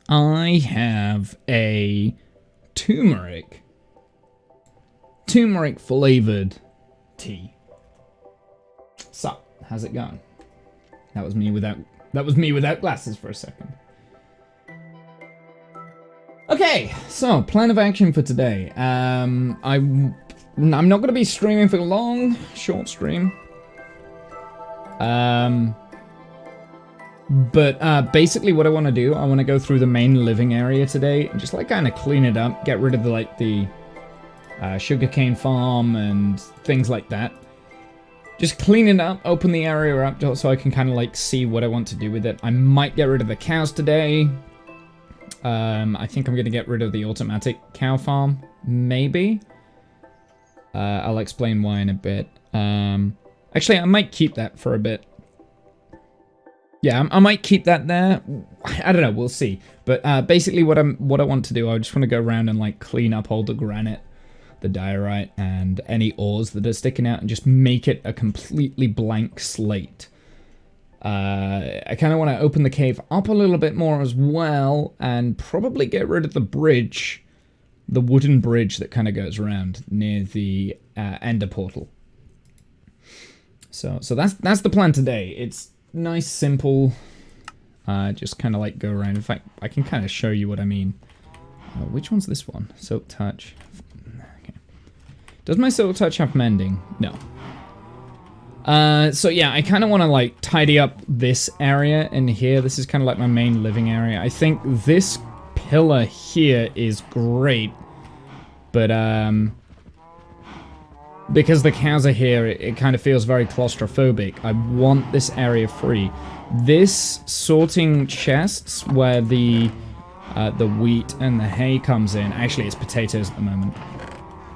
I have a turmeric flavored tea. So, how's it going? That was me without glasses for a second. Okay, so plan of action for today. I'm not going to be streaming for long, short stream. But basically what I want to do, I want to go through the main living area today and just like kind of clean it up, get rid of the sugarcane farm and things like that. Just clean it up, open the area up so I can kind of like see what I want to do with it. I might get rid of the cows today. I think I'm going to get rid of the automatic cow farm, maybe. I'll explain why in a bit. Actually, I might keep that for a bit. Yeah, I might keep that there. I don't know, we'll see. But basically what I want to do, I just want to go around and like clean up all the granite, the diorite, and any ores that are sticking out and just make it a completely blank slate. I kind of want to open the cave up a little bit more as well and probably get rid of the bridge, the wooden bridge that kind of goes around near the ender portal. So that's the plan today. It's nice, simple, just kind of like go around. In fact, I can kind of show you what I mean. Which one's this one? Silk touch. Okay. Does my silk touch have mending? No. So yeah, I kind of want to like tidy up this area in here. This is kind of like my main living area. I think this pillar here is great, but because the cows are here, it kind of feels very claustrophobic. I want this area free. This sorting chests where the wheat and the hay comes in. Actually, it's potatoes at the moment.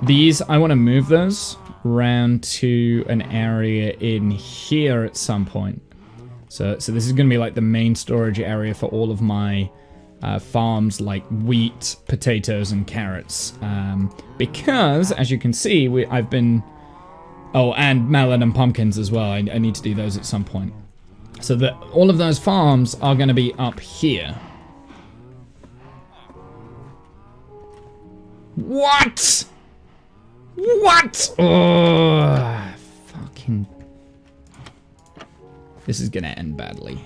These, I want to move those around to an area in here at some point. So this is going to be like the main storage area for all of my farms, like wheat, potatoes, and carrots. Because, as you can see, I've been... Oh, and melon and pumpkins as well. I need to do those at some point. So that all of those farms are going to be up here. What? What? Oh, fucking... This is going to end badly.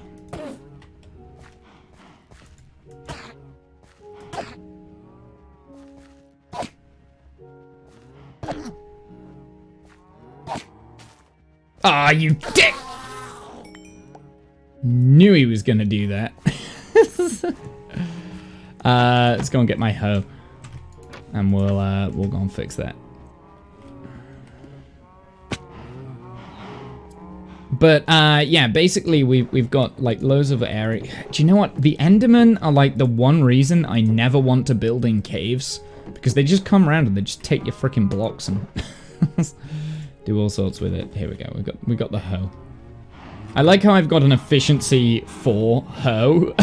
Ah, you dick! Knew he was gonna do that. Let's go and get my hoe, and we'll go and fix that. But yeah, basically we've got like loads of area. Do you know what? The Endermen are like the one reason I never want to build in caves, because they just come around and they just take your freaking blocks and do all sorts with it. Here we go. We got the hoe. I like how I've got an efficiency 4 hoe.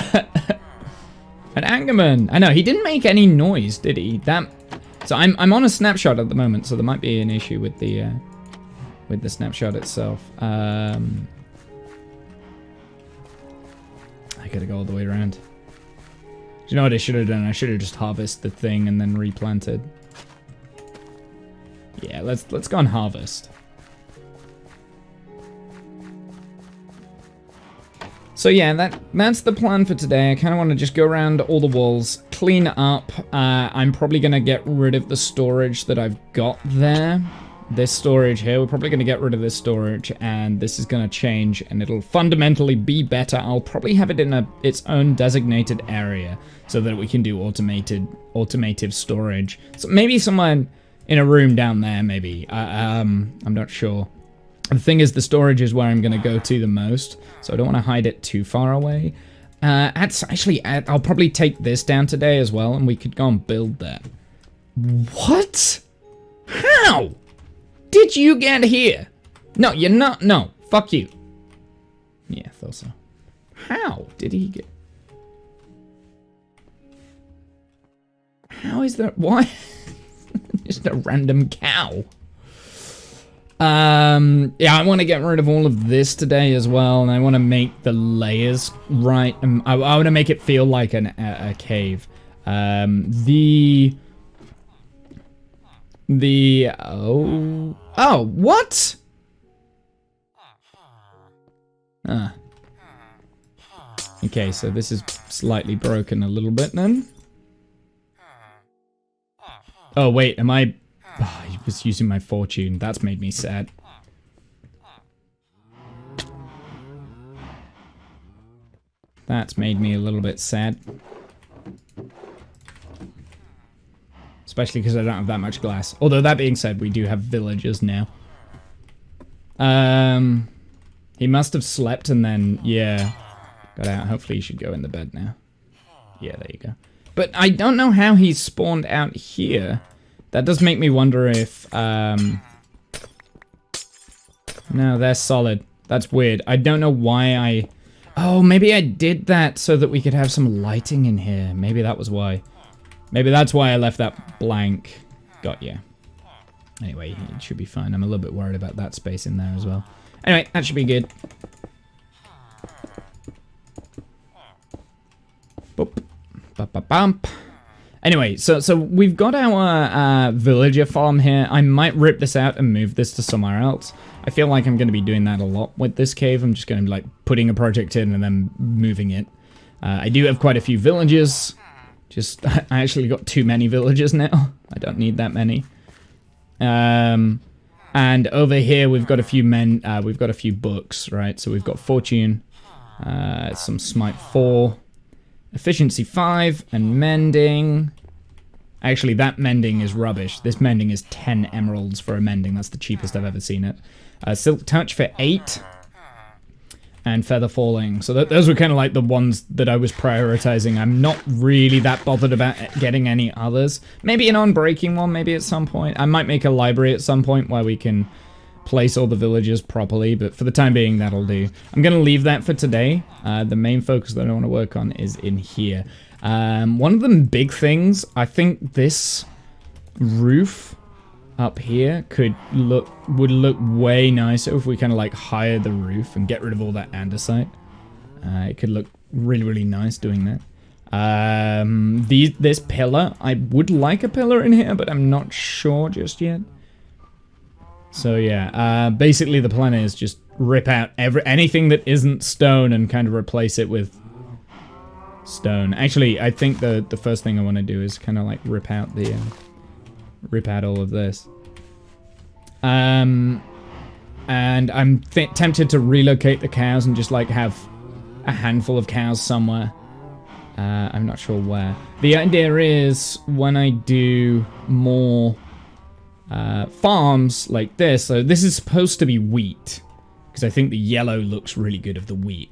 An Angerman. I know he didn't make any noise, did he? So I'm on a snapshot at the moment, so there might be an issue with the snapshot itself. I gotta go all the way around. Do you know what I should have done? I should have just harvested the thing and then replanted. Yeah, let's go and harvest. So yeah, that's the plan for today. I kind of want to just go around all the walls, clean up. I'm probably going to get rid of the storage that I've got there. This storage here, we're probably going to get rid of this storage, and this is going to change, and it'll fundamentally be better. I'll probably have it in its own designated area so that we can do automative storage. So maybe somewhere in a room down there, maybe. I'm not sure. The thing is, the storage is where I'm going to go to the most, so I don't want to hide it too far away. I'll probably take this down today as well, and we could go and build that. What? How did you get here? No, you're not. No, fuck you. Yeah, I thought so. How did he get... How is that? Why? Just a random cow. Yeah, I want to get rid of all of this today as well, and I want to make the layers right. I want to make it feel like a cave. Oh, what? Ah. Okay, so this is slightly broken a little bit then. Oh, wait, am I... Oh, I was using my fortune. That's made me sad. That's made me a little bit sad. Especially because I don't have that much glass. Although, that being said, we do have villagers now. He must have slept and then, yeah, got out. Hopefully he should go in the bed now. Yeah, there you go. But I don't know how he spawned out here. That does make me wonder if, no, they're solid. That's weird. I don't know why I... Oh, maybe I did that so that we could have some lighting in here. Maybe that was why. Maybe that's why I left that blank. Got ya. Anyway, it should be fine. I'm a little bit worried about that space in there as well. Anyway, that should be good. Boop. Ba-ba-bump. Anyway, so we've got our villager farm here. I might rip this out and move this to somewhere else. I feel like I'm going to be doing that a lot with this cave. I'm just going to be like putting a project in and then moving it. I do have quite a few villagers. Just, I actually got too many villagers now. I don't need that many. And over here we've got a few we've got a few books, right? So we've got Fortune, some Smite 4, Efficiency 5, and Mending. Actually, that Mending is rubbish. This Mending is 10 emeralds for a Mending. That's the cheapest I've ever seen it. Silk Touch for 8. And Feather Falling. So those were kind of like the ones that I was prioritizing. I'm not really that bothered about getting any others. Maybe an Unbreaking one, maybe at some point. I might make a library at some point where we can place all the villagers properly, but for the time being, that'll do. I'm going to leave that for today. The main focus that I want to work on is in here. One of the big things, I think this roof up here would look way nicer if we kind of like hire the roof and get rid of all that andesite. It could look really, really nice doing that. This pillar, I would like a pillar in here, but I'm not sure just yet. So yeah, basically the plan is just rip out anything that isn't stone and kind of replace it with stone. Actually, I think the first thing I want to do is kind of like rip out all of this. And I'm tempted to relocate the cows and just like have a handful of cows somewhere. I'm not sure where. The idea is when I do more farms like this, so this is supposed to be wheat, because I think the yellow looks really good of the wheat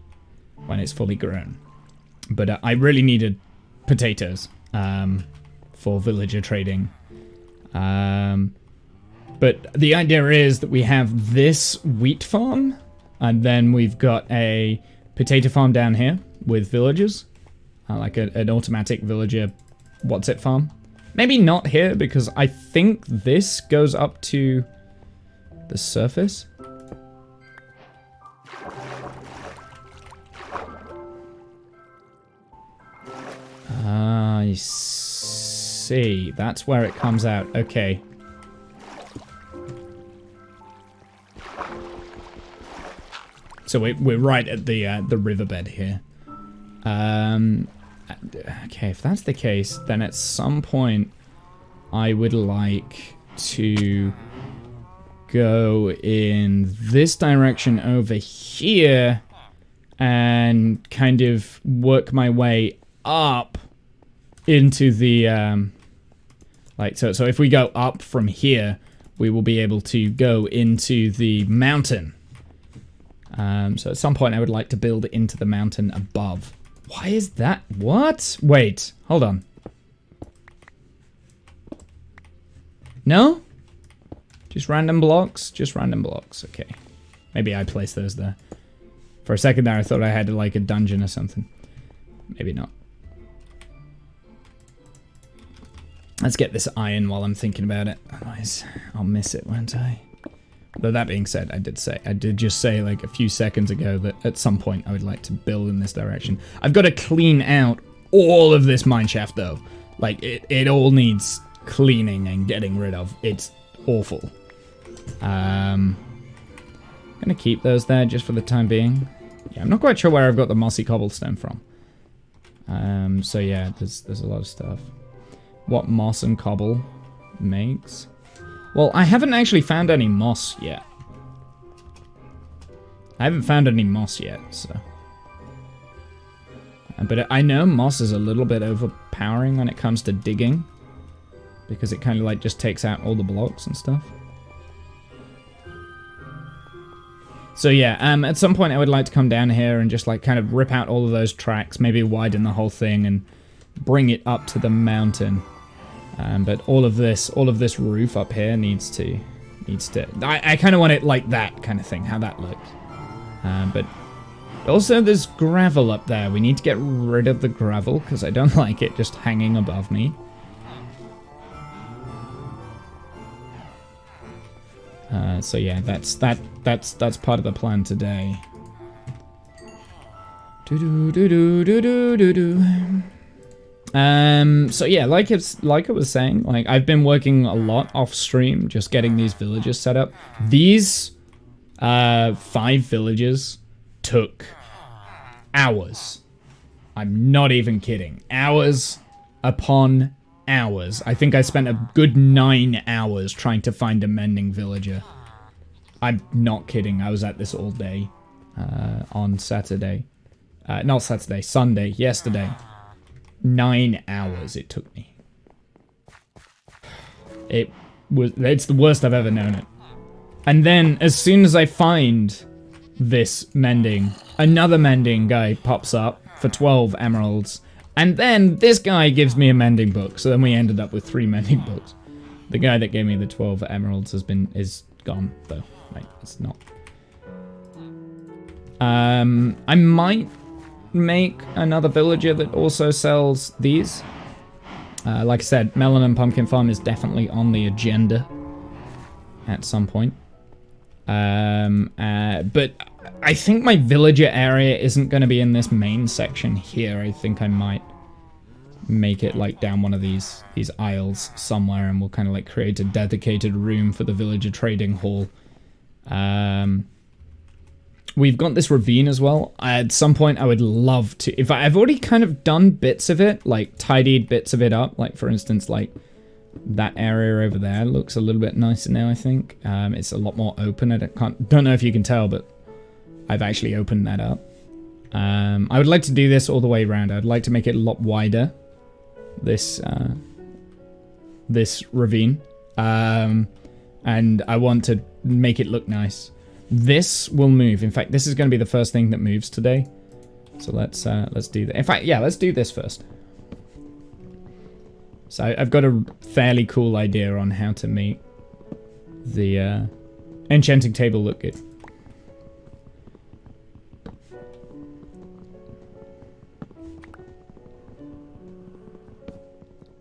when it's fully grown. But I really needed potatoes for villager trading. But the idea is that we have this wheat farm, and then we've got a potato farm down here with villagers, like an automatic villager what's-it farm. Maybe not here, because I think this goes up to the surface. I see. That's where it comes out. Okay. So we're right at the riverbed here. Okay, if that's the case, then at some point I would like to go in this direction over here and kind of work my way up into the so if we go up from here, we will be able to go into the mountain. So at some point I would like to build into the mountain above. Why is that? What? Wait, hold on. No? Just random blocks? Just random blocks, okay. Maybe I placed those there. For a second there I thought I had like a dungeon or something. Maybe not. Let's get this iron while I'm thinking about it. Otherwise, I'll miss it, won't I? Though that being said, I did just say like a few seconds ago that at some point I would like to build in this direction. I've got to clean out all of this mineshaft though. Like it all needs cleaning and getting rid of. It's awful. I'm gonna keep those there just for the time being. Yeah, I'm not quite sure where I've got the mossy cobblestone from. So yeah, there's a lot of stuff. What moss and cobble makes? Well, I haven't actually found any moss yet. So. But I know moss is a little bit overpowering when it comes to digging. Because it kind of like just takes out all the blocks and stuff. So yeah, at some point I would like to come down here and just like kind of rip out all of those tracks, maybe widen the whole thing and bring it up to the mountain. But all of this roof up here needs to, I kind of want it like that kind of thing, how that looks. But also there's gravel up there. We need to get rid of the gravel because I don't like it just hanging above me. So yeah, that's part of the plan today. So yeah, like I was saying, like I've been working a lot off stream, just getting these villages set up. These 5 villages took hours. I'm not even kidding. Hours upon hours. I think I spent a good 9 hours trying to find a mending villager. I'm not kidding. I was at this all day on Saturday. Not Saturday, Sunday, yesterday. 9 hours it took me. It's the worst I've ever known it. And then as soon as I find this mending, another mending guy pops up for 12 emeralds. And then this guy gives me a mending book. So then we ended up with 3 mending books. The guy that gave me the 12 emeralds is gone though. Right, it's not. I might make another villager that also sells these. Like I said, melon and pumpkin farm is definitely on the agenda at some point. But I think my villager area isn't going to be in this main section here. I think I might make it like down one of these aisles somewhere, and we'll kind of like create a dedicated room for the villager trading hall. We've got this ravine as well. At some point I would love to, if I've already kind of done bits of it, like tidied bits of it up, like for instance like that area over there looks a little bit nicer now, I think. It's a lot more open. I don't know if you can tell, but I've actually opened that up. I would like to do this all the way around. I'd like to make it a lot wider, this ravine. And I want to make it look nice. This will move. In fact, this is going to be the first thing that moves today. So let's do that. In fact, yeah, let's do this first. So I've got a fairly cool idea on how to make the enchanting table look good.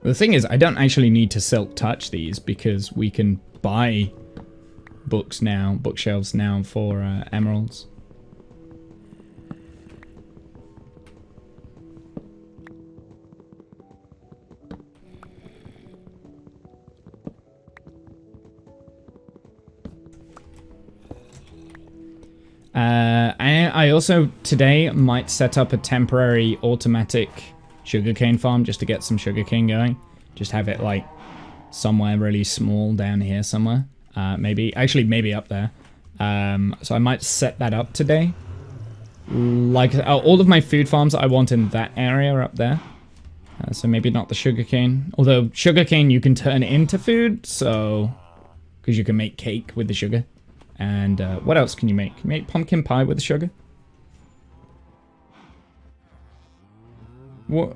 The thing is, I don't actually need to silk touch these because we can buy books now, bookshelves now for emeralds. I also today might set up a temporary automatic sugarcane farm just to get some sugarcane going. Just have it like somewhere really small down here somewhere. Maybe up there. So I might set that up today. Like all of my food farms I want in that area are up there. So maybe not the sugarcane. Although sugarcane you can turn into food, so because you can make cake with the sugar. And what else can you make? Can you make pumpkin pie with the sugar?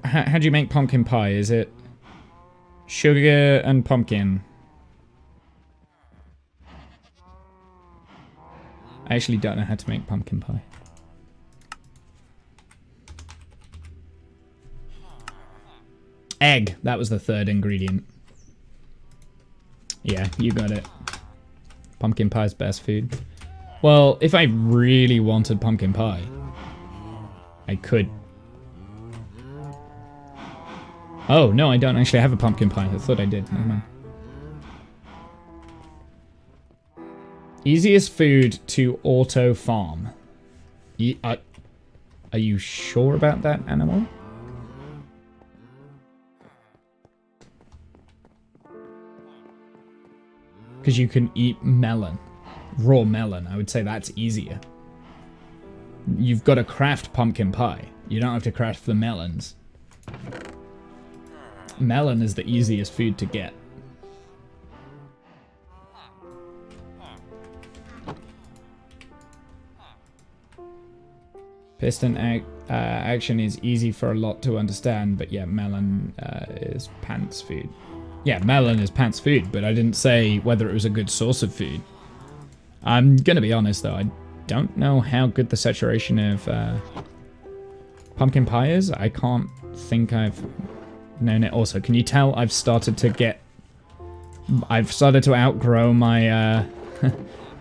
How do you make pumpkin pie? Is it sugar and pumpkin? I actually don't know how to make pumpkin pie. Egg. That was the third ingredient. Yeah, you got it. Pumpkin pie's best food. Well, if I really wanted pumpkin pie, I could. Oh, no, I don't actually have a pumpkin pie. I thought I did. Never mind. Easiest food to auto farm. Are you sure about that, animal? Because you can eat melon. Raw melon. I would say that's easier. You've got to craft pumpkin pie. You don't have to craft the melons. Melon is the easiest food to get. Piston action is easy for a lot to understand, but yeah, melon is pants food. Yeah, melon is pants food, but I didn't say whether it was a good source of food. I'm gonna be honest though, I don't know how good the saturation of pumpkin pie is. I can't think I've known it. Also, can you tell I've started to outgrow my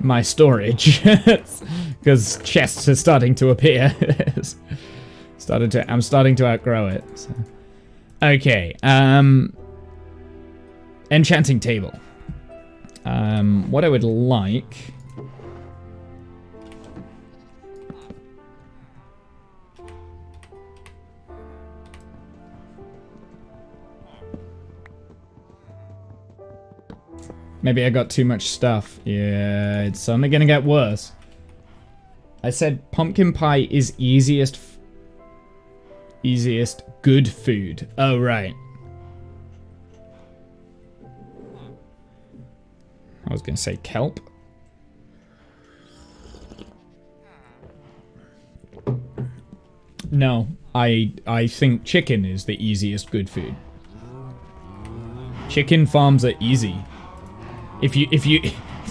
my storage because chests are starting to appear. I'm starting to outgrow it. So. Okay, enchanting table. What I would like. Maybe I got too much stuff. Yeah, it's only gonna get worse. I said pumpkin pie is easiest good food. Oh, right. I was gonna say kelp. No, I think chicken is the easiest good food. Chicken farms are easy. If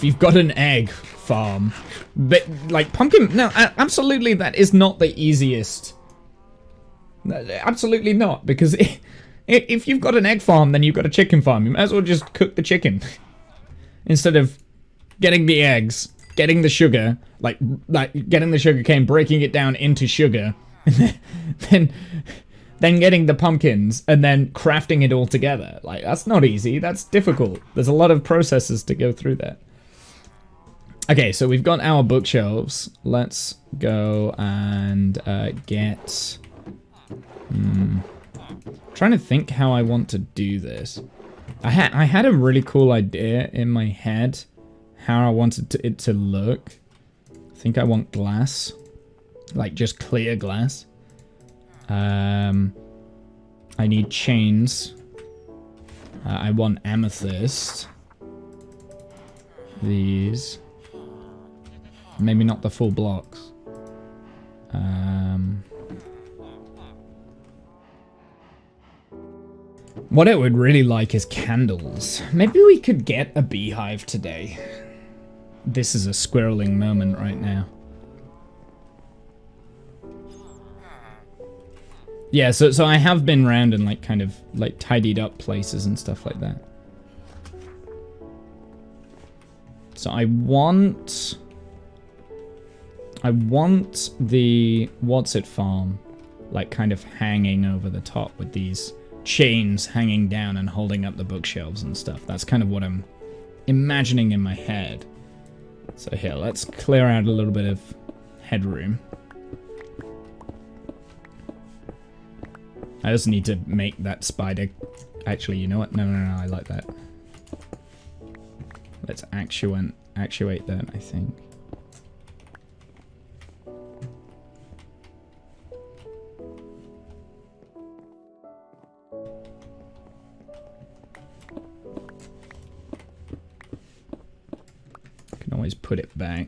you've got an egg farm, but like pumpkin, no, absolutely that is not the easiest. Absolutely not, because if you've got an egg farm, then you've got a chicken farm. You might as well just cook the chicken instead of getting the eggs, getting the sugar, like getting the sugar cane, breaking it down into sugar, and then getting the pumpkins and then crafting it all together. Like, that's not easy. That's difficult. There's a lot of processes to go through that. Okay, so we've got our bookshelves. Let's go and get... trying to think how I want to do this. I had a really cool idea in my head how I wanted it to look. I think I want glass. Like, just clear glass. I need chains. I want amethyst. These. Maybe not the full blocks. What I would really like is candles. Maybe we could get a beehive today. This is a squirreling moment right now. Yeah, so I have been around and like kind of like tidied up places and stuff like that. So I want the what's it farm like kind of hanging over the top with these chains hanging down and holding up the bookshelves and stuff. That's kind of what I'm imagining in my head. So here, let's clear out a little bit of headroom. I just need to make that spider... Actually, you know what? No, I like that. Let's actuate that, I think. Can always put it back.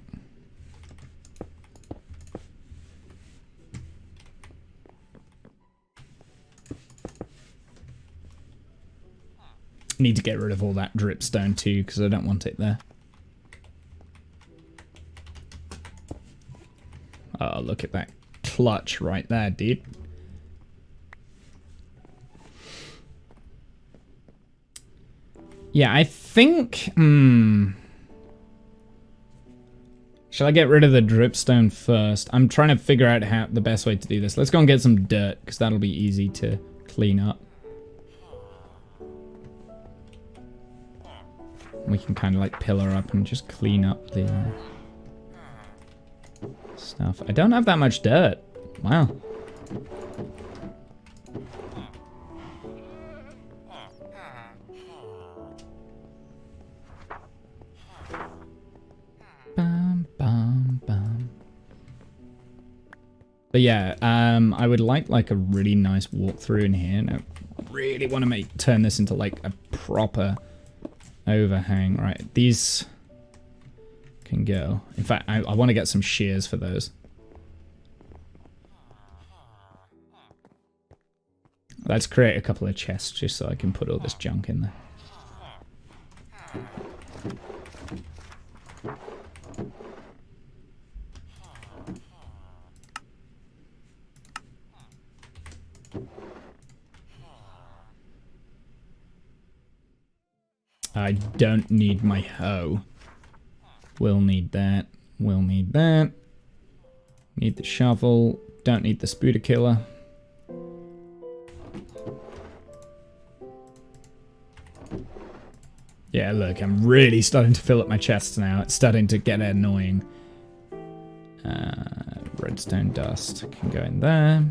Need to get rid of all that dripstone too, because I don't want it there. Oh, look at that clutch right there, dude. Yeah, I think... Shall I get rid of the dripstone first? I'm trying to figure out how the best way to do this. Let's go and get some dirt, because that'll be easy to clean up. We can kind of like pillar up and just clean up the stuff. I don't have that much dirt. Wow. Bum, bum, bum. But yeah, I would like a really nice walkthrough in here. And I really want to turn this into like a proper overhang. Right, these can go. In fact, I want to get some shears for those. Let's create a couple of chests just so I can put all this junk in there. I don't need my hoe. We'll need that. We'll need that. Need the shovel. Don't need the spooder killer. Yeah, look, I'm really starting to fill up my chests now. It's starting to get annoying. Redstone dust can go in there.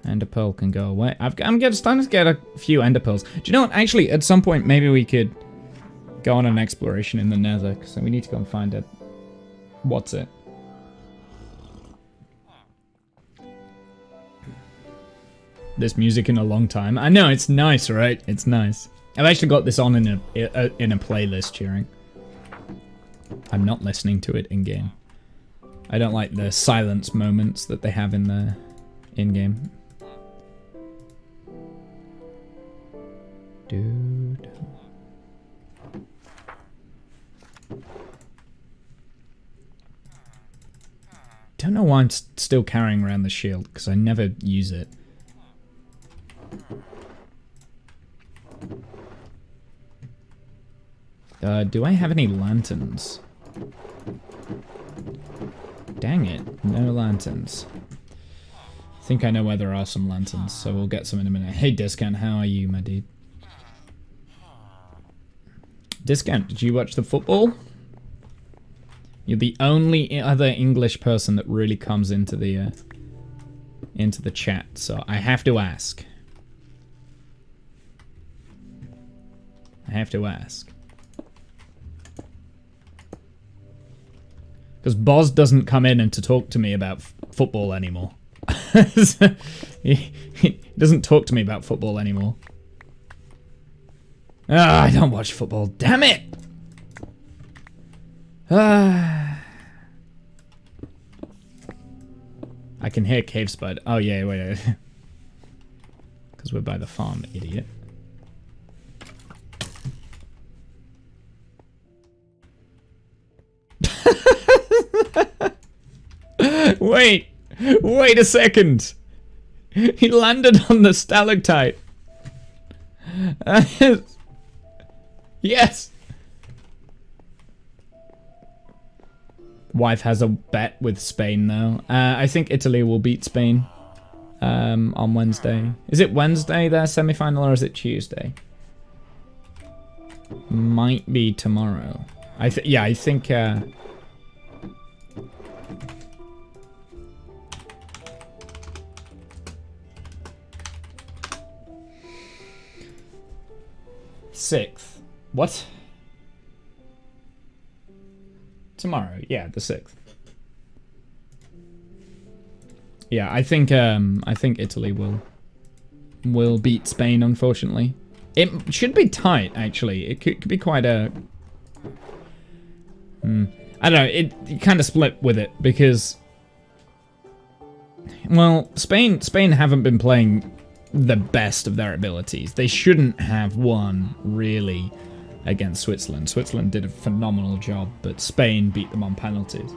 Ender pearl can go away. I'm starting to get a few ender pearls. Do you know what? Actually, at some point, maybe we could go on an exploration in the nether. So we need to go and find it. What's it? This music in a long time. I know, it's nice, right? It's nice. I've actually got this on in a playlist cheering. I'm not listening to it in-game. I don't like the silence moments that they have in the in-game. Dude. Don't know why I'm still carrying around the shield, because I never use it. Do I have any lanterns? Dang it, no lanterns. I think I know where there are some lanterns, so we'll get some in a minute. Hey Discount, how are you, my dude? Discount, did you watch the football? You're the only other English person that really comes into the chat, so I have to ask. I have to ask. Because Boz doesn't come in and to talk to me about football anymore. He doesn't talk to me about football anymore. Ah, I don't watch football. Damn it! Ah. I can hear cave spud. Oh yeah, wait. Because we're by the farm, idiot. Wait a second. He landed on the stalactite. Yes. Wife has a bet with Spain though. I think Italy will beat Spain on Wednesday. Is it Wednesday their semi-final or is it Tuesday? Might be tomorrow. I think. Sixth. What? Tomorrow, yeah, the 6th. Yeah, I think Italy will beat Spain, unfortunately. It should be tight, actually. It could be quite a... I don't know, it kind of split with it, because... Well, Spain haven't been playing the best of their abilities. They shouldn't have won, really, against Switzerland. Switzerland did a phenomenal job, but Spain beat them on penalties.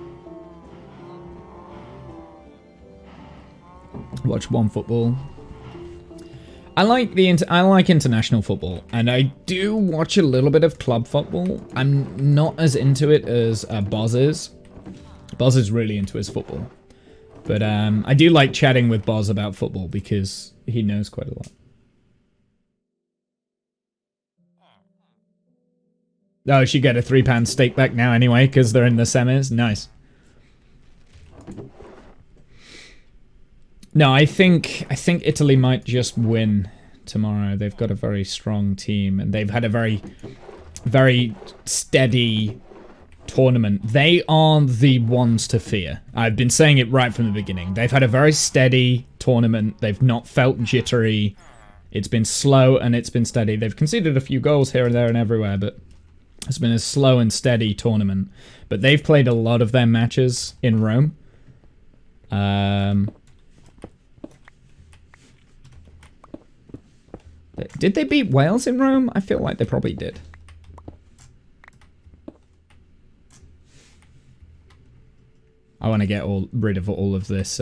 Watch one football. I like I like international football, and I do watch a little bit of club football. I'm not as into it as Boz is. Boz is really into his football. But I do like chatting with Boz about football because he knows quite a lot. Oh, she get a £3 stake back now anyway because they're in the semis. Nice. No, I think Italy might just win tomorrow. They've got a very strong team and they've had a very, very steady tournament. They are the ones to fear. I've been saying it right from the beginning. They've had a very steady tournament. They've not felt jittery. It's been slow and it's been steady. They've conceded a few goals here and there and everywhere, but it's been a slow and steady tournament. But they've played a lot of their matches in Rome. Did they beat Wales in Rome? I feel like they probably did. I want to get rid of all of this.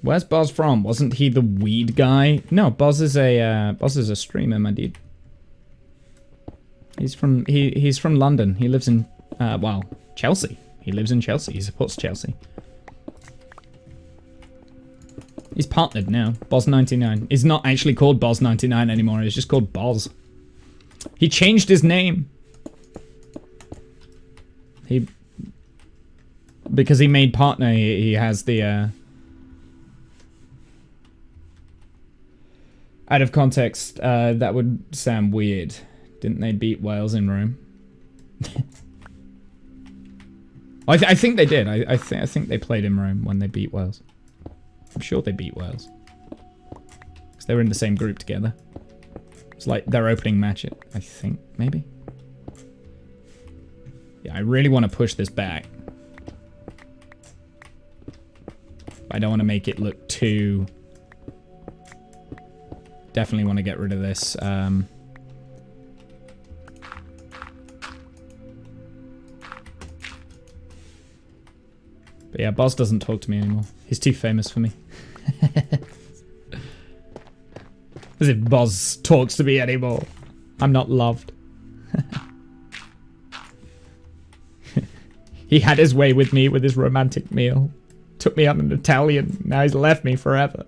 Where's Boz from? Wasn't he the weed guy? No, Boz is a streamer, my dude. He's from London. He lives in well, Chelsea. He lives in Chelsea. He supports Chelsea. He's partnered now. Boz99. He's not actually called Boz99 anymore. He's just called Boz. He changed his name. Because he made partner, he has the out of context, that would sound weird. Didn't they beat Wales in Rome? I think they did. I think they played in Rome when they beat Wales. I'm sure they beat Wales. Because they were in the same group together. It's like their opening match, I think, maybe? Yeah, I really want to push this back. I don't want to make it look too... Definitely want to get rid of this. But yeah, Boz doesn't talk to me anymore. He's too famous for me. As if Boz talks to me anymore. I'm not loved. He had his way with me with his romantic meal. Took me on an Italian. Now he's left me forever.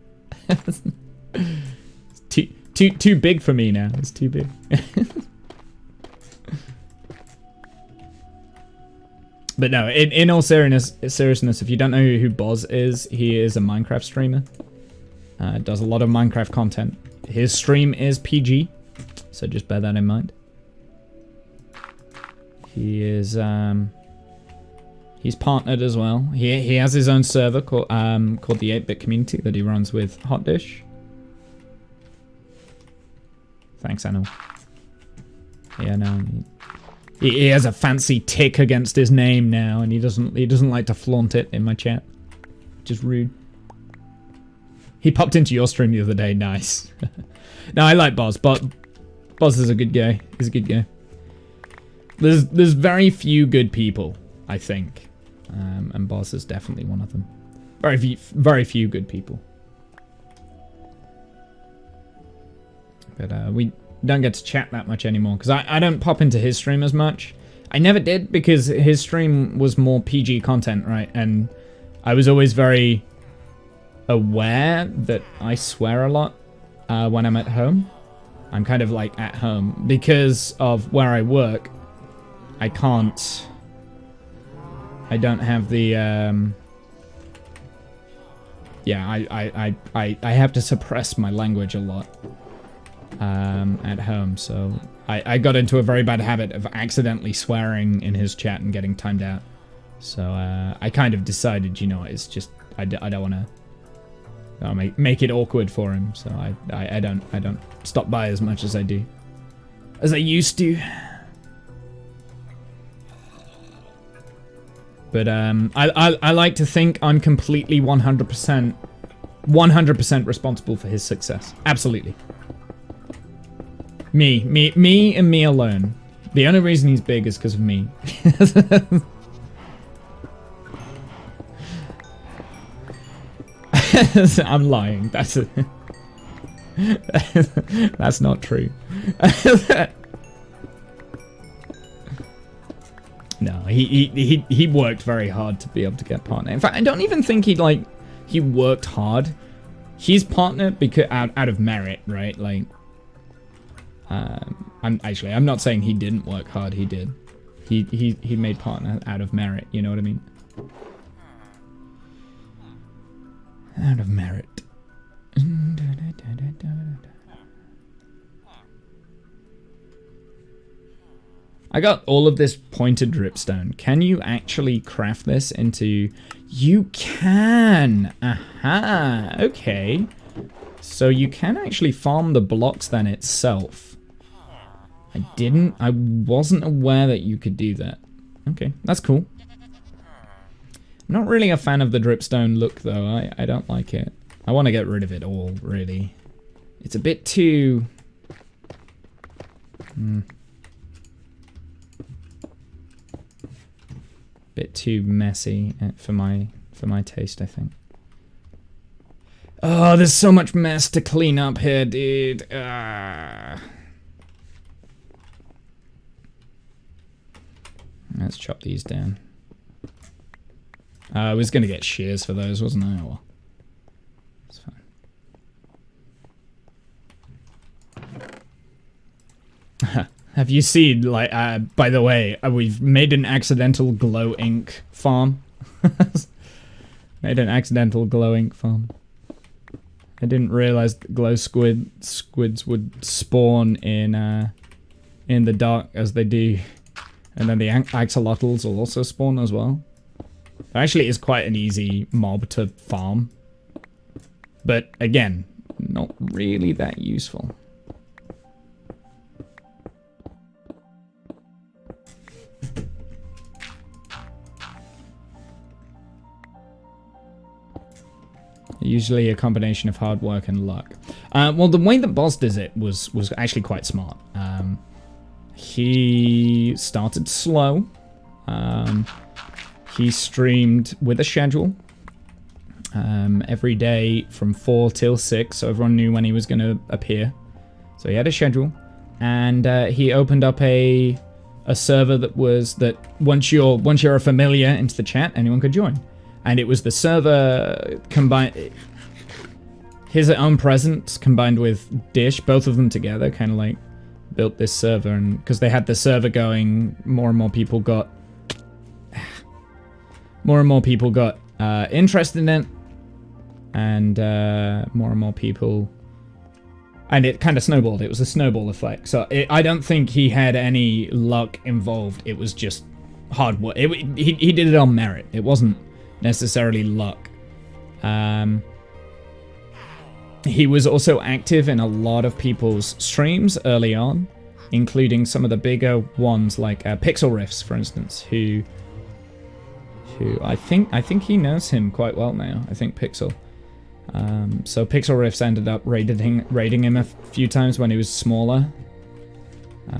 Too big for me now. It's too big. But no, in all seriousness, if you don't know who Boz is, he is a Minecraft streamer. Does a lot of Minecraft content. His stream is PG, so just bear that in mind. He is he's partnered as well. He has his own server called the 8-Bit Community that he runs with Hot Dish. Thanks, Anil. Yeah, no. He has a fancy tick against his name now, and he doesn't like to flaunt it in my chat. Just rude. He popped into your stream the other day. Nice. No, I like Boz, but Boz is a good guy. He's a good guy. There's very few good people, I think, and Boz is definitely one of them. Very few good people. But we don't get to chat that much anymore because I don't pop into his stream as much. I never did because his stream was more PG content, right? And I was always very aware that I swear a lot when I'm at home. I'm kind of like at home because of where I work. I don't have the yeah, I have to suppress my language a lot at home, so I got into a very bad habit of accidentally swearing in his chat and getting timed out. So I kind of decided, you know, it's just I don't want to make it awkward for him. So I don't stop by as much as I do, as I used to. But I like to think I'm completely 100% responsible for his success. Absolutely. Me and me alone. The only reason he's big is because of me. I'm lying. That's not true. No, he worked very hard to be able to get partner. In fact, I don't even think he worked hard. He's partner because out of merit, right? Like, I'm not saying he didn't work hard. He did. He made partner out of merit. You know what I mean? Out of merit. I got all of this pointed dripstone. Can you actually craft this into... You can! Aha! Okay. So you can actually farm the blocks then itself. I wasn't aware that you could do that. Okay, that's cool. I'm not really a fan of the dripstone look though. I don't like it. I want to get rid of it all, really. It's a bit too... Bit too messy for my taste, I think. Oh, there's so much mess to clean up here, dude. Let's chop these down. I was gonna get shears for those, wasn't I? Well, it's fine. Have you seen, like, by the way, we've made an accidental glow ink farm. Made an accidental glow ink farm. I didn't realize that glow squids would spawn in the dark as they do. And then the axolotls will also spawn as well. Actually, it's quite an easy mob to farm. But again, not really that useful. Usually a combination of hard work and luck. Well, the way that Boz does it was actually quite smart. He started slow. He streamed with a schedule every day from 4 till 6, so everyone knew when he was going to appear. So he had a schedule, and he opened up a server that once you're a familiar into the chat, anyone could join. And it was the server combined, his own presence combined with Dish, both of them together, kind of like built this server. And because they had the server going, more and more people got interested in it, and more and more people, and it kind of snowballed. It was a snowball effect. So I don't think he had any luck involved. It was just hard work. He did it on merit. It wasn't necessarily luck. He was also active in a lot of people's streams early on, including some of the bigger ones like Pixel Riffs, for instance, who I think he knows him quite well now. I think Pixel. So Pixel Riffs ended up raiding him a few times when he was smaller.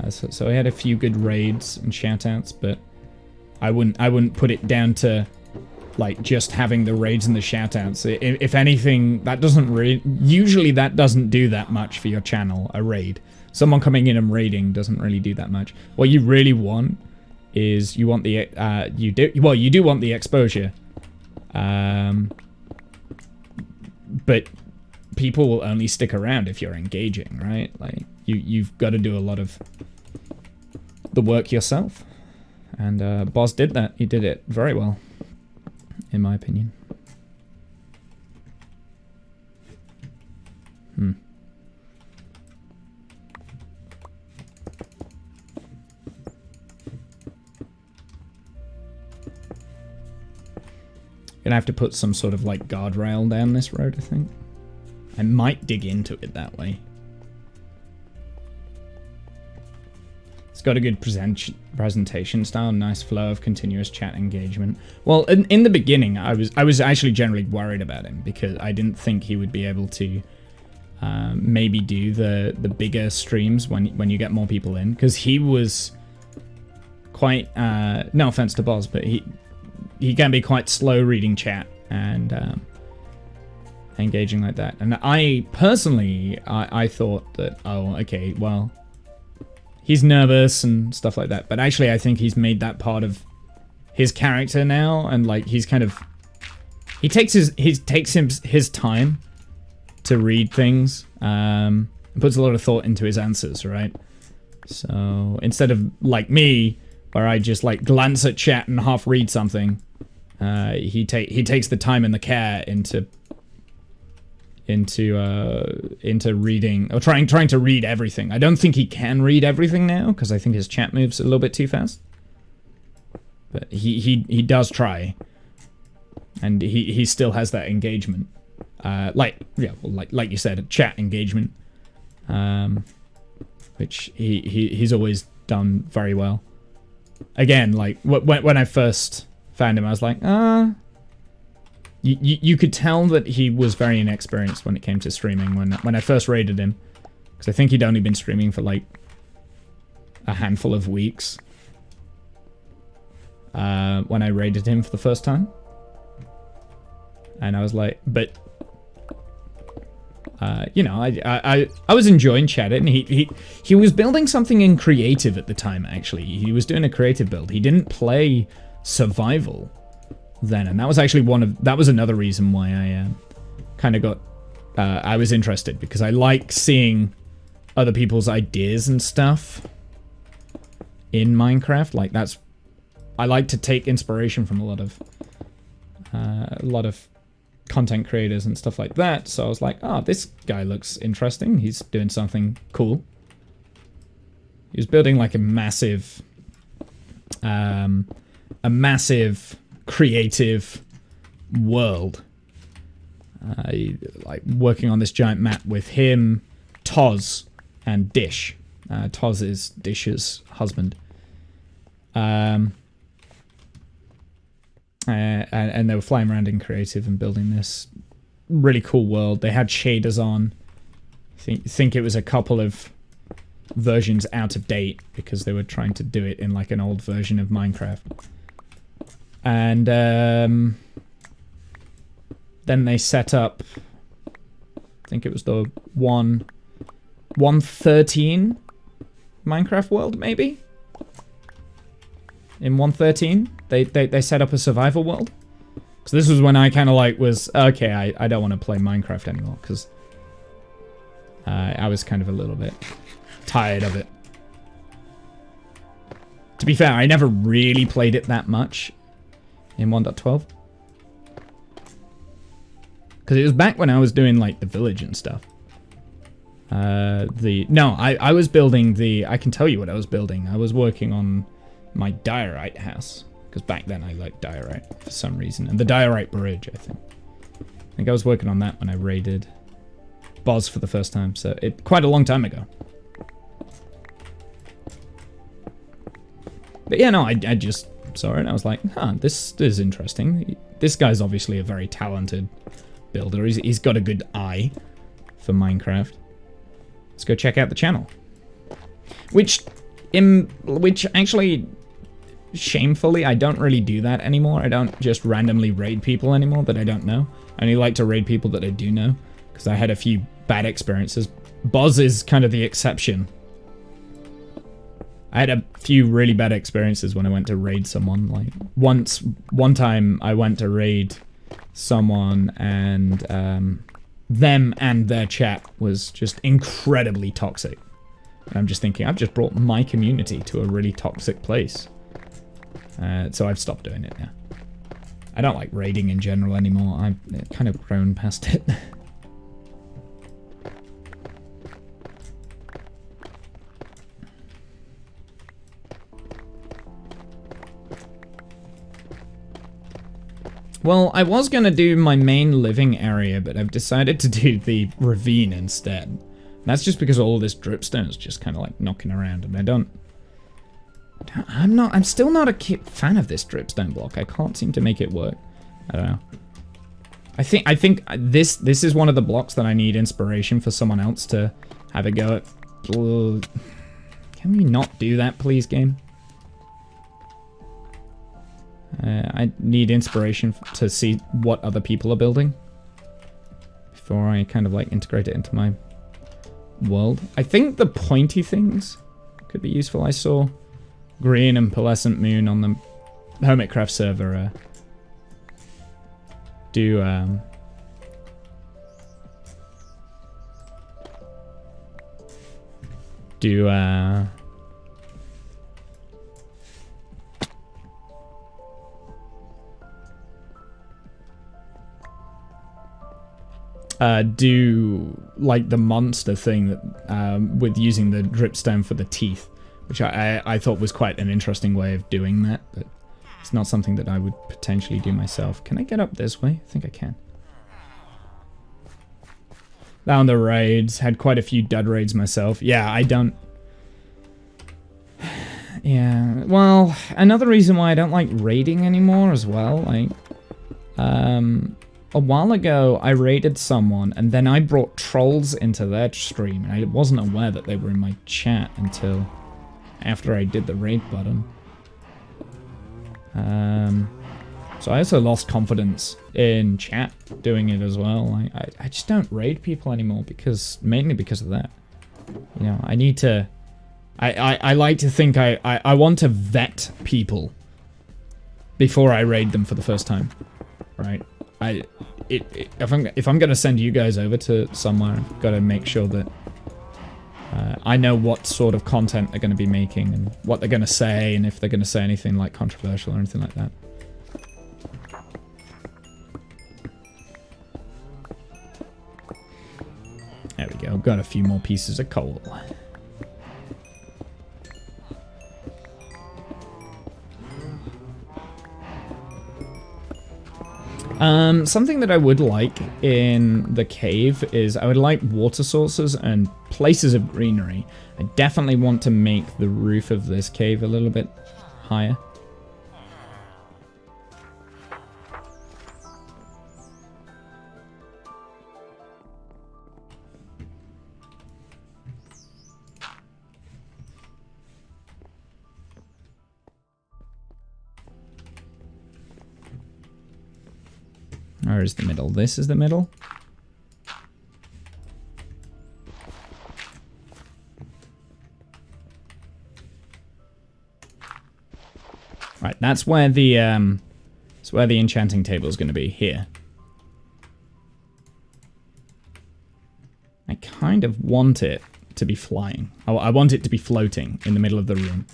So he had a few good raids and shoutouts, but I wouldn't put it down to like just having the raids and the shoutouts. If anything, that usually doesn't do that much for your channel. A raid, someone coming in and raiding doesn't really do that much. What you really want is you want the you do want the exposure, but people will only stick around if you're engaging, right? Like you've got to do a lot of the work yourself, and Boz did that. He did it very well, in my opinion. Gonna have to put some sort of like guardrail down this road, I think. I might dig into it that way. It's got a good presentation style, nice flow of continuous chat engagement. Well, in the beginning, I was actually generally worried about him because I didn't think he would be able to maybe do the bigger streams when you get more people in, because he was quite no offense to Boz, but he can be quite slow reading chat and engaging like that. And I personally I thought that, oh, okay, well, he's nervous and stuff like that, but actually I think he's made that part of his character now, and like he's kind of he takes his time to read things, puts a lot of thought into his answers, right? So instead of like me, where I just like glance at chat and half read something, he takes the time and the care into reading, or trying to read everything. I don't think he can read everything now, because I think his chat moves a little bit too fast. But he does try, and he still has that engagement. Like you said, chat engagement, which he's always done very well. Again, like when I first found him, I was like, you could tell that he was very inexperienced when it came to streaming when I first raided him, because I think he'd only been streaming for like a handful of weeks when I raided him for the first time. And I was like, but you know, I was enjoying chatting. He was building something in creative at the time. Actually, he was doing a creative build. He didn't play survival then, and that was actually that was another reason why I kind of got I was interested, because I like seeing other people's ideas and stuff in Minecraft. Like I like to take inspiration from a lot of content creators and stuff like that. So I was like, oh, this guy looks interesting. He's doing something cool. He was building like a massive creative world. Like working on this giant map with him, Toz, and Dish. Toz is Dish's husband. And they were flying around in creative and building this really cool world. They had shaders on. I think it was a couple of versions out of date, because they were trying to do it in like an old version of Minecraft. And then they set up, I think it was the 1.13 Minecraft world, maybe? In 1.13, they set up a survival world. So this was when I kind of like was, okay, I don't want to play Minecraft anymore, because I was kind of a little bit tired of it. To be fair, I never really played it that much in 1.12. Because it was back when I was doing like the village and stuff. I was building I can tell you what I was building. I was working on my diorite house, because back then I liked diorite for some reason, and the diorite bridge. I think I was working on that when I raided Boz for the first time, so quite a long time ago. But yeah, no, I just saw it and I was like, huh, this is interesting. This guy's obviously a very talented builder. He's got a good eye for Minecraft. Let's go check out the channel. Which actually, shamefully, I don't really do that anymore. I don't just randomly raid people anymore that I don't know. I only like to raid people that I do know, because I had a few bad experiences. Boz is kind of the exception. I had a few really bad experiences when I went to raid someone. Like one time I went to raid someone, and them and their chat was just incredibly toxic. And I'm just thinking, I've just brought my community to a really toxic place. So I've stopped doing it now. I don't like raiding in general anymore. I've kind of grown past it. Well, I was going to do my main living area, but I've decided to do the ravine instead. And that's just because all this dripstone is just kind of like knocking around, and I'm still not a fan of this dripstone block. I can't seem to make it work. I don't know. I think this is one of the blocks that I need inspiration for someone else to have a go at. Can we not do that, please, game? I need inspiration to see what other people are building before I kind of like integrate it into my world. I think the pointy things could be useful. I saw Green and Pearlescent Moon on the Hermitcraft server do like the monster thing that with using the dripstone for the teeth, which I thought was quite an interesting way of doing that, but it's not something that I would potentially do myself. Can I get up this way? I think I can. Down the raids, had quite a few dud raids myself. Yeah, I don't... Yeah, well, another reason why I don't like raiding anymore as well, like, a while ago I raided someone and then I brought trolls into their stream and I wasn't aware that they were in my chat until after I did the raid button. So I also lost confidence in chat doing it as well. I just don't raid people anymore mainly because of that. You know, I need to... I like to think I want to vet people before I raid them for the first time, right? If I'm gonna send you guys over to somewhere, I've got to make sure that I know what sort of content they're going to be making and what they're going to say, and if they're going to say anything like controversial or anything like that. There we go. Got a few more pieces of coal. Something that I would like in the cave is I would like water sources and places of greenery. I definitely want to make the roof of this cave a little bit higher. Or is the middle? This is the middle? Right, that's where the enchanting table is going to be, here. I kind of want it to be flying. I want it to be floating in the middle of the room,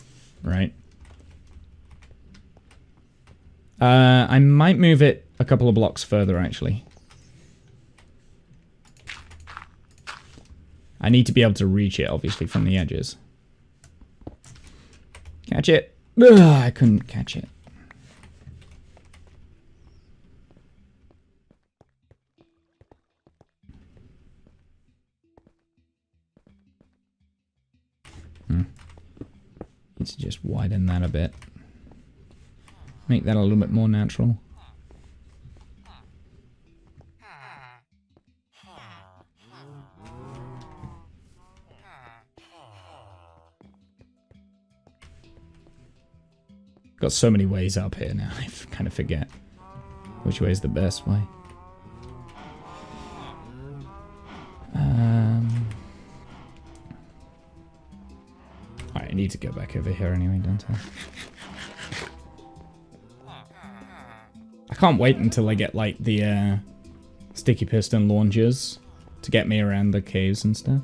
right? I might move it a couple of blocks further, actually. I need to be able to reach it, obviously, from the edges. Catch it. Ugh, I couldn't catch it. Need to just widen that a bit. Make that a little bit more natural. Got so many ways up here now, I kind of forget which way is the best way. Alright, I need to go back over here anyway, don't I? I can't wait until I get, like, the sticky piston launchers to get me around the caves and stuff.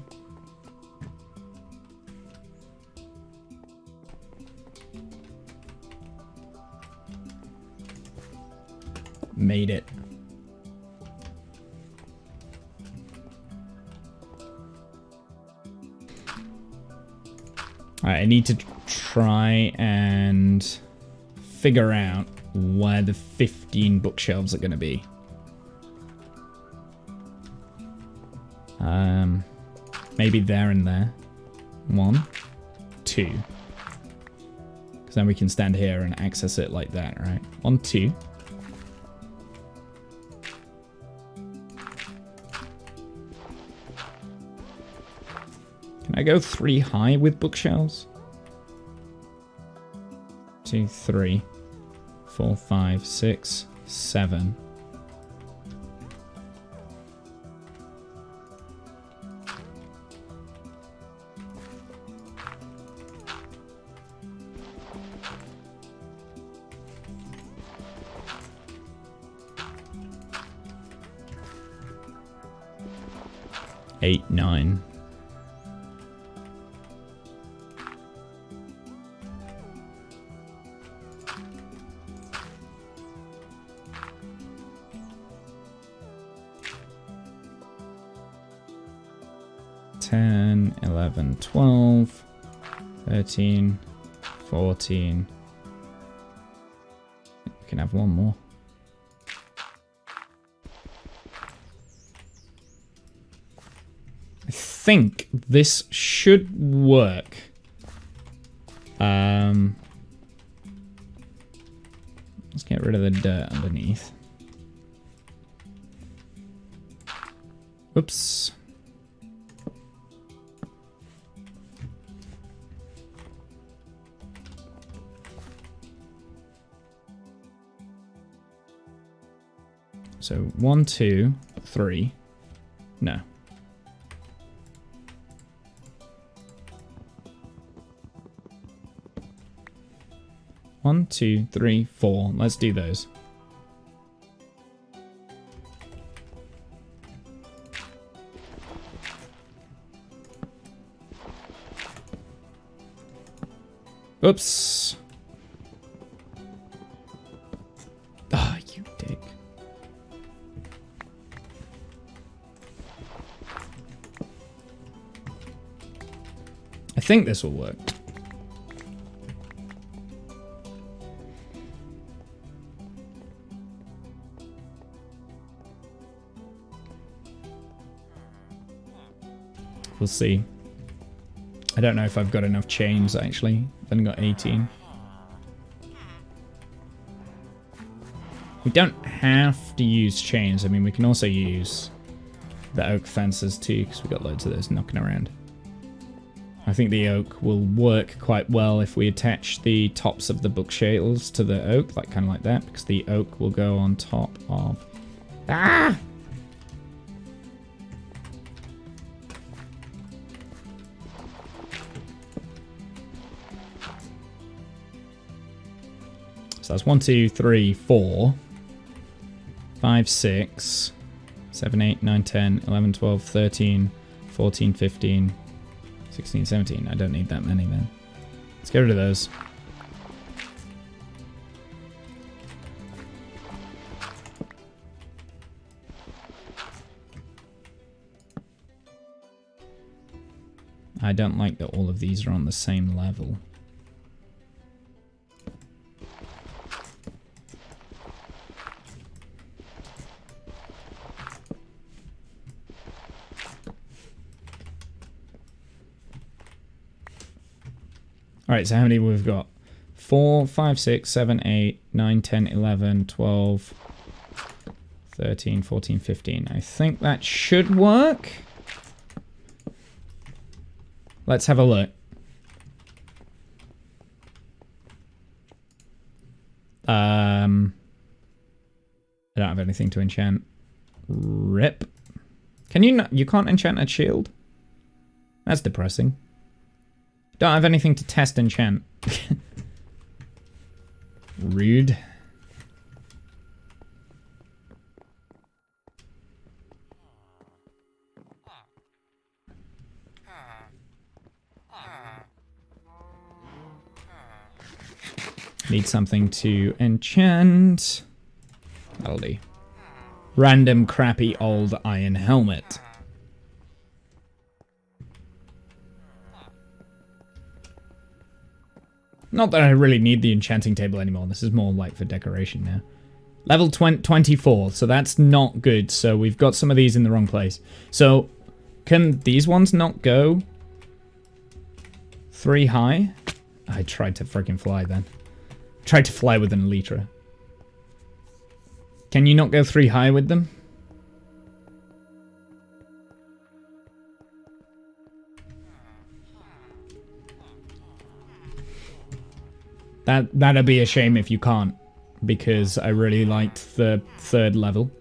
Made it. Alright, I need to try and figure out where the 15 bookshelves are going to be. Maybe there and there. 1, 2. Because then we can stand here and access it like that, right? 1, 2. Can I go 3 high with bookshelves? 2, 3, 4, 5, 6, 7. Eight, 9. Ten, 11, 12, 13, 14. We can have one more. I think this should work. Let's get rid of the dirt underneath. Oops. So 1, 2, 3. No. One, 2, 3, 4. Let's do those. Oops. Ah, you dick. I think this will work. We'll see. I don't know if I've got enough chains, actually. I've only got 18. We don't have to use chains. I mean, we can also use the oak fences too, because we've got loads of those knocking around. I think the oak will work quite well if we attach the tops of the bookshelves to the oak, like kind of like that, because the oak will go on top of... Ah! So that's 1, 2, 3, 4, 5, 6, 7, 8, 9, 10, 11, 12, 13, 14, 15, 16, 17. I don't need that many then. Let's get rid of those. I don't like that all of these are on the same level. Alright, so how many we've got? 4, 5, 6, 7, 8, 9, 10, 11, 12, 13, 14, 15. I think that should work. Let's have a look. I don't have anything to enchant. Rip. Can you not? You can't enchant a shield? That's depressing. Don't have anything to test enchant. Rude. Need something to enchant. That'll do. Random crappy old iron helmet. Not that I really need the enchanting table anymore. This is more like for decoration now. Level 24, so that's not good. So we've got some of these in the wrong place. So can these ones not go 3 high? I tried to freaking fly then. Tried to fly with an elytra. Can you not go 3 high with them? That'd be a shame if you can't, because I really liked the third level.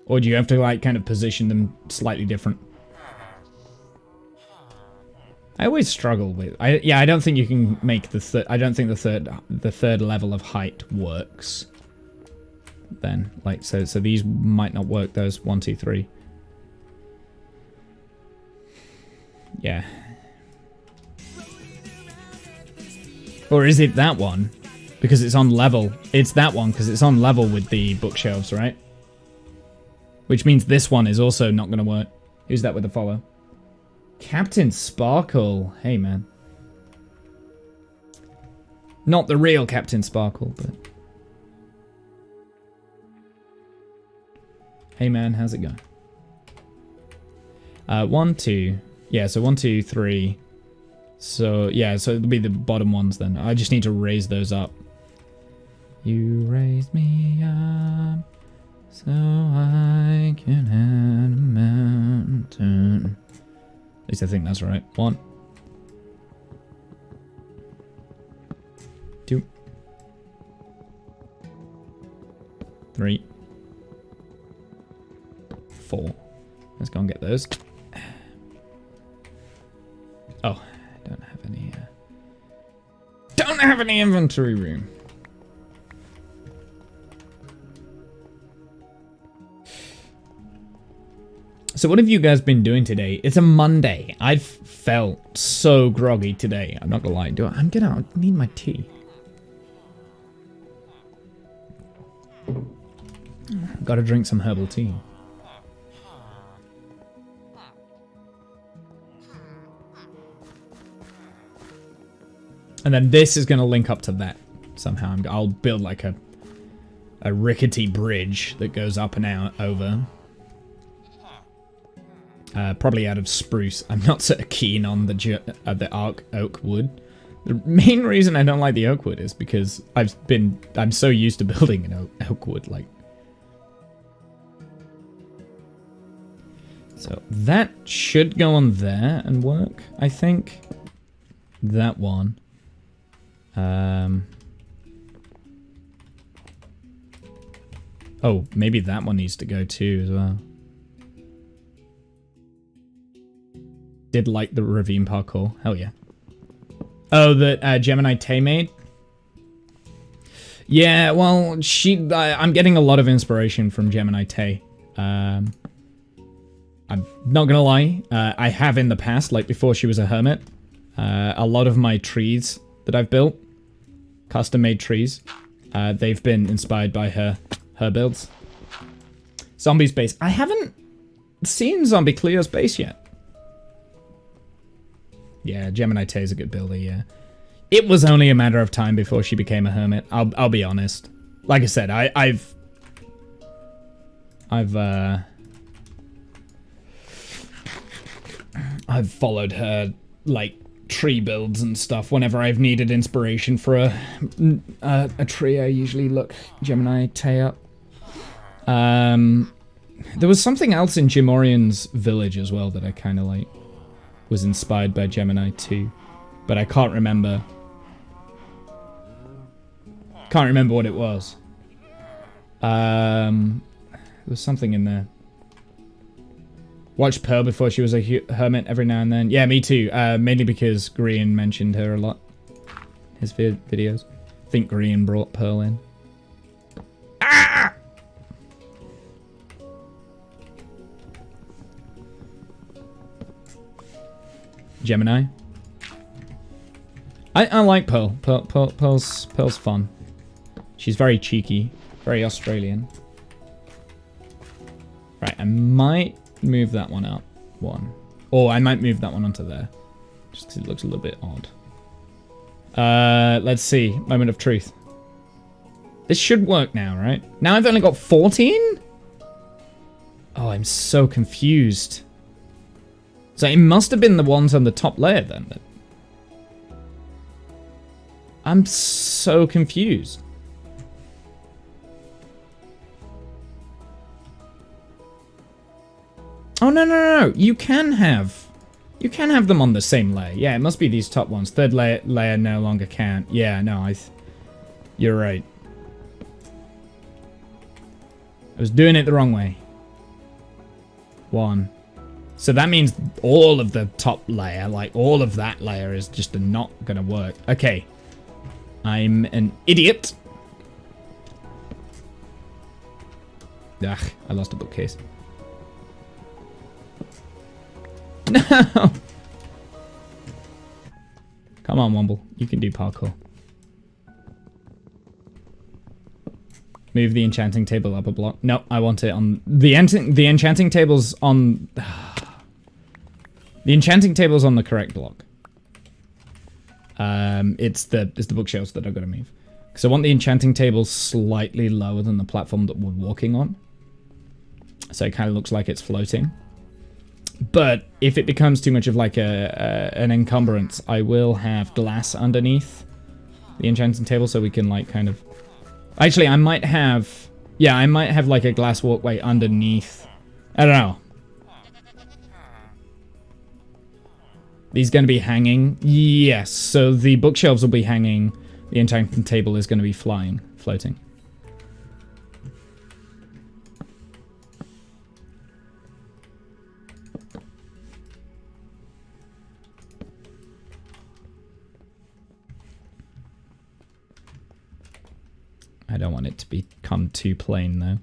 Or do you have to like kind of position them slightly different? I always struggle with. I don't think you can make the third. I don't think the third level of height works. Then like so these might not work. Those 1, 2, 3. Yeah. Or is it that one? Because it's on level. It's that one because it's on level with the bookshelves, right? Which means this one is also not going to work. Who's that with the follow? Captain Sparkle. Hey, man. Not the real Captain Sparkle, but... Hey, man, how's it going? 1, 2. Yeah, so 1, 2, 3. So, yeah, so it'll be the bottom ones then. I just need to raise those up. You raised me up so I can have a mountain. At least I think that's right. 1, 2, 3, 4. Let's go and get those. Oh, I don't have any. Don't have any inventory room. So what have you guys been doing today? It's a Monday. I've felt so groggy today. I'm not gonna lie. I need my tea. Gotta drink some herbal tea. And then this is gonna link up to that somehow. I'll build like a rickety bridge that goes up and out over. Probably out of spruce. I'm not so keen on the oak wood. The main reason I don't like the oak wood is because I'm so used to building an oak wood. Like, so that should go on there and work. I think that one. Oh, maybe that one needs to go too as well. Did like the ravine parkour. Hell yeah. Oh, that Gemini Tay made? Yeah, well, I'm getting a lot of inspiration from Gemini Tay. I'm not gonna lie. I have in the past, like before she was a hermit. A lot of my trees that I've built, custom-made trees, they've been inspired by her builds. Zombie's base. I haven't seen Zombie Cleo's base yet. Yeah, Gemini Tay is a good builder, yeah. It was only a matter of time before she became a hermit. I'll be honest. Like I said, I've followed her like tree builds and stuff whenever I've needed inspiration for a tree. I usually look Gemini Tay up. There was something else in Jimorian's village as well that I kind of like. Was inspired by Gemini too, but I can't remember. Can't remember what it was. There was something in there. Watched Pearl before she was a hermit every now and then. Yeah, me too. Mainly because Green mentioned her a lot. His videos. I think Green brought Pearl in. Ah! Gemini. I like Pearl. Pearl's fun. She's very cheeky, very Australian. Right, I might move that one up one. Or I might move that one onto there. Just 'cause it looks a little bit odd. Let's see. Moment of truth. This should work now, right? Now I've only got 14? Oh, I'm so confused. So it must have been the ones on the top layer then. I'm so confused. Oh, no. You can have... You can have them on the same layer. Yeah, it must be these top ones. Third layer no longer can. Yeah, no, you're right. I was doing it the wrong way. 1. So that means all of the top layer, like all of that layer is just not gonna work. Okay. I'm an idiot. Ugh, I lost a bookcase. No! Come on, Womble. You can do parkour. Move the enchanting table up a block. No, I want it on... The enchanting table's on... The enchanting table's on the correct block. It's the bookshelves that I've got to move. Because I want the enchanting table slightly lower than the platform that we're walking on. So it kind of looks like it's floating. But if it becomes too much of like an encumbrance, I will have glass underneath the enchanting table so we can like kind of... Actually, I might have... Yeah, I might have like a glass walkway underneath. I don't know. These going to be hanging? Yes, so the bookshelves will be hanging. The enchanting table is going to be floating. I don't want it to become too plain, though.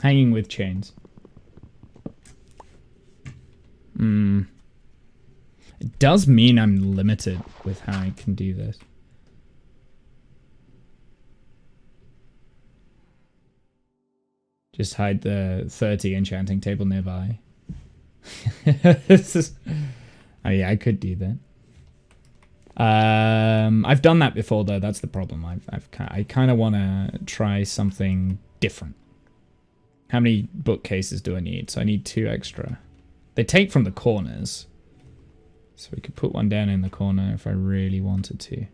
Hanging with chains. It does mean I'm limited with how I can do this. Just hide the 30 enchanting table nearby. This is... Oh yeah, I could do that. I've done that before though. That's the problem. I kind of want to try something different. How many bookcases do I need? So I need 2 extra. They take from the corners. So we could put one down in the corner if I really wanted to.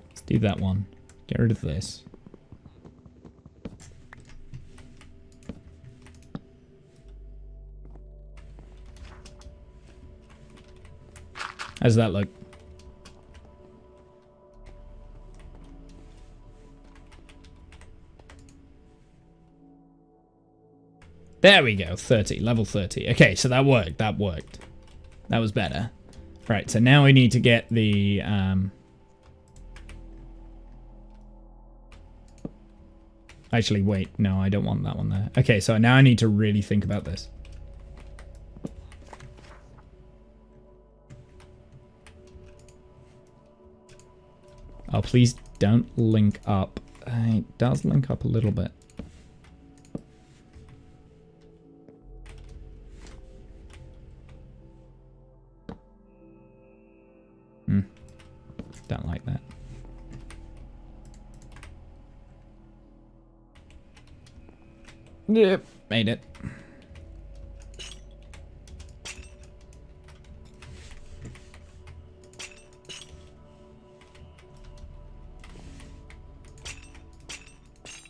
Let's do that one. Get rid of this. How's that look? There we go, 30, level 30. Okay, so that worked, that was better. Right, so now we need to get the, Actually, wait, no, I don't want that one there. Okay, so now I need to really think about this. Oh, please don't link up. It does link up a little bit. Don't like that. Yep, made it.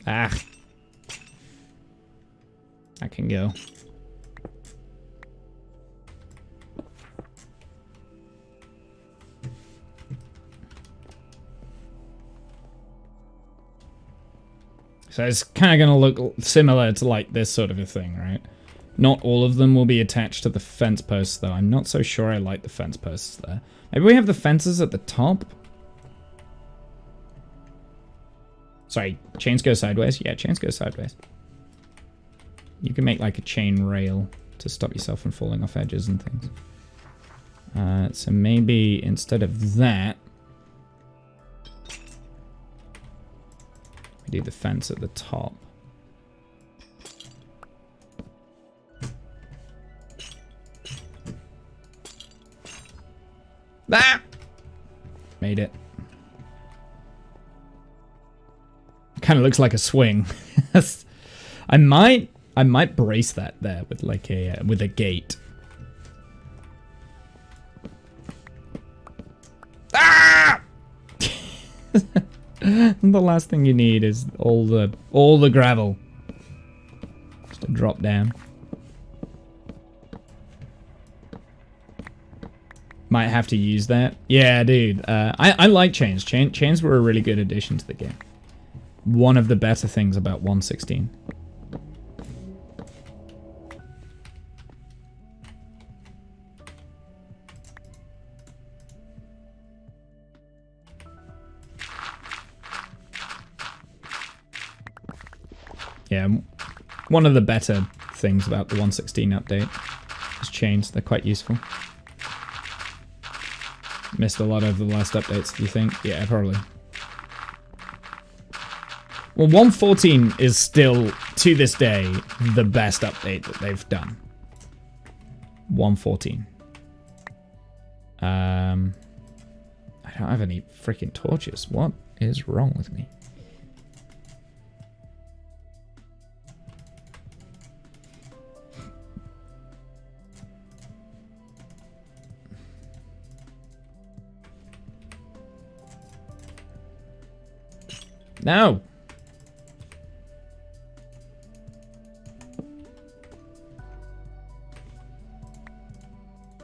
Ah. I can go. So it's kind of going to look similar to like this sort of a thing, right? Not all of them will be attached to the fence posts, though. I'm not so sure I like the fence posts there. Maybe we have the fences at the top? Sorry, chains go sideways? Yeah, chains go sideways. You can make like a chain rail to stop yourself from falling off edges and things. So maybe instead of that, we do the fence at the top. Ah! Made it. kind of looks like a swing. I might brace that there with like a with a gate. Ah! The last thing you need is all the gravel just to drop down. Might have to use that. Yeah, dude. I like chains. Chains were a really good addition to the game. One of the better things about 1.16. Yeah, one of the better things about the 1.16 update is chains. They're quite useful. Missed a lot over the last updates, do you think? Yeah, probably. Well, 1.14 is still, to this day, the best update that they've done. 1.14. I don't have any freaking torches. What is wrong with me? No!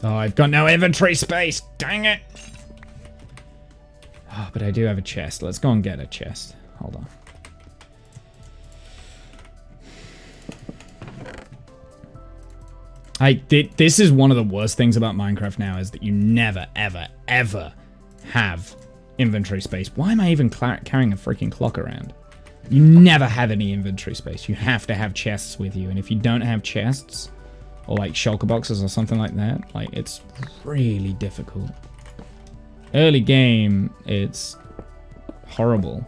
Oh, I've got no inventory space! Dang it! Oh, but I do have a chest. Let's go and get a chest. Hold on. This is one of the worst things about Minecraft now, is that you never, ever, ever have inventory space. Why am I even carrying a freaking clock around? You never have any inventory space. You have to have chests with you, and if you don't have chests, or like shulker boxes or something like that, like, it's really difficult. Early game, it's horrible.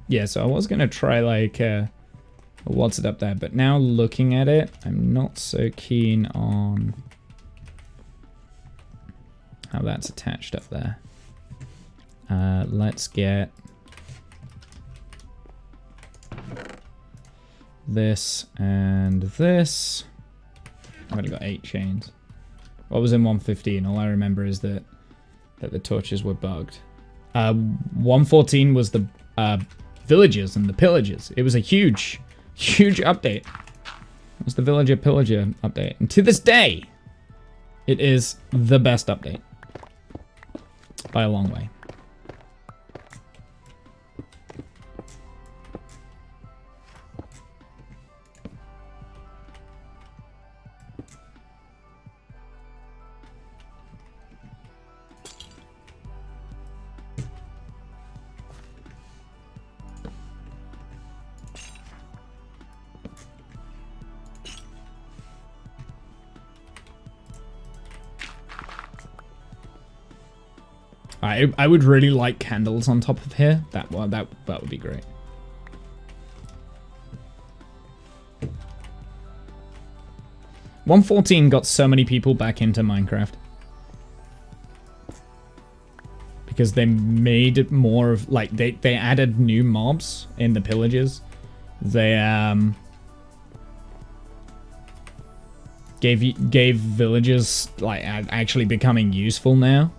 Yeah, so I was gonna try like what's it up there, but now looking at it, I'm not so keen on how that's attached up there. Let's get this and this. I've only got 8 chains. What was in 1.15? All I remember is that the torches were bugged. 1.14 was the villagers and the pillagers. It was a huge, huge update. It was the villager pillager update. And to this day, it is the best update. By a long way. I would really like candles on top of here. That would be great. .1.14 got so many people back into Minecraft because they made it more of like they added new mobs in the pillages. They gave villagers like actually becoming useful now.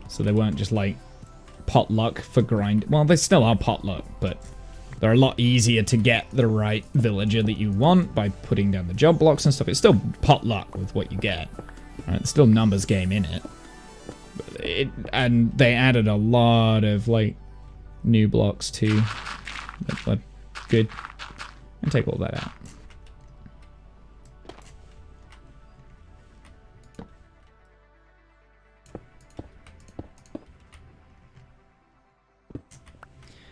So they weren't just like potluck for grind. Well, they still are potluck, but they're a lot easier to get the right villager that you want by putting down the job blocks and stuff. It's still potluck with what you get. Right? It's still numbers game in it. And they added a lot of like new blocks too. But good. And take all that out.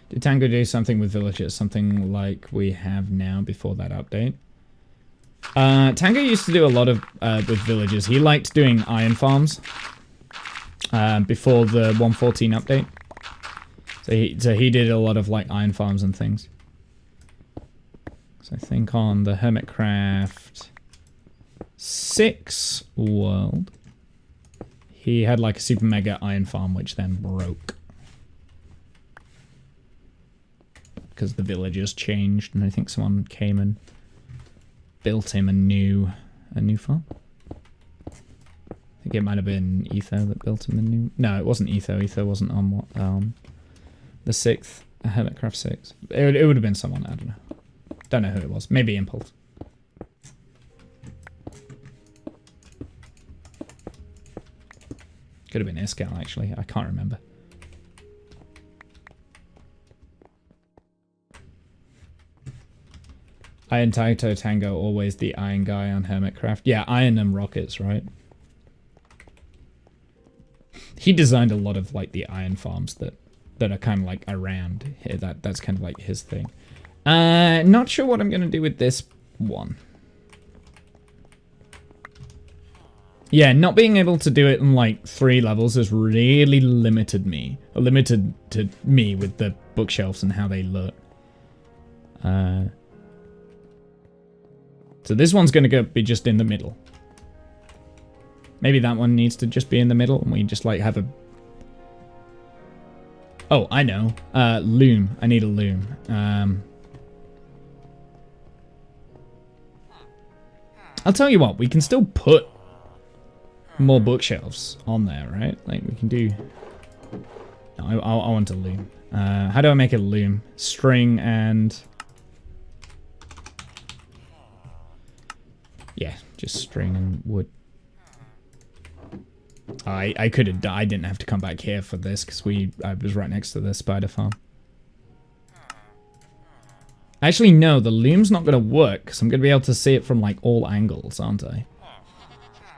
Did Tango do something with villagers? Something like we have now before that update? Tango used to do a lot of with villagers. He liked doing iron farms before the 1.14 update. So he did a lot of like iron farms and things. So I think on the Hermitcraft 6 world, he had like a super mega iron farm which then broke. Because the villagers changed and I think someone came and built him a new farm. I think it might have been Etho that built him a new... No, it wasn't Etho. Etho wasn't on what the 6th, Hermitcraft 6. It would have been someone, I don't know. Don't know who it was. Maybe Impulse. Could have been Iskal, actually. I can't remember. Iron Taito Tango, always the iron guy on Hermitcraft. Yeah, iron and rockets, right? He designed a lot of like the iron farms that are kind of like around here. That's kind of like his thing. Not sure what I'm gonna do with this one. Yeah, not being able to do it in like 3 levels has really limited me to me with the bookshelves and how they look. So this one's gonna be just in the middle. Maybe that one needs to just be in the middle and we just like have a... Oh, I know. Loom. I need a loom. I'll tell you what, we can still put more bookshelves on there, right? Like we can do... No, I want a loom. How do I make a loom? String and... Yeah, just string and wood. I could have. I didn't have to come back here for this because I was right next to the spider farm. Actually, no, the loom's not gonna work because I'm gonna be able to see it from like all angles, aren't I?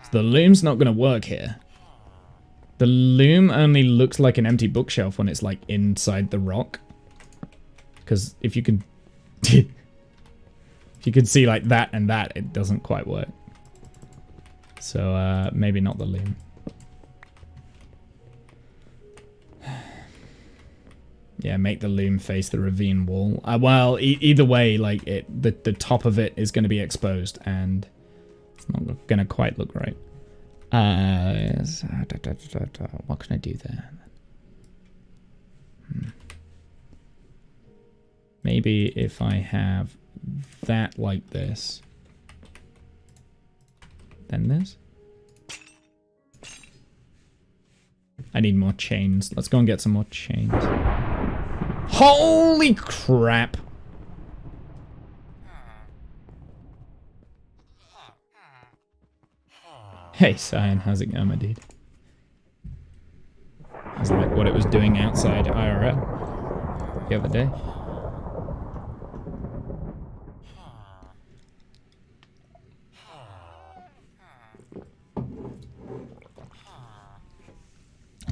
So the loom's not gonna work here. The loom only looks like an empty bookshelf when it's like inside the rock. Because if you can, if you can see like that and that, it doesn't quite work. So maybe not the loom. Yeah, make the loom face the ravine wall. Well, either way, like the top of it is going to be exposed, and it's not going to quite look right. What can I do there? Maybe if I have that like this, then this. I need more chains. Let's go and get some more chains. Holy crap! Hey, Cyan, how's it going, my dude? That's like what it was doing outside IRL the other day.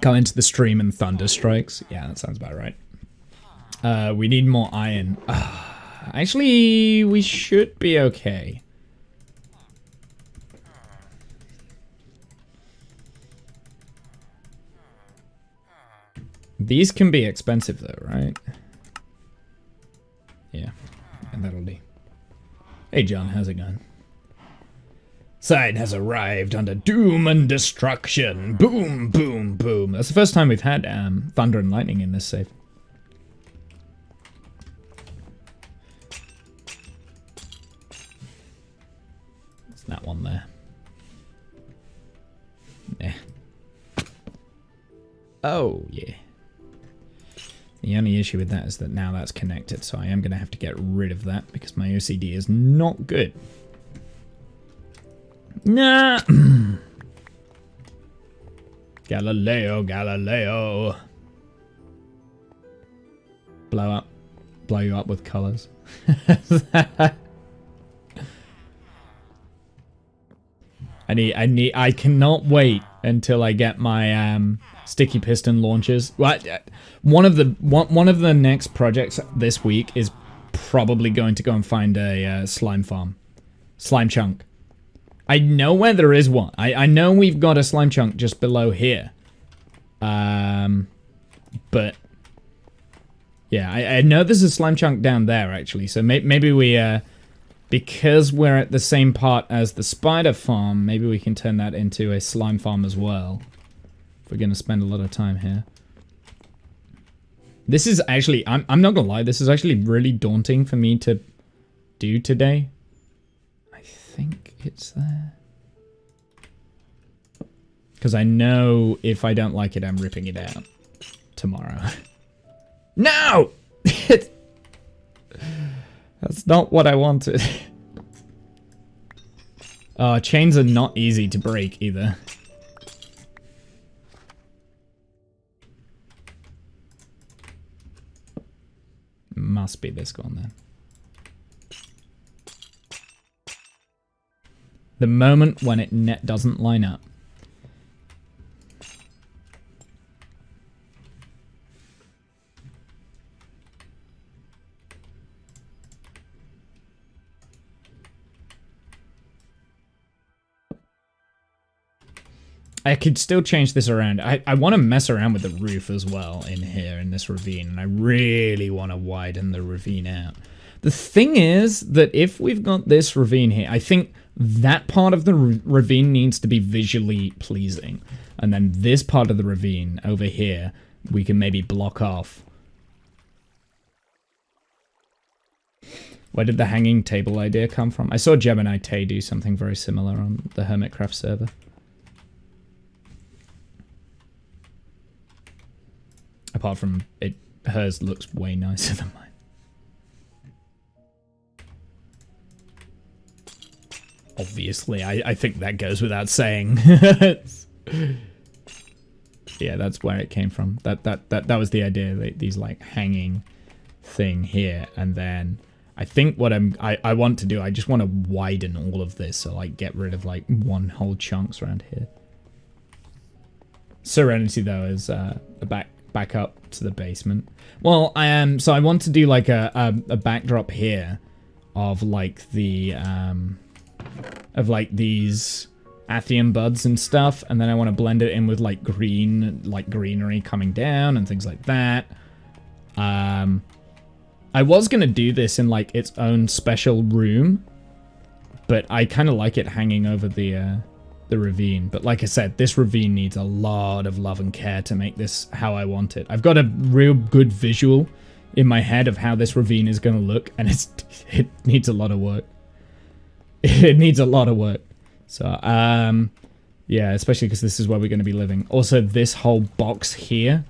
Come into the stream and thunder strikes. Yeah, that sounds about right. We need more iron. Actually, we should be okay. These can be expensive though, right? Yeah, and that'll do. Hey John, how's it going? Side has arrived under doom and destruction. Boom, boom, boom. That's the first time we've had thunder and lightning in this save. It's that one there. Yeah. Oh, yeah. The only issue with that is that now that's connected, so I am going to have to get rid of that because my OCD is not good. Nah. Galileo, Galileo. Blow you up with colors. I cannot wait until I get my sticky piston launchers. One of the next projects this week is probably going to go and find a slime farm slime chunk. I know where there is one. I know we've got a slime chunk just below here. But yeah, I know there's a slime chunk down there actually. So maybe we, because we're at the same part as the spider farm, maybe we can turn that into a slime farm as well. If we're gonna spend a lot of time here. This is actually, I'm not gonna lie, this is actually really daunting for me to do today. I think it's there. Because I know if I don't like it, I'm ripping it out tomorrow. No! That's not what I wanted. Chains are not easy to break either. Must be this one then. The moment when it doesn't line up. I could still change this around. I want to mess around with the roof as well in here, in this ravine. And I really want to widen the ravine out. The thing is that if we've got this ravine here, I think that part of the ravine needs to be visually pleasing. And then this part of the ravine over here, we can maybe block off. Where did the hanging table idea come from? I saw Gemini Tay do something very similar on the Hermitcraft server. Apart from it, hers looks way nicer than mine. Obviously, I think that goes without saying. Yeah, that's where it came from. That was the idea. These like hanging thing here, and then I think what I want to do, I just want to widen all of this, so like get rid of like one whole chunks around here. Serenity though is back up to the basement. Well, so I want to do like a backdrop here of like the of like these Athian buds and stuff, and then I want to blend it in with like greenery coming down and things like that. I was gonna do this in like its own special room, but I kind of like it hanging over the ravine. But like I said, this ravine needs a lot of love and care to make this how I want it. I've got a real good visual in my head of how this ravine is going to look, and it needs a lot of work. It needs a lot of work. So, yeah, especially because this is where we're going to be living. Also, this whole box here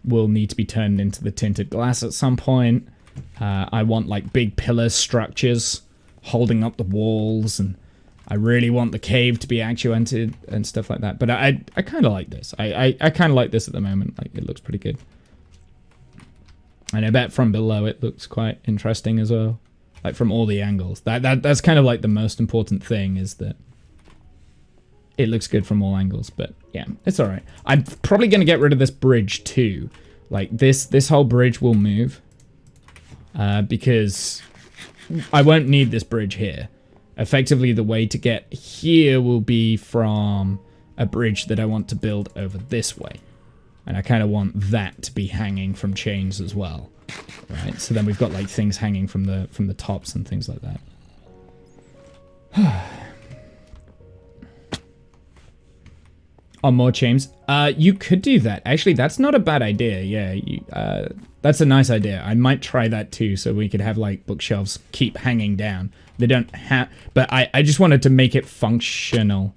will need to be turned into the tinted glass at some point. I want like big pillar structures holding up the walls, and I really want the cave to be actuated and stuff like that. But I kind of like this. I kind of like this at the moment. Like, it looks pretty good. And I bet from below it looks quite interesting as well. Like, from all the angles. That's kind of like the most important thing, is that it looks good from all angles. But yeah, it's all right. I'm probably going to get rid of this bridge too. Like, this whole bridge will move. Because I won't need this bridge here. Effectively, the way to get here will be from a bridge that I want to build over this way. And I kind of want that to be hanging from chains as well. Right, so then we've got like things hanging from the tops and things like that. On more chains? You could do that. Actually, that's not a bad idea. Yeah, that's a nice idea. I might try that too, so we could have like bookshelves keep hanging down. They don't have, but I just wanted to make it functional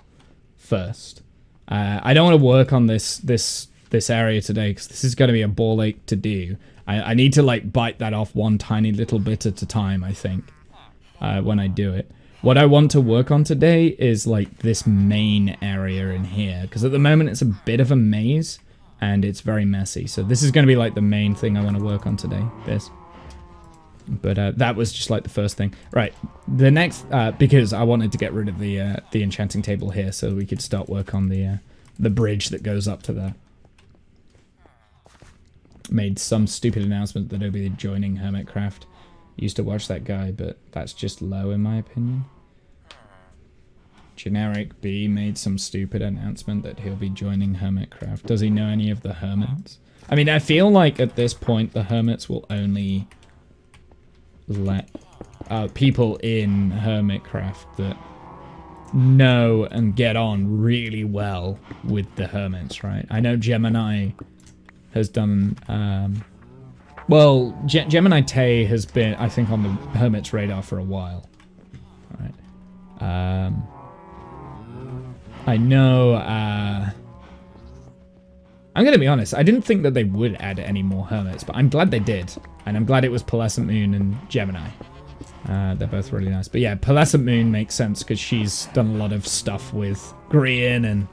first. I don't want to work on this area today, because this is going to be a ball ache to do. I need to like bite that off one tiny little bit at a time, I think, when I do it. What I want to work on today is like this main area in here, because at the moment it's a bit of a maze and it's very messy. So this is going to be like the main thing I want to work on today, this. But that was just like the first thing. Right, the next, because I wanted to get rid of the enchanting table here so we could start work on the bridge that goes up to there. Made some stupid announcement that he'll be joining Hermitcraft. Used to watch that guy, but that's just low in my opinion. Generic B made some stupid announcement that he'll be joining Hermitcraft. Does he know any of the hermits? I mean, I feel like at this point the hermits will only let people in Hermitcraft that know and get on really well with the hermits, right? I know Gemini has done... well, Gemini Tay has been, I think, on the hermits radar for a while. Right. I know, I'm gonna be honest, I didn't think that they would add any more hermits, but I'm glad they did. And I'm glad it was Pearlescent Moon and Gemini. They're both really nice. But yeah, Pearlescent Moon makes sense because she's done a lot of stuff with Grian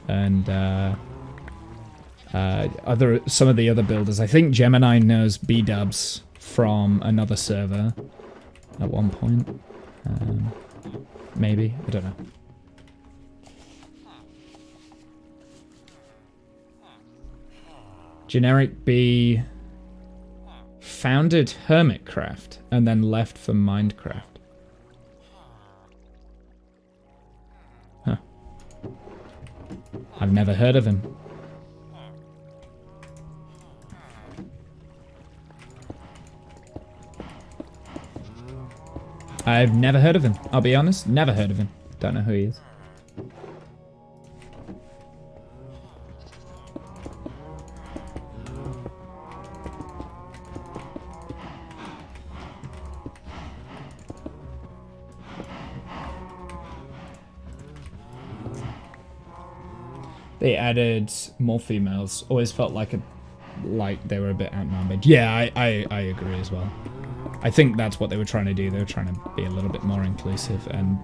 and some of the other builders. I think Gemini knows B-dubs from another server at one point. Maybe, I don't know. Generic B founded Hermitcraft and then left for Minecraft. Huh. I've never heard of him. I've never heard of him. I'll be honest, never heard of him. Don't know who he is. They added more females. Always felt like they were a bit outnumbered. Yeah, I agree as well. I think that's what they were trying to do. They were trying to be a little bit more inclusive. And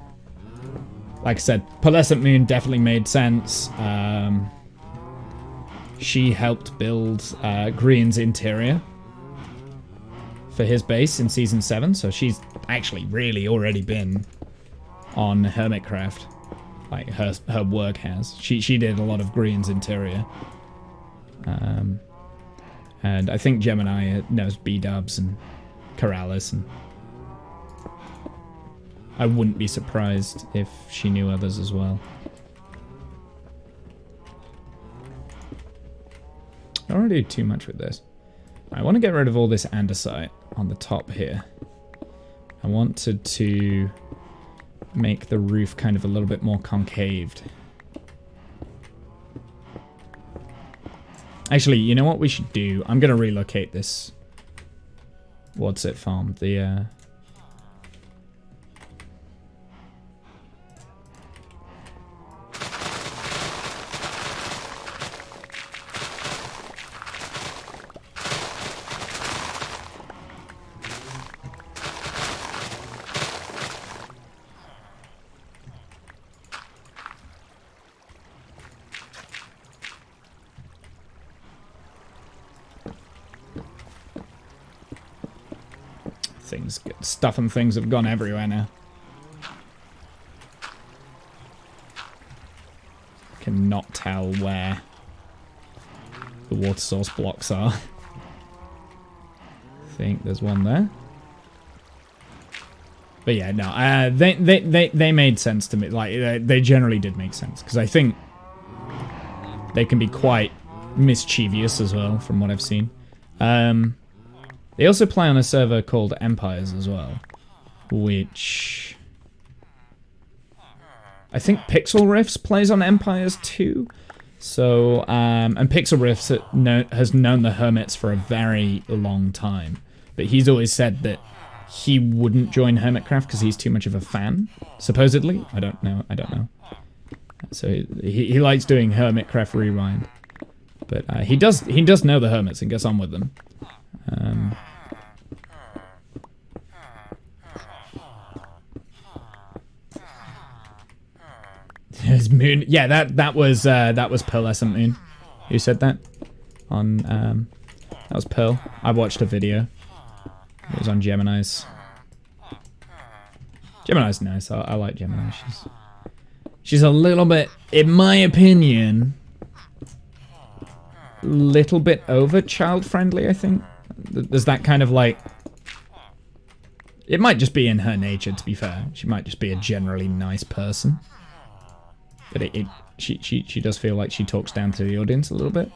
like I said, Pearlescent Moon definitely made sense. She helped build Grian's interior for his base in Season 7. So she's actually really already been on Hermitcraft. Like her work has. She did a lot of Grian's interior. And I think Gemini knows B-dubs and Corrales, and I wouldn't be surprised if she knew others as well. I don't want to do too much with this. I want to get rid of all this andesite on the top here. I wanted to make the roof kind of a little bit more concaved. Actually, you know what we should do? I'm going to relocate this. What's it farm? The, stuff and things have gone everywhere now. Cannot tell where the water source blocks are. I think there's one there. But yeah, no, they made sense to me. Like, they generally did make sense. Because I think they can be quite mischievous as well, from what I've seen. They also play on a server called Empires as well, which I think Pixel Riffs plays on Empires too. So, and Pixel Riffs has known the Hermits for a very long time, but he's always said that he wouldn't join Hermitcraft because he's too much of a fan, supposedly. I don't know. So he likes doing Hermitcraft Rewind, but he does know the Hermits and gets on with them. His moon, yeah, that was Pearlescent Moon. Who said that? On that was Pearl. I watched a video. It was on Gemini's. Gemini's nice. I like Gemini. She's a little bit, in my opinion, little bit over child friendly. I think there's that kind of like It might just be in her nature, to be fair. She might just be a generally nice person. But she does feel like she talks down to the audience a little bit.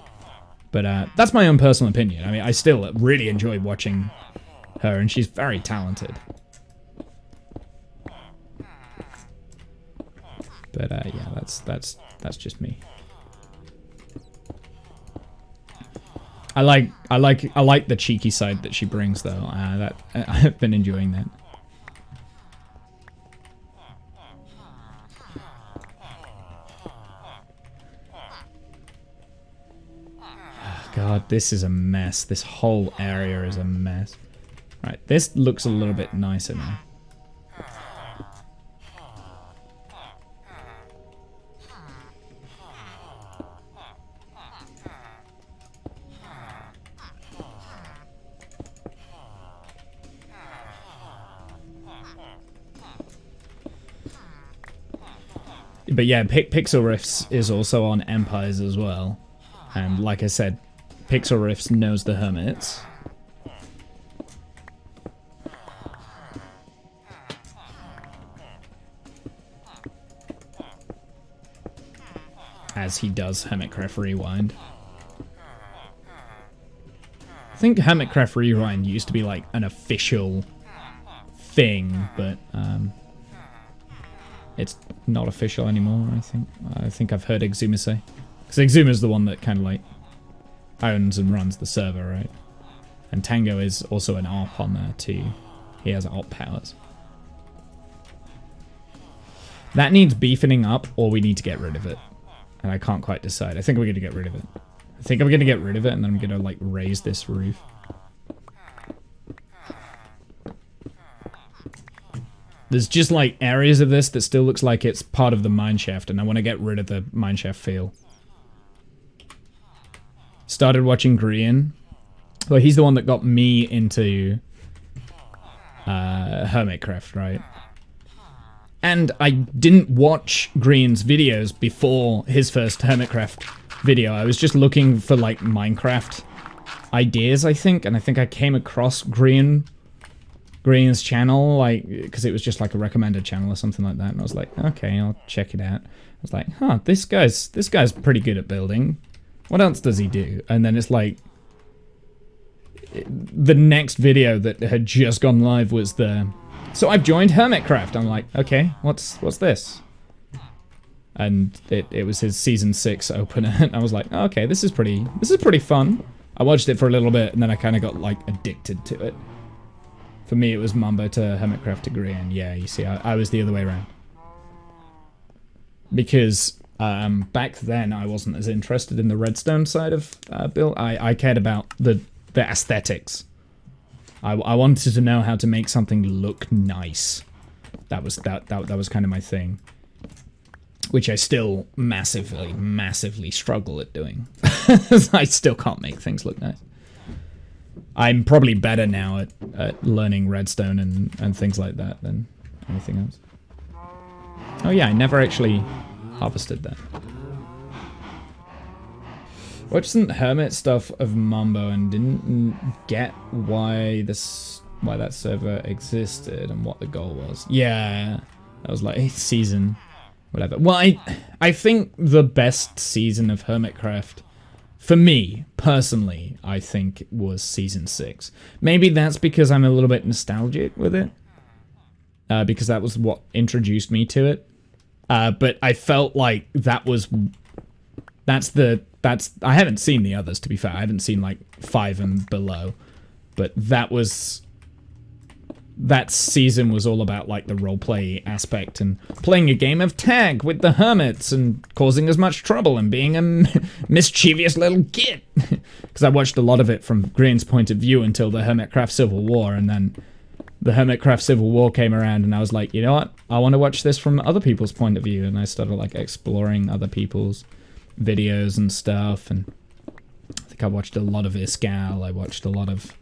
But that's my own personal opinion. I mean, I still really enjoy watching her, and she's very talented. But yeah, that's just me. I like the cheeky side that she brings, though. I've been enjoying that. Oh, God, this is a mess. This whole area is a mess. Right, this looks a little bit nicer now. But yeah, Pixel Riffs is also on Empires as well. And like I said, Pixel Riffs knows the hermits. As he does Hermitcraft Rewind. I think Hermitcraft Rewind used to be like an official thing, but it's not official anymore, I think. I think I've heard Exuma say. Because Exuma's the one that kind of like owns and runs the server, right? And Tango is also an op on there too. He has op powers. That needs beefing up, or we need to get rid of it. And I can't quite decide. I think we're going to get rid of it. I think I'm going to get rid of it, and then I'm going to like raise this roof. There's just like areas of this that still looks like it's part of the mineshaft, and I want to get rid of the mineshaft feel. Started watching Grian. Well, he's the one that got me into Hermitcraft, right? And I didn't watch Grian's videos before his first Hermitcraft video. I was just looking for like Minecraft ideas, I think, and I think I came across Grian's channel, like, because it was just like a recommended channel or something like that, and I was like, okay, I'll check it out. I was like, huh, this guy's pretty good at building. What else does he do? And then it's like, the next video that had just gone live was so I've joined Hermitcraft. I'm like, okay, what's this? And it was his season 6 opener, and I was like, oh, okay, this is pretty fun. I watched it for a little bit, and then I kind of got like addicted to it. For me, it was Mambo to Hermitcraft to Grian. Yeah, you see, I was the other way around. Because back then, I wasn't as interested in the redstone side of build. I cared about the aesthetics. I wanted to know how to make something look nice. That was kind of my thing. Which I still massively struggle at doing. I still can't make things look nice. I'm probably better now at learning redstone and things like that than anything else. Oh yeah, I never actually harvested that. Watched some Hermit stuff of Mambo and didn't get why that server existed and what the goal was. Yeah, that was like 8th season, whatever. Well, I think the best season of Hermitcraft, for me, personally, I think was season 6. Maybe that's because I'm a little bit nostalgic with it. Because that was what introduced me to it. But I felt like I haven't seen the others, to be fair. I haven't seen like 5 and below. But that season was all about like the roleplay aspect and playing a game of tag with the hermits and causing as much trouble and being a mischievous little git. Because I watched a lot of it from Grian's point of view until the Hermitcraft Civil War, and then the Hermitcraft Civil War came around and I was like, you know what? I want to watch this from other people's point of view, and I started like exploring other people's videos and stuff, and I think I watched a lot of Iskal, I watched a lot of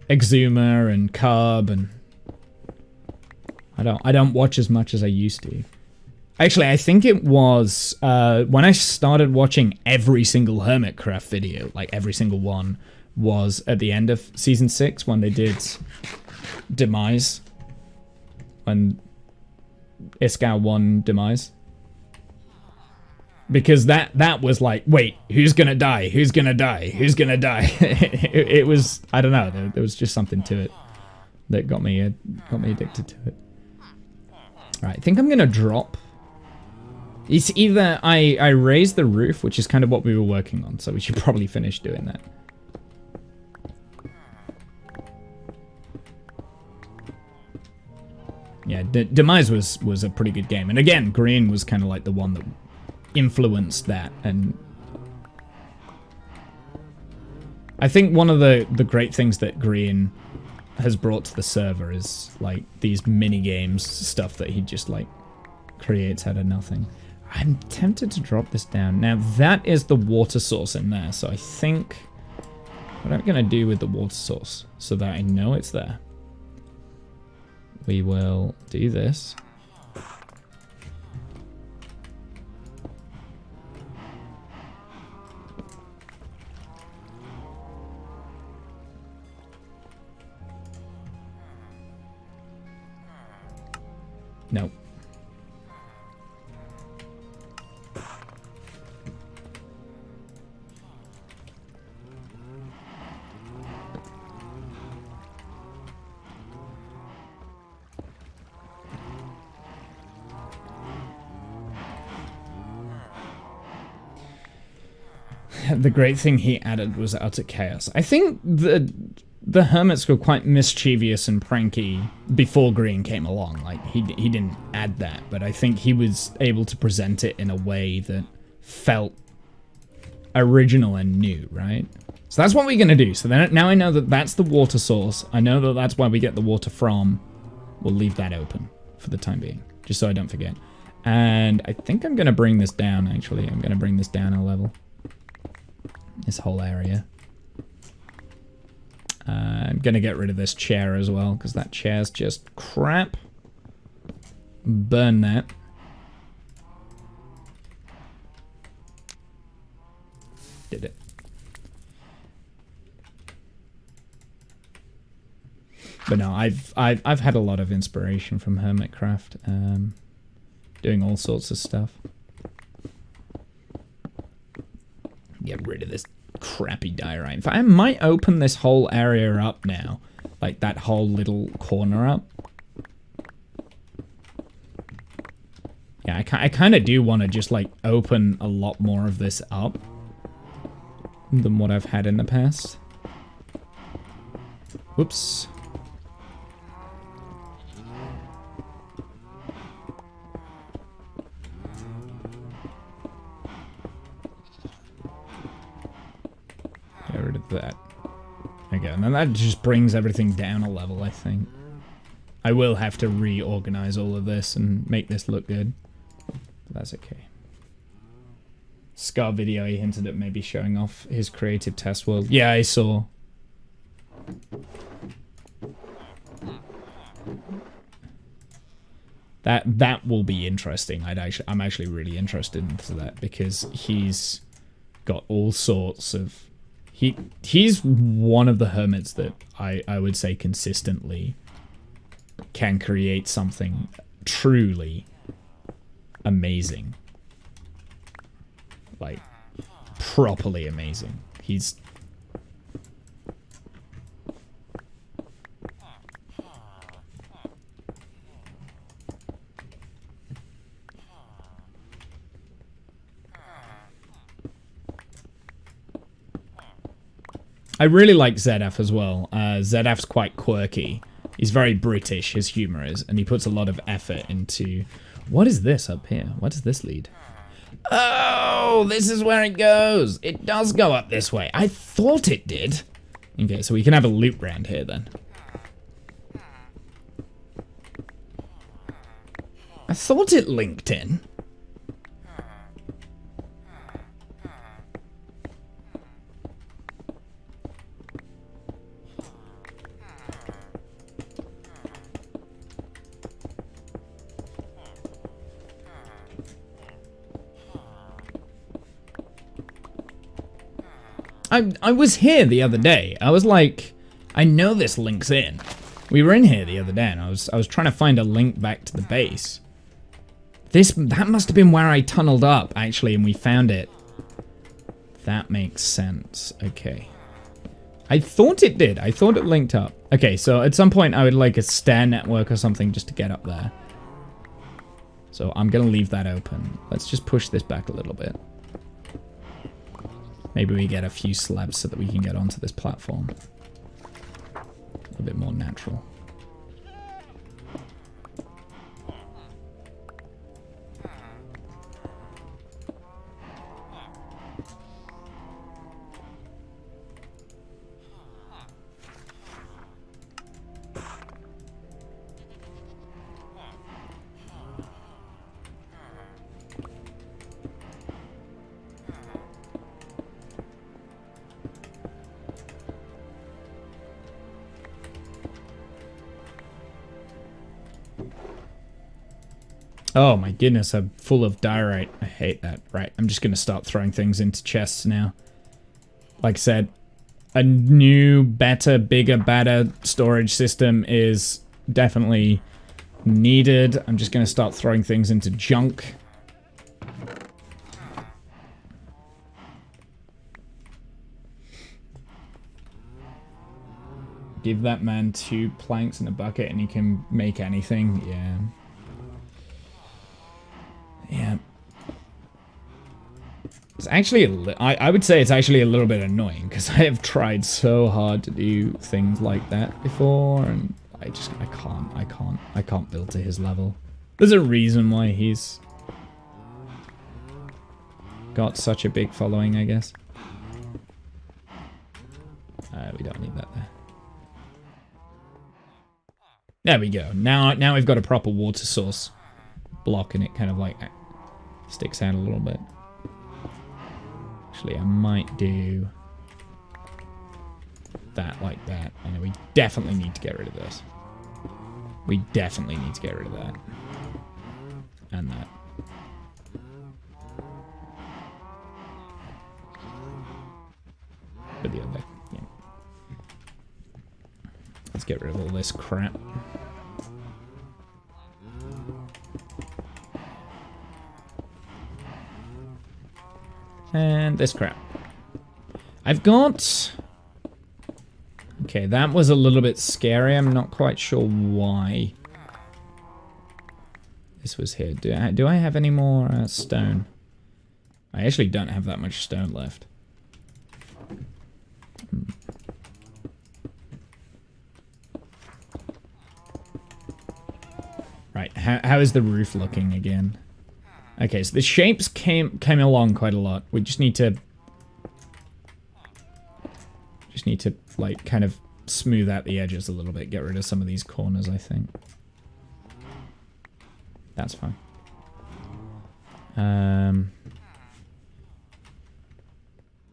Exuma and Carb, and I don't watch as much as I used to. Actually, I think it was when I started watching every single Hermitcraft video, like every single one, was at the end of season 6 when they did demise. When Iskau won demise. Because that was like, wait, who's gonna die? Who's gonna die? Who's gonna die? it was, I don't know, there was just something to it that got me addicted to it. Alright, I think I'm gonna drop. It's either I raise the roof, which is kind of what we were working on, so we should probably finish doing that. Yeah, Demise was a pretty good game. And again, green was kind of like the one that influenced that. And I think one of the great things that green has brought to the server is like these mini games, stuff that he just like creates out of nothing. I'm tempted to drop this down. Now that is the water source in there. So I think what I'm going to do with the water source so that I know it's there. We will do this. No. The great thing he added was utter chaos. I think the hermits were quite mischievous and pranky before green came along. Like he didn't add that, but I think he was able to present it in a way that felt original and new, right? So that's what we're gonna do. So then now I know that that's the water source. I know that that's where we get the water from. We'll leave that open for the time being, just so I don't forget. And I think I'm gonna bring this down. Actually, I'm gonna bring this down a level. This whole area. I'm gonna get rid of this chair as well, because that chair's just crap. Burn that. Did it. But no, I've had a lot of inspiration from Hermitcraft, doing all sorts of stuff. Get rid of this crappy diorite. In fact, I might open this whole area up now. Like that whole little corner up. Yeah, I kind of do want to just like open a lot more of this up than what I've had in the past. Whoops. Get rid of that. Again, and that just brings everything down a level, I think. I will have to reorganize all of this and make this look good. But that's okay. Scar video, he hinted at maybe showing off his creative test world. Yeah, I saw. That will be interesting. I'm actually really interested into that because he's got all sorts of... He's one of the hermits that I would say consistently can create something truly amazing. Like, properly amazing. He's... I really like ZF as well. ZF's quite quirky. He's very British, his humor is, and he puts a lot of effort into... What is this up here? What does this lead? Oh, this is where it goes. It does go up this way. I thought it did. Okay, so we can have a loop round here then. I thought it linked in. I was here the other day. I was like, I know this links in. We were in here the other day, and I was trying to find a link back to the base. That must have been where I tunneled up, actually, and we found it. That makes sense. Okay. I thought it did. I thought it linked up. Okay, so at some point I would like a stair network or something just to get up there. So I'm going to leave that open. Let's just push this back a little bit. Maybe we get a few slabs so that we can get onto this platform. A little bit more natural. Oh my goodness, I'm full of diorite. I hate that. Right, I'm just gonna start throwing things into chests now. Like I said, a new, better, bigger, badder storage system is definitely needed. I'm just gonna start throwing things into junk. Give that man 2 planks and a bucket and he can make anything. Yeah. Yeah. It's actually, I would say it's actually a little bit annoying because I have tried so hard to do things like that before and I can't build to his level. There's a reason why he's got such a big following, I guess. We don't need that there. There we go. Now we've got a proper water source block and it kind of like sticks out a little bit. Actually, I might do that like that. And we definitely need to get rid of this. We definitely need to get rid of that. And that. But the other, yeah. Let's get rid of all this crap. And this crap. I've got... Okay, that was a little bit scary. I'm not quite sure why this was here. Do I have any more stone? I actually don't have that much stone left. Right, how is the roof looking again? Okay, so the shapes came along quite a lot. We just need to like kind of smooth out the edges a little bit, get rid of some of these corners, I think. That's fine.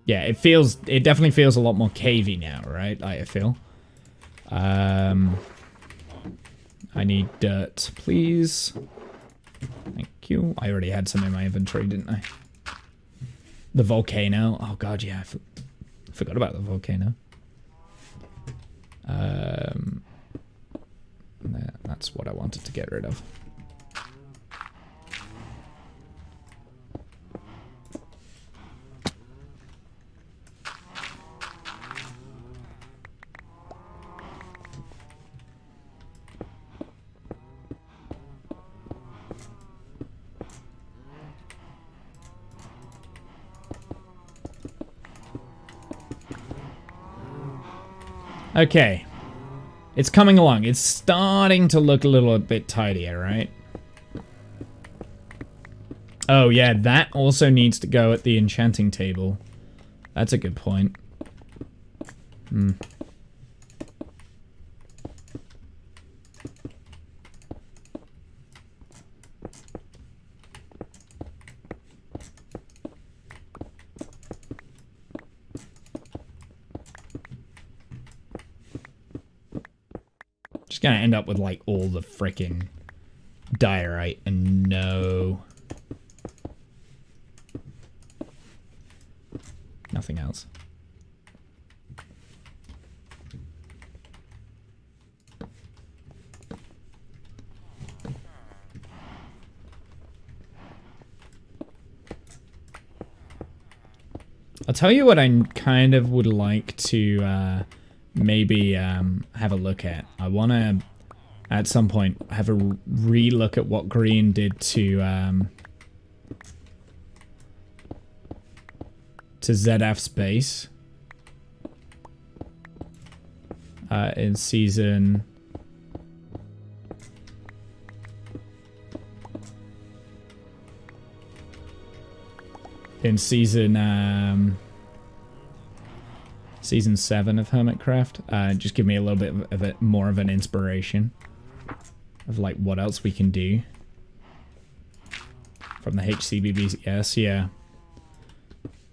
Yeah, it definitely feels a lot more cavey now, right? I feel. I need dirt, please. Thank you. I already had some in my inventory, didn't I? The volcano. Oh god, yeah, I forgot about the volcano. That's what I wanted to get rid of. Okay. It's coming along. It's starting to look a little bit tidier, right? Oh, yeah, that also needs to go at the enchanting table. That's a good point. Hmm. Gonna end up with like all the frickin' diorite and nothing else. I'll tell you what I kind of would like to maybe have a look at. I want to, at some point, have a re-look at what Green did to ZF's base in season... season 7 of Hermitcraft. Just give me a little bit of it, more of an inspiration of like what else we can do from the HCBBS, yeah.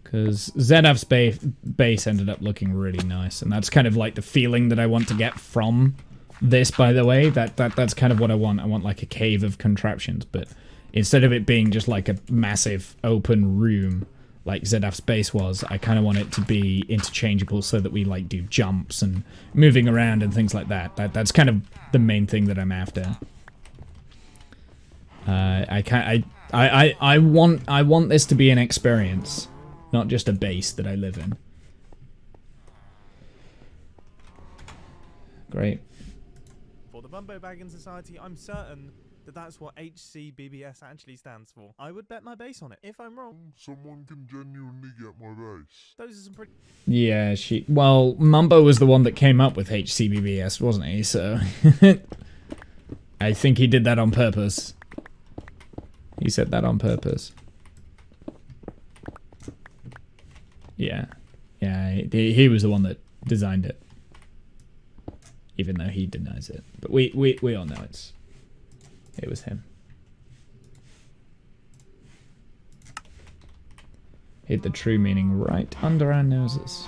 Because ZF's base ended up looking really nice, and that's kind of like the feeling that I want to get from this, by the way. That's kind of what I want. I want like a cave of contraptions, but instead of it being just like a massive open room like ZF's base was, I kind of want it to be interchangeable so that we like do jumps and moving around and things like that. That's kind of the main thing that I'm after. I want this to be an experience, not just a base that I live in. Great. For the Bumbo Baggin Society, I'm certain that that's what HCBBS actually stands for. I would bet my base on it. If I'm wrong, someone can genuinely get my base. those are some pretty... Yeah, well, Mumbo was the one that came up with HCBBS, wasn't he? So I think he did that on purpose. He said that on purpose. Yeah. Yeah, he was the one that designed it. Even though he denies it. But we all know it was him. Hid the true meaning right under our noses.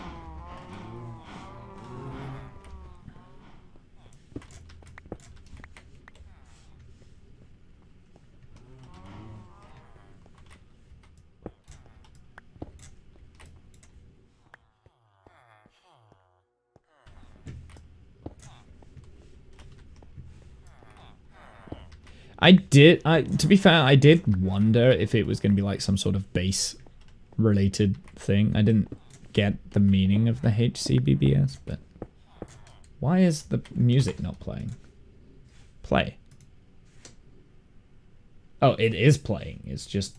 To be fair, I did wonder if it was going to be like some sort of base related thing. I didn't get the meaning of the HCBBS, but why is the music not playing? Play. Oh, it is playing. It's just...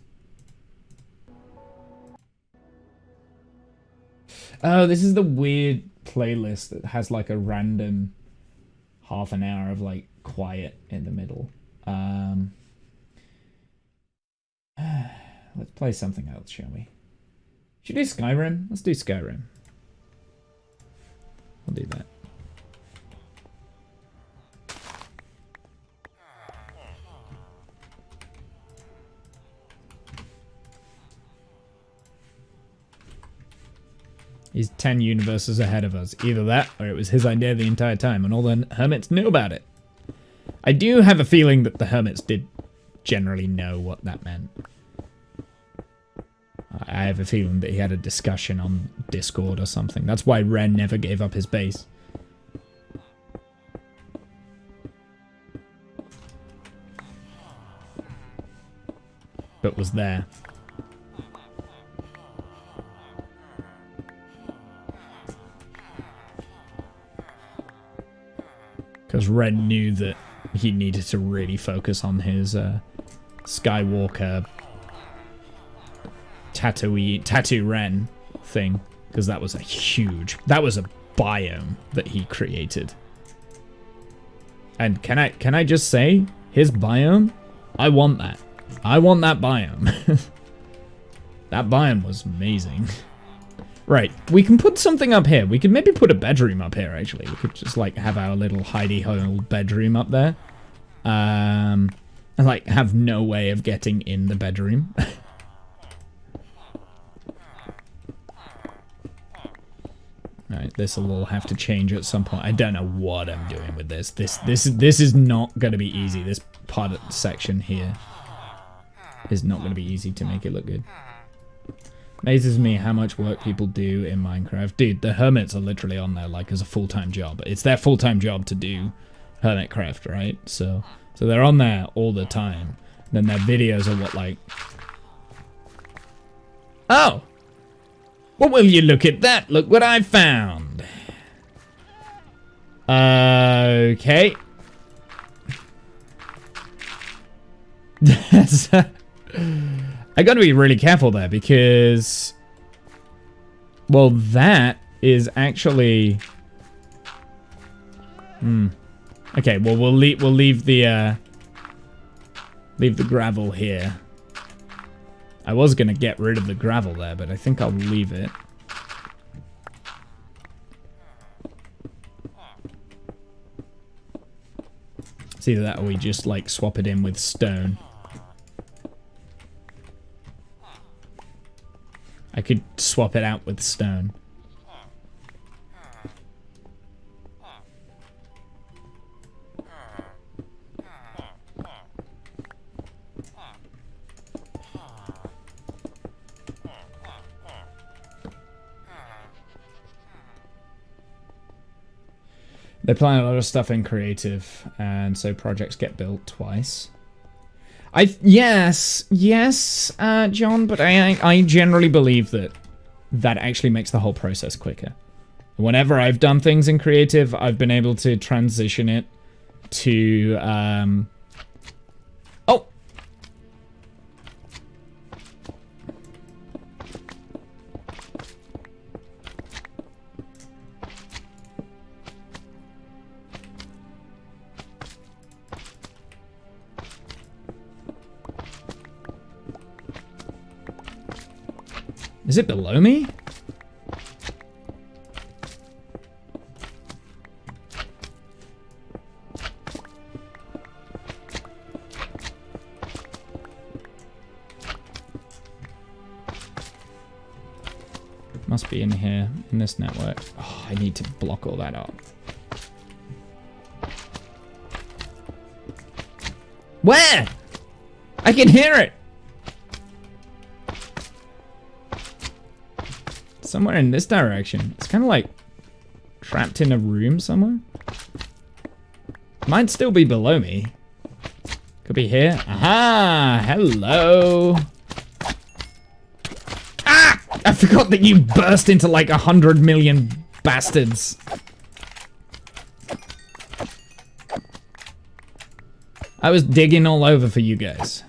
Oh, this is the weird playlist that has like a random half an hour of like quiet in the middle. Let's play something else, shall we? Should we do Skyrim? Let's do Skyrim. I'll do that. He's 10 universes ahead of us. Either that, or it was his idea the entire time, and all the hermits knew about it. I do have a feeling that the hermits did generally know what that meant. I have a feeling that he had a discussion on Discord or something. That's why Ren never gave up his base. But was there. Because Ren knew that he needed to really focus on his Skywalker Tattoo Ren thing, because that was a biome that he created. And can I just say, his biome, I want that. I want that biome. That biome was amazing. Right, we can put something up here. We could maybe put a bedroom up here, actually. We could just, like, have our little hidey-hole bedroom up there. And, like, have no way of getting in the bedroom. Alright, this will all have to change at some point. I don't know what I'm doing with this. This is not going to be easy. This part of the section here is not going to be easy to make it look good. Amazes me how much work people do in Minecraft. Dude, the hermits are literally on there like as a full-time job. It's their full-time job to do Hermitcraft, right? So they're on there all the time. Then their videos are what, like... Oh! Well, will you look at that? Look what I found. Okay. That's... I gotta be really careful there because... Well, that is actually... Okay, well, we'll leave the gravel here. I was gonna get rid of the gravel there, but I think I'll leave it. It's either that or we just, like, swap it in with stone. I could swap it out with stone. They plan a lot of stuff in creative, and so projects get built twice. Yes, John, but I generally believe that actually makes the whole process quicker. Whenever I've done things in creative, I've been able to transition it to, Oh! Is it below me? Must be in here, in this network. Oh, I need to block all that off. Where? I can hear it! Somewhere in this direction. It's kind of like trapped in a room somewhere. Might still be below me. Could be here. Aha! Hello! Ah! I forgot that you burst into like 100 million bastards. I was digging all over for you guys.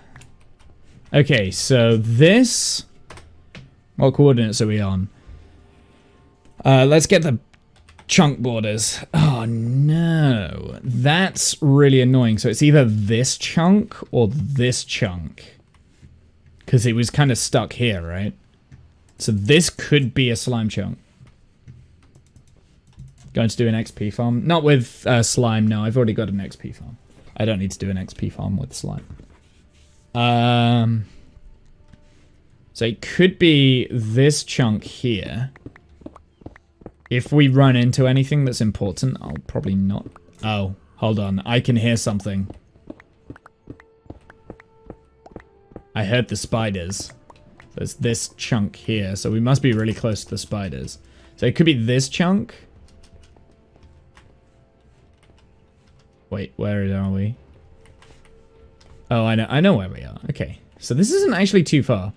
Okay, so this... What coordinates are we on? Let's get the chunk borders. Oh no, that's really annoying. So it's either this chunk or this chunk. Because it was kind of stuck here, right? So this could be a slime chunk. Going to do an XP farm? Not with slime, no. I've already got an XP farm. I don't need to do an XP farm with slime. So it could be this chunk here. If we run into anything that's important, I'll probably not. Oh, hold on. I can hear something. I heard the spiders. There's this chunk here, so we must be really close to the spiders. So it could be this chunk. Wait, where are we? Oh, I know where we are. Okay. So this isn't actually too far.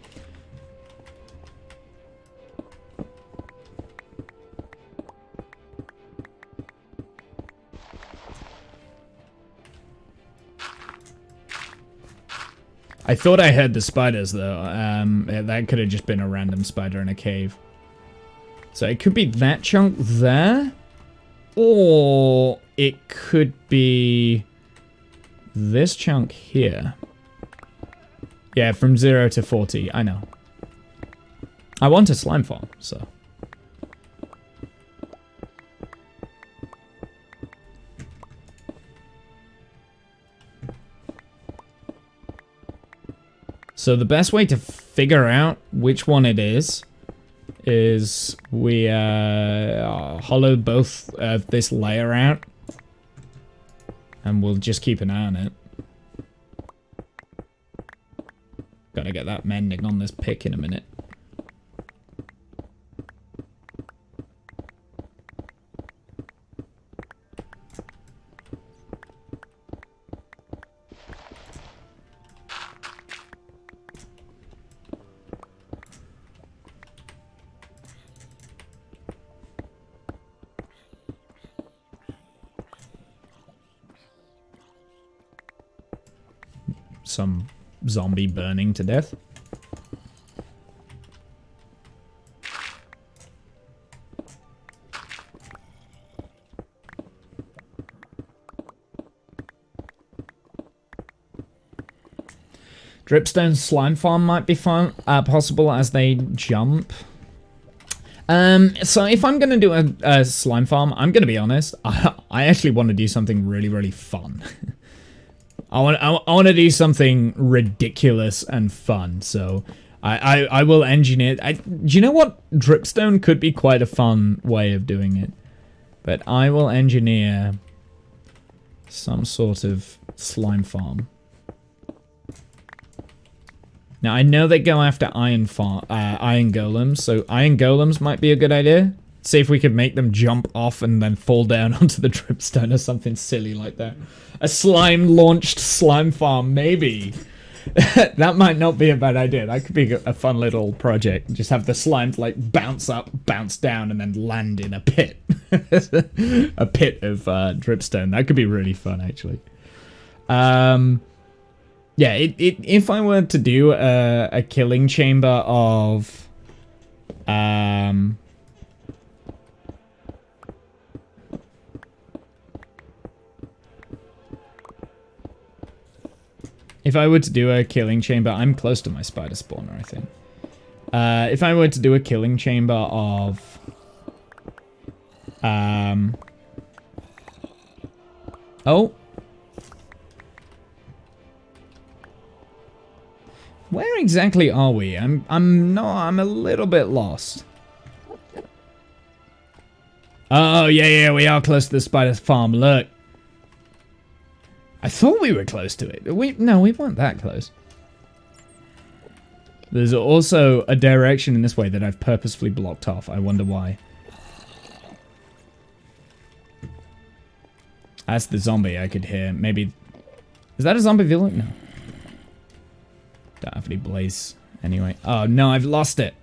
I thought I heard the spiders, though. That could have just been a random spider in a cave. So it could be that chunk there. Or it could be this chunk here. Yeah, from 0 to 40. I know. I want a slime farm, so... So the best way to figure out which one it is we hollow both of this layer out, and we'll just keep an eye on it. Gotta get that mending on this pick in a minute. some zombie burning to death. Dripstone slime farm might be fun, possible as they jump. So if I'm gonna do a slime farm, I'm gonna be honest. I actually want to do something really, really fun. I want to do something ridiculous and fun. So I will engineer. Do you know what? Dripstone could be quite a fun way of doing it. But I will engineer some sort of slime farm. Now, I know they go after iron golems, so iron golems might be a good idea. See if we could make them jump off and then fall down onto the dripstone or something silly like that. A slime-launched slime farm, maybe. That might not be a bad idea. That could be a fun little project. Just have the slime, like, bounce up, bounce down, and then land in a pit. A pit of dripstone. That could be really fun, actually. Yeah, if I were to do a killing chamber of, if I were to do a killing chamber, I'm close to my spider spawner, I think. If I were to do a killing chamber of, oh. Where exactly are we? I'm a little bit lost. Oh, yeah, we are close to the spider farm. Look. I thought we were close to it. No, we weren't that close. There's also a direction in this way that I've purposefully blocked off. I wonder why. That's the zombie I could hear. Maybe... Is that a zombie villain? No. Don't have any blaze. Anyway. Oh, no, I've lost it.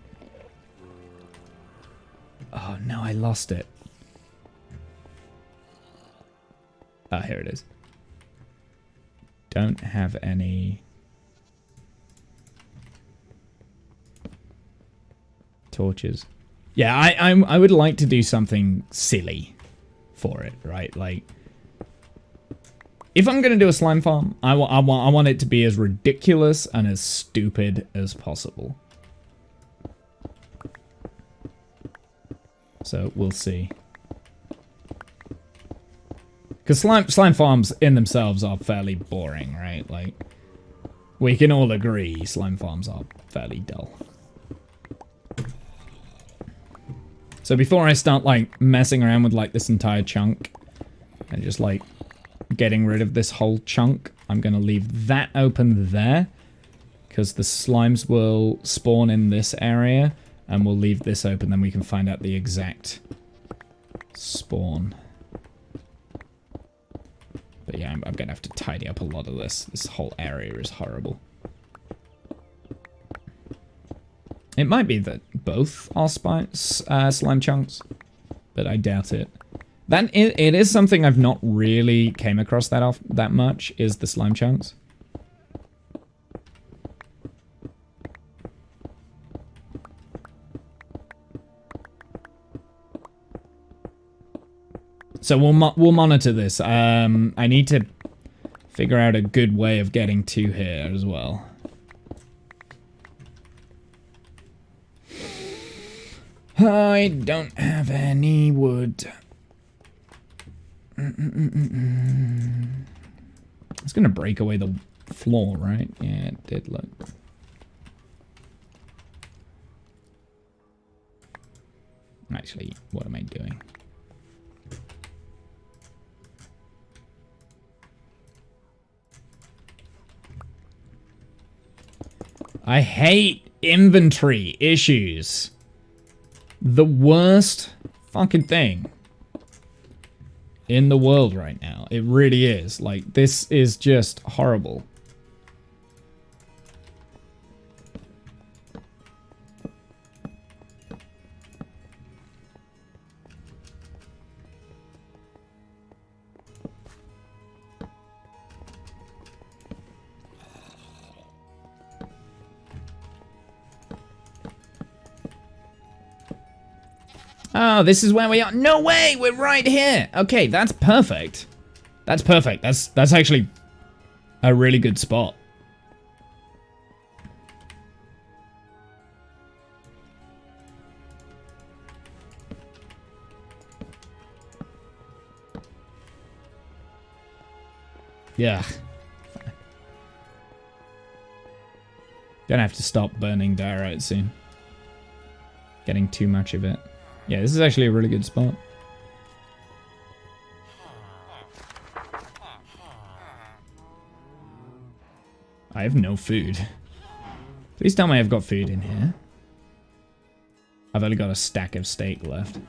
Oh, no, I lost it. Ah, here it is. Don't have any... torches. Yeah, I would like to do something silly for it, right? Like... If I'm going to do a slime farm, I want it to be as ridiculous and as stupid as possible. So, we'll see. Because slime farms in themselves are fairly boring, right? Like, we can all agree slime farms are fairly dull. So before I start, like, messing around with, like, this entire chunk, and just, like... getting rid of this whole chunk, I'm going to leave that open there because the slimes will spawn in this area, and we'll leave this open, then we can find out the exact spawn. But yeah, I'm going to have to tidy up a lot of this. This whole area is horrible. It might be that both are slime chunks, but I doubt it. It is something I've not really came across that much, is the slime chunks. So we'll monitor this. I need to figure out a good way of getting to here as well. I don't have any wood. It's gonna break away the floor, right? Yeah, it did, look. Actually, what am I doing? I hate inventory issues. The worst fucking thing in the world right now. It really is. Like, this is just horrible. Oh, this is where we are. No way, we're right here. Okay, that's perfect. That's perfect. That's actually a really good spot. Yeah. Gonna have to stop burning diorite soon. Getting too much of it. Yeah, this is actually a really good spot. I have no food. Please tell me I've got food in here. I've only got a stack of steak left.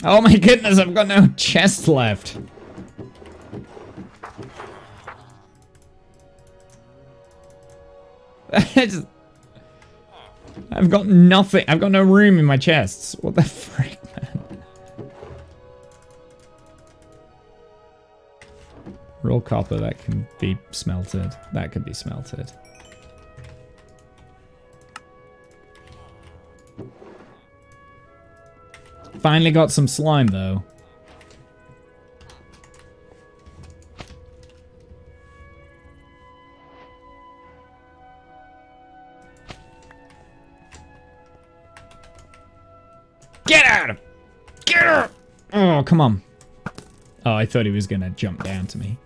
Oh my goodness, I've got no chest left. I've got nothing. I've got no room in my chests. What the frick, man? Raw copper, that can be smelted. That can be smelted. Finally got some slime, though. Get out of... Get out! Oh, come on. Oh, I thought he was gonna jump down to me.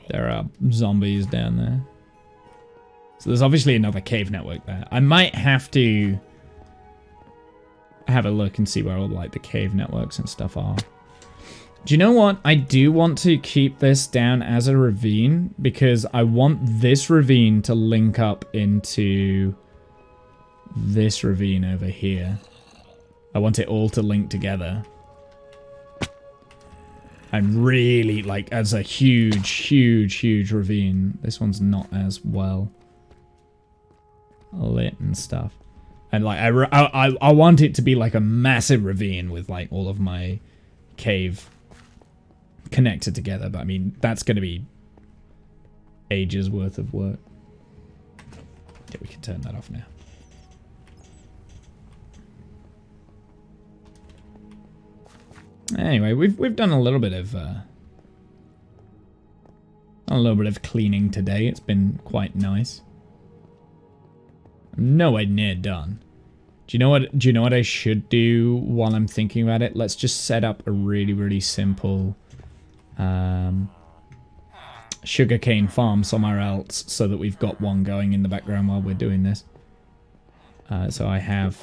There are zombies down there. So there's obviously another cave network there. I might have to have a look and see where all like the cave networks and stuff are. Do you know what? I do want to keep this down as a ravine because I want this ravine to link up into this ravine over here. I want it all to link together. And really, like, as a huge, huge, huge ravine. This one's not as well lit and stuff. And, like, I want it to be, like, a massive ravine with, like, all of my cave connected together. But, I mean, that's going to be ages worth of work. Yeah, we can turn that off now. Anyway, we've done a little bit of cleaning today. It's been quite nice. I'm nowhere near done. Do you know what I should do while I'm thinking about it? Let's just set up a really, really simple sugarcane farm somewhere else so that we've got one going in the background while we're doing this. So I have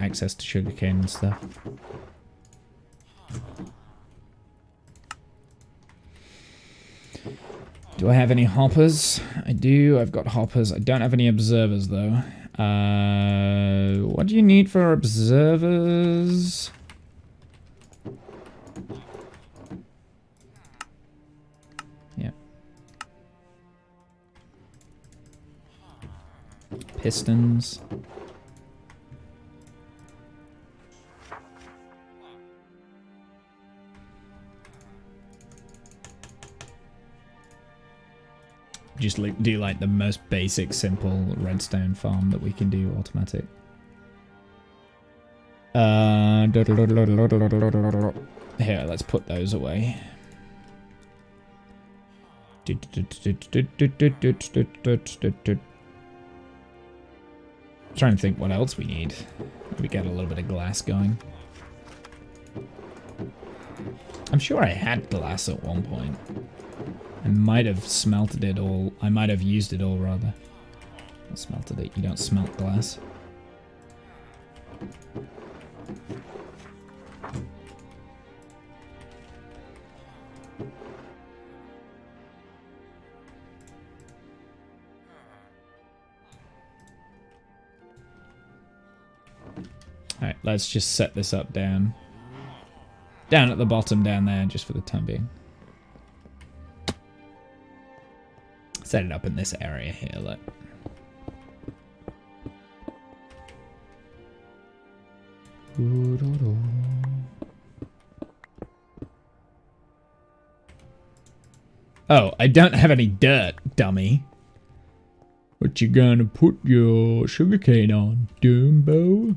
access to sugarcane and stuff. Do I have any hoppers? I do. I've got hoppers. I don't have any observers, though. What do you need for observers? Yeah. Pistons. Just do like the most basic, simple redstone farm that we can do automatic. Here, let's put those away. Trying to think what else we need. We get a little bit of glass going. I'm sure I had glass at one point. I might have smelted it all. I might have used it all, rather. Not smelted it. You don't smelt glass. Alright, let's just set this up down. Down at the bottom down there, just for the time being. Set it up in this area here, look. Oh, I don't have any dirt, dummy. What you gonna put your sugarcane on, Dumbo?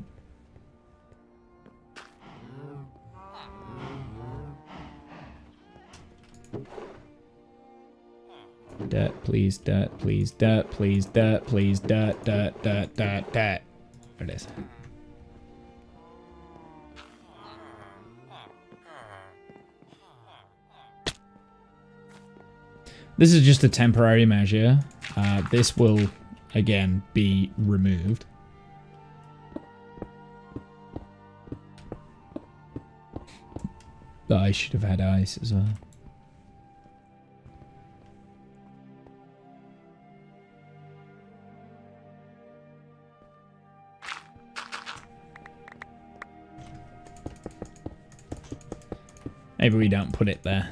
Dirt, please, dirt, please, dirt, please, dirt, please, dirt, dirt, dirt, dirt, dirt. There it is. This is just a temporary measure. This will, again, be removed. But I should have had ice as well. Maybe we don't put it there.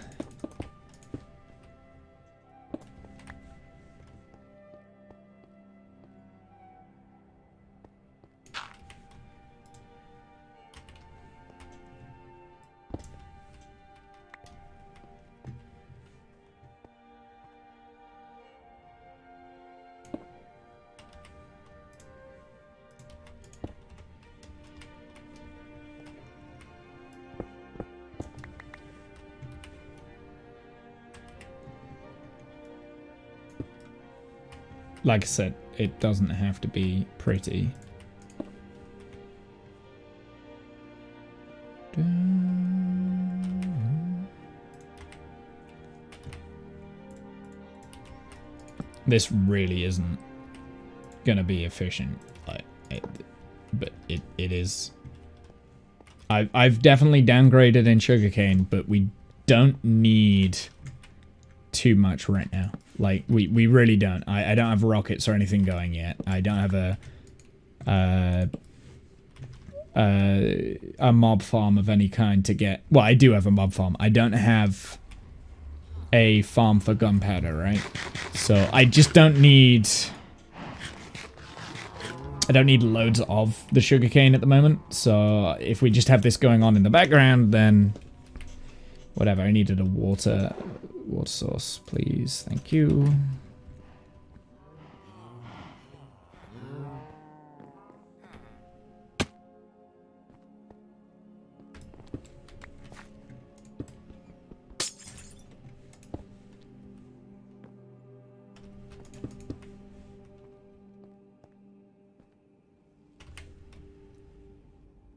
Like I said, it doesn't have to be pretty. This really isn't gonna be efficient, but it is. I've definitely downgraded in sugarcane, but we don't need too much right now. Like, we really don't. I don't have rockets or anything going yet. I don't have a mob farm of any kind to get... Well, I do have a mob farm. I don't have a farm for gunpowder, right? So I just don't need... I don't need loads of the sugarcane at the moment. So if we just have this going on in the background, then... Whatever, I needed a water source, please. Thank you.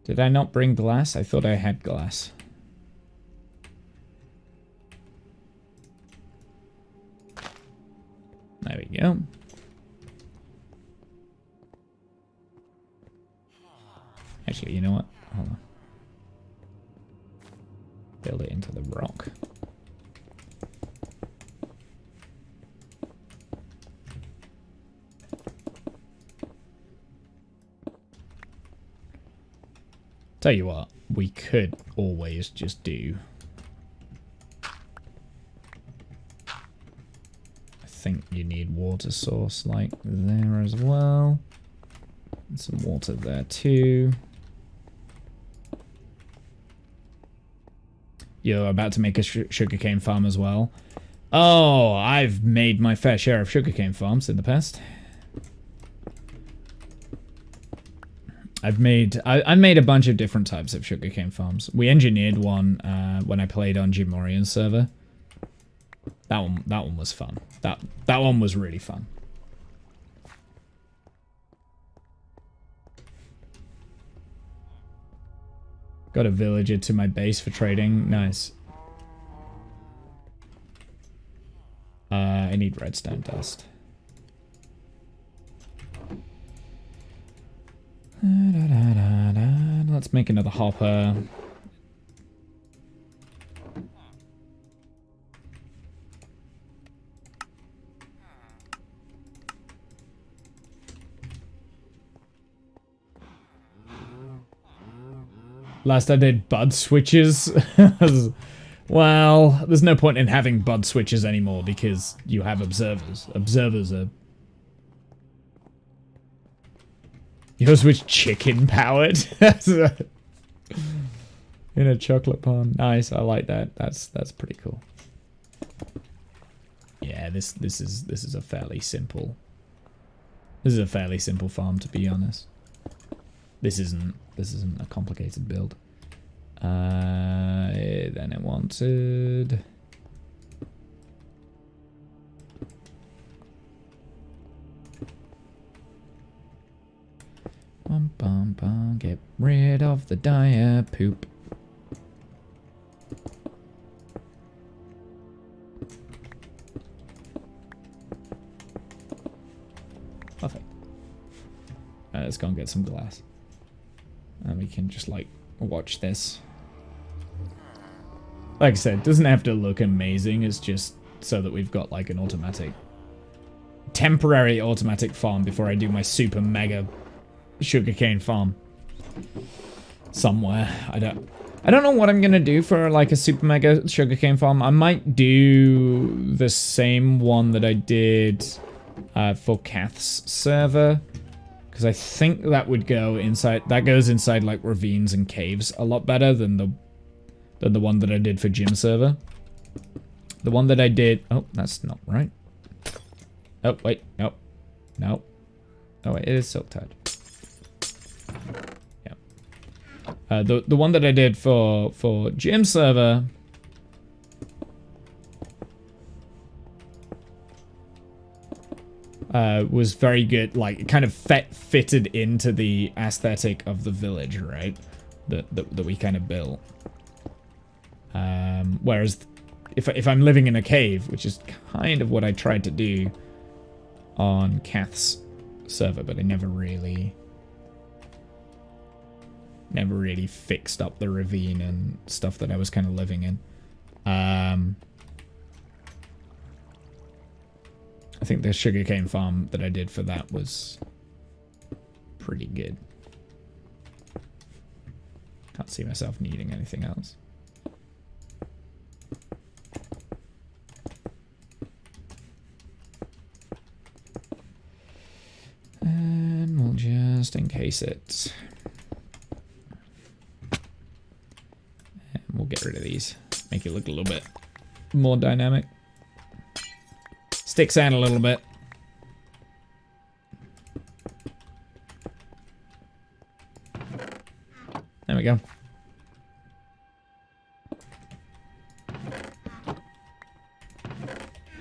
Did I not bring glass? I thought I had glass. There we go. Actually, you know what? Hold on. Build it into the rock. Tell you what, we could always just do... I think you need water source like there as well. And some water there too. You're about to make a sugarcane farm as well. Oh, I've made my fair share of sugarcane farms in the past. I made a bunch of different types of sugarcane farms. We engineered one when I played on Jim Morion's server. That one was fun. That one was really fun. Got a villager to my base for trading. Nice. I need redstone dust. Let's make another hopper. Last I did bud switches. Well, there's no point in having bud switches anymore because you have observers. Observers are... Yours was chicken powered. In a chocolate pond. Nice, I like that. That's pretty cool. Yeah, this is a fairly simple. This is a fairly simple farm, to be honest. This isn't a complicated build. Then it wanted... Bum, bum, bum, get rid of the dire poop. Perfect. Let's go and get some glass. And we can just, like, watch this. Like I said, it doesn't have to look amazing. It's just so that we've got, like, an automatic... temporary automatic farm before I do my super mega sugarcane farm. Somewhere. I don't know what I'm gonna do for, like, a super mega sugarcane farm. I might do the same one that I did for Kath's server. Because I think that would go inside... That goes inside, like, ravines and caves a lot better than the one that I did for Jim's server. The one that I did... Oh, that's not right. Oh, wait. No. No. Oh, wait. It is silk tied. Yeah. The one that I did for Jim's server... was very good, like, it kind of fitted into the aesthetic of the village, right? That we kind of built. Whereas, if I'm living in a cave, which is kind of what I tried to do on Kath's server, but I never really fixed up the ravine and stuff that I was kind of living in. I think the sugarcane farm that I did for that was pretty good. Can't see myself needing anything else. And we'll just encase it. And we'll get rid of these. Make it look a little bit more dynamic. Sticks out a little bit. There we go.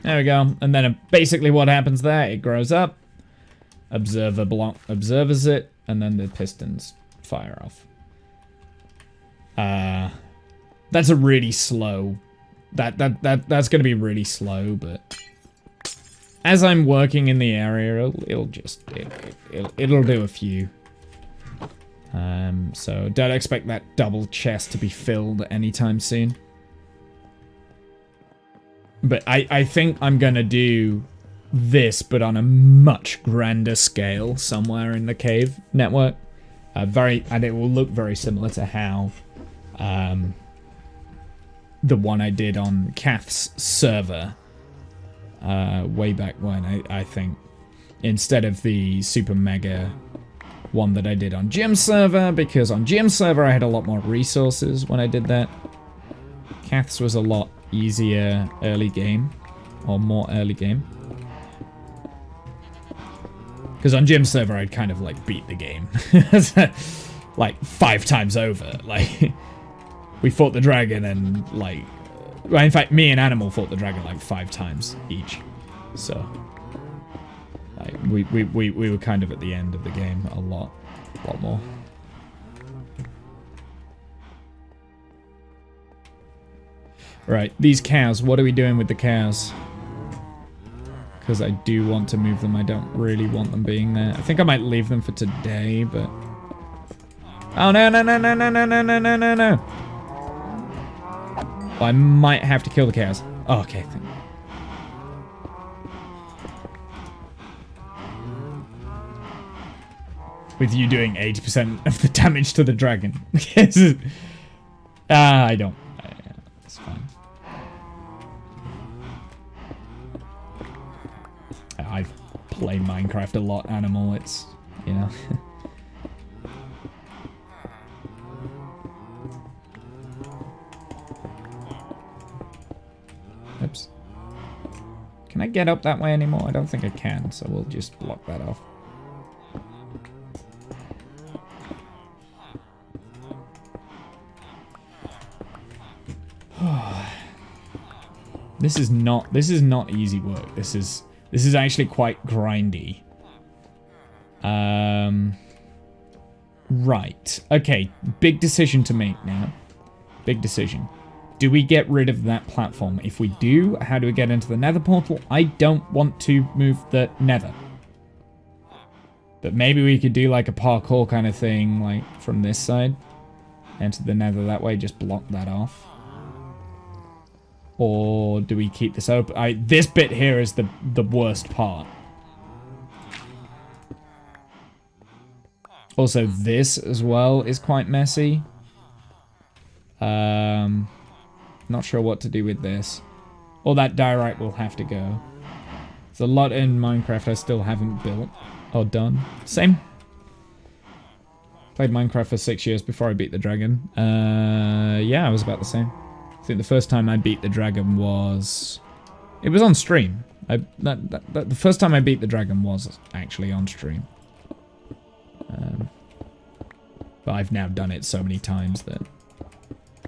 There we go. And then basically what happens there, it grows up. Observers it, and then the pistons fire off. That's a really slow... That's gonna be really slow, but... As I'm working in the area, it'll do a few. So don't expect that double chest to be filled anytime soon. But I think I'm gonna do this, but on a much grander scale somewhere in the cave network. And it will look very similar to how the one I did on Kath's server. Way back when, I think, instead of the super mega one that I did on Jim's server, because on Jim's server I had a lot more resources when I did that. Kath's was a lot easier early game, or more early game. Because on Jim's server I'd kind of like beat the game. Like 5 times over. Like, we fought the dragon and like... Well, in fact, me and Animal fought the dragon like 5 times each. So, like, we were kind of at the end of the game a lot more. Right, these cows. What are we doing with the cows? Because I do want to move them. I don't really want them being there. I think I might leave them for today, but... Oh, no, no, no, no, no, no, no, no, no, no, no. I might have to kill the cows. Oh, okay. with you doing 80% of the damage to the dragon. I don't. It's fine. I've played Minecraft a lot, Animal. It's, you know. Oops. Can I get up that way anymore? I don't think I can, so we'll just block that off. This is not easy work. This is actually quite grindy. Right. Okay, big decision to make now. Big decision. Do we get rid of that platform? If we do, how do we get into the nether portal? I don't want to move the nether. But maybe we could do like a parkour kind of thing, like from this side. Enter the nether that way, just block that off. Or do we keep this open? This bit here is the worst part. Also, this as well is quite messy. Not sure what to do with this. Or that diorite will have to go. There's a lot in Minecraft I still haven't built or done. Same. Played Minecraft for 6 years before I beat the dragon. Yeah, I was about the same. I think the first time I beat the dragon was... It was on stream. The first time I beat the dragon was actually on stream. But I've now done it so many times that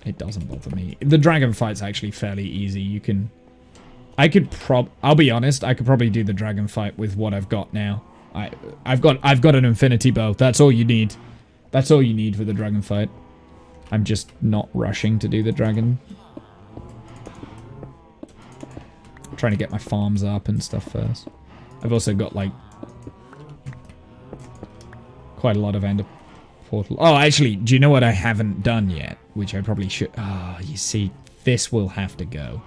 it doesn't bother me. The dragon fight's actually fairly easy. You can... I'll be honest, I could probably do the dragon fight with what I've got now. I've got an infinity bow. That's all you need. That's all you need for the dragon fight. I'm just not rushing to do the dragon. I'm trying to get my farms up and stuff first. I've also got like quite a lot of ender portal. Oh, actually, do you know what I haven't done yet? Which I probably should. Ah, you see, this will have to go.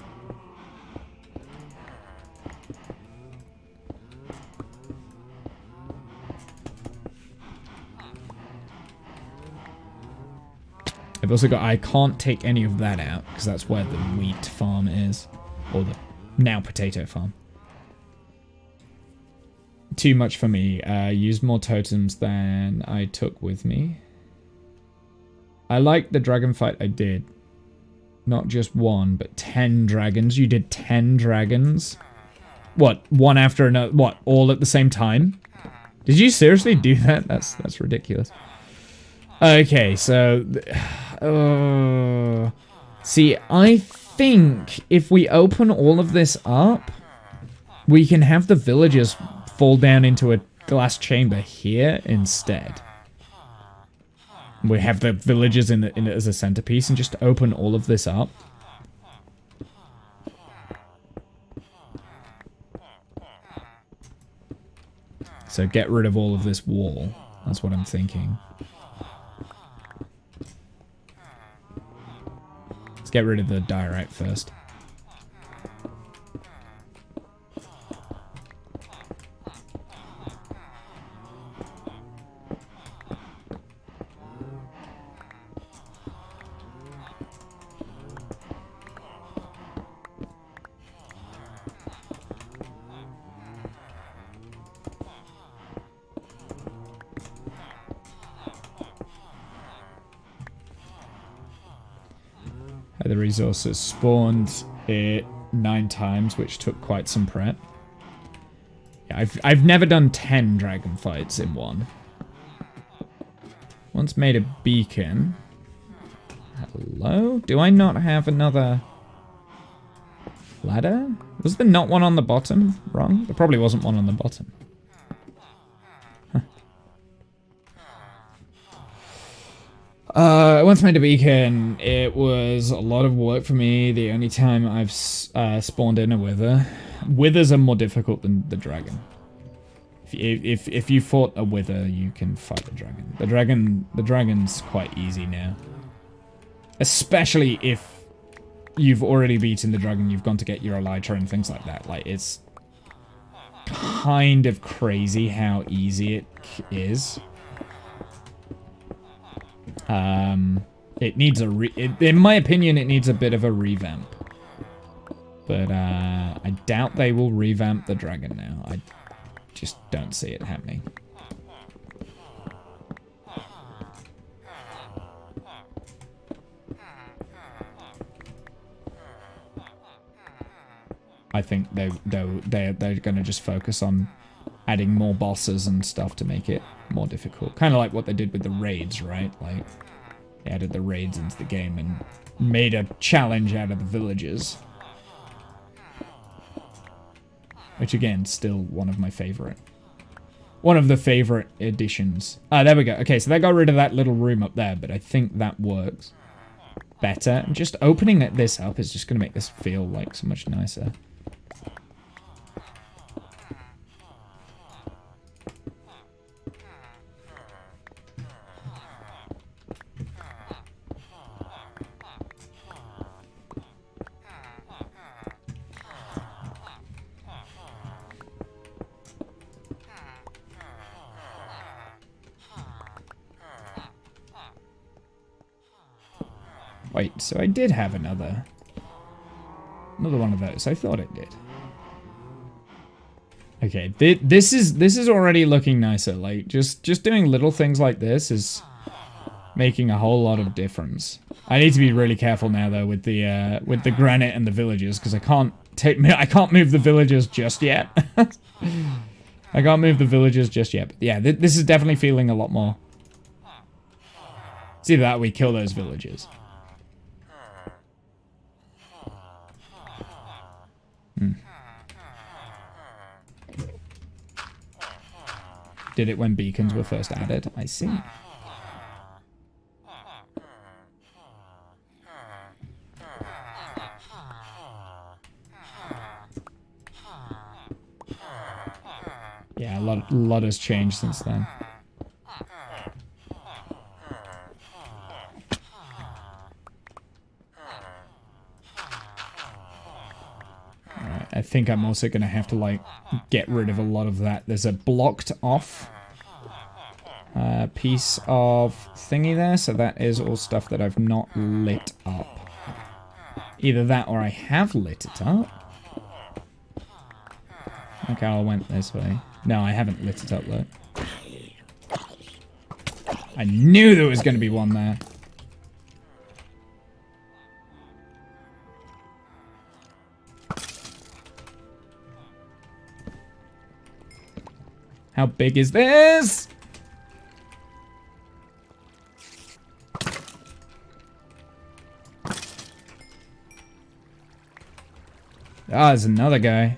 I've also got, I can't take any of that out, because that's where the wheat farm is. Or the now potato farm. Too much for me. Used more totems than I took with me. I like the dragon fight I did. Not just one, but 10 dragons. You did 10 dragons? What, one after another? What, all at the same time? Did you seriously do that? That's ridiculous. Okay, so... see, I think if we open all of this up, we can have the villagers fall down into a glass chamber here instead. We have the villagers in it as a centerpiece and just open all of this up. So get rid of all of this wall. That's what I'm thinking. Let's get rid of the diorite first. The resources spawned it 9 times, which took quite some prep. Yeah, I've never done 10 dragon fights in one. Once made a beacon. Hello? Do I not have another ladder? Was there not one on the bottom? Wrong? There probably wasn't one on the bottom. Once made a beacon, it was a lot of work for me. The only time I've spawned in a wither. Withers are more difficult than the dragon. If you fought a wither, you can fight the dragon. The dragon's quite easy now. Especially if you've already beaten the dragon, you've gone to get your elytra and things like that. Like, it's kind of crazy how easy it is. It needs in my opinion, it needs a bit of a revamp. But I doubt they will revamp the dragon now. I just don't see it happening. I think they're going to just focus on adding more bosses and stuff to make it more difficult. Kind of like what they did with the raids, right? Like, they added the raids into the game and made a challenge out of the villagers. Which, again, still one of my favorite. One of the favorite additions. Ah, there we go. Okay, so they got rid of that little room up there, but I think that works better. And just opening this up is just going to make this feel like so much nicer. Wait, so I did have another one of those. I thought it did. Okay, this is already looking nicer. Like just doing little things like this is making a whole lot of difference. I need to be really careful now though with the granite and the villagers because I can't move the villagers just yet. I can't move the villagers just yet. But yeah, this is definitely feeling a lot more. It's either that or we kill those villagers. Did it when beacons were first added? I see. Yeah, a lot has changed since then. I think I'm also going to have to, like, get rid of a lot of that. There's a blocked off piece of thingy there, so that is all stuff that I've not lit up. Either that or I have lit it up. Okay, I went this way. No, I haven't lit it up, though. I knew there was going to be one there. How big is this? Ah, there's another guy.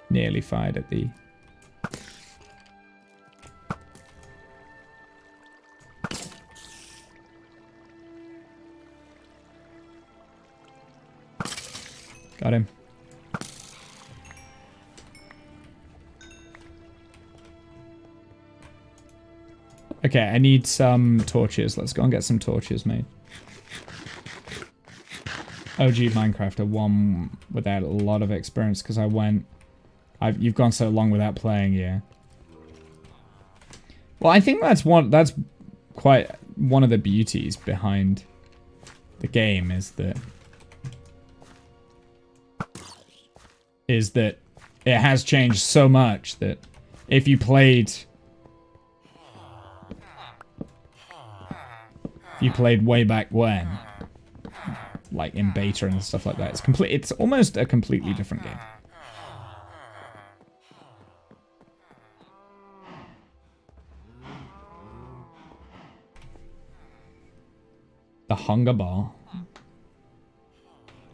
Nearly fired at the... Got him. Okay, I need some torches. Let's go and get some torches made. OG Minecrafter, one without a lot of experience because you've gone so long without playing, yeah. Well, I think that's quite one of the beauties behind the game is that it has changed so much that if you played way back when, like in beta and stuff like that, it's almost a completely different game. The hunger bar.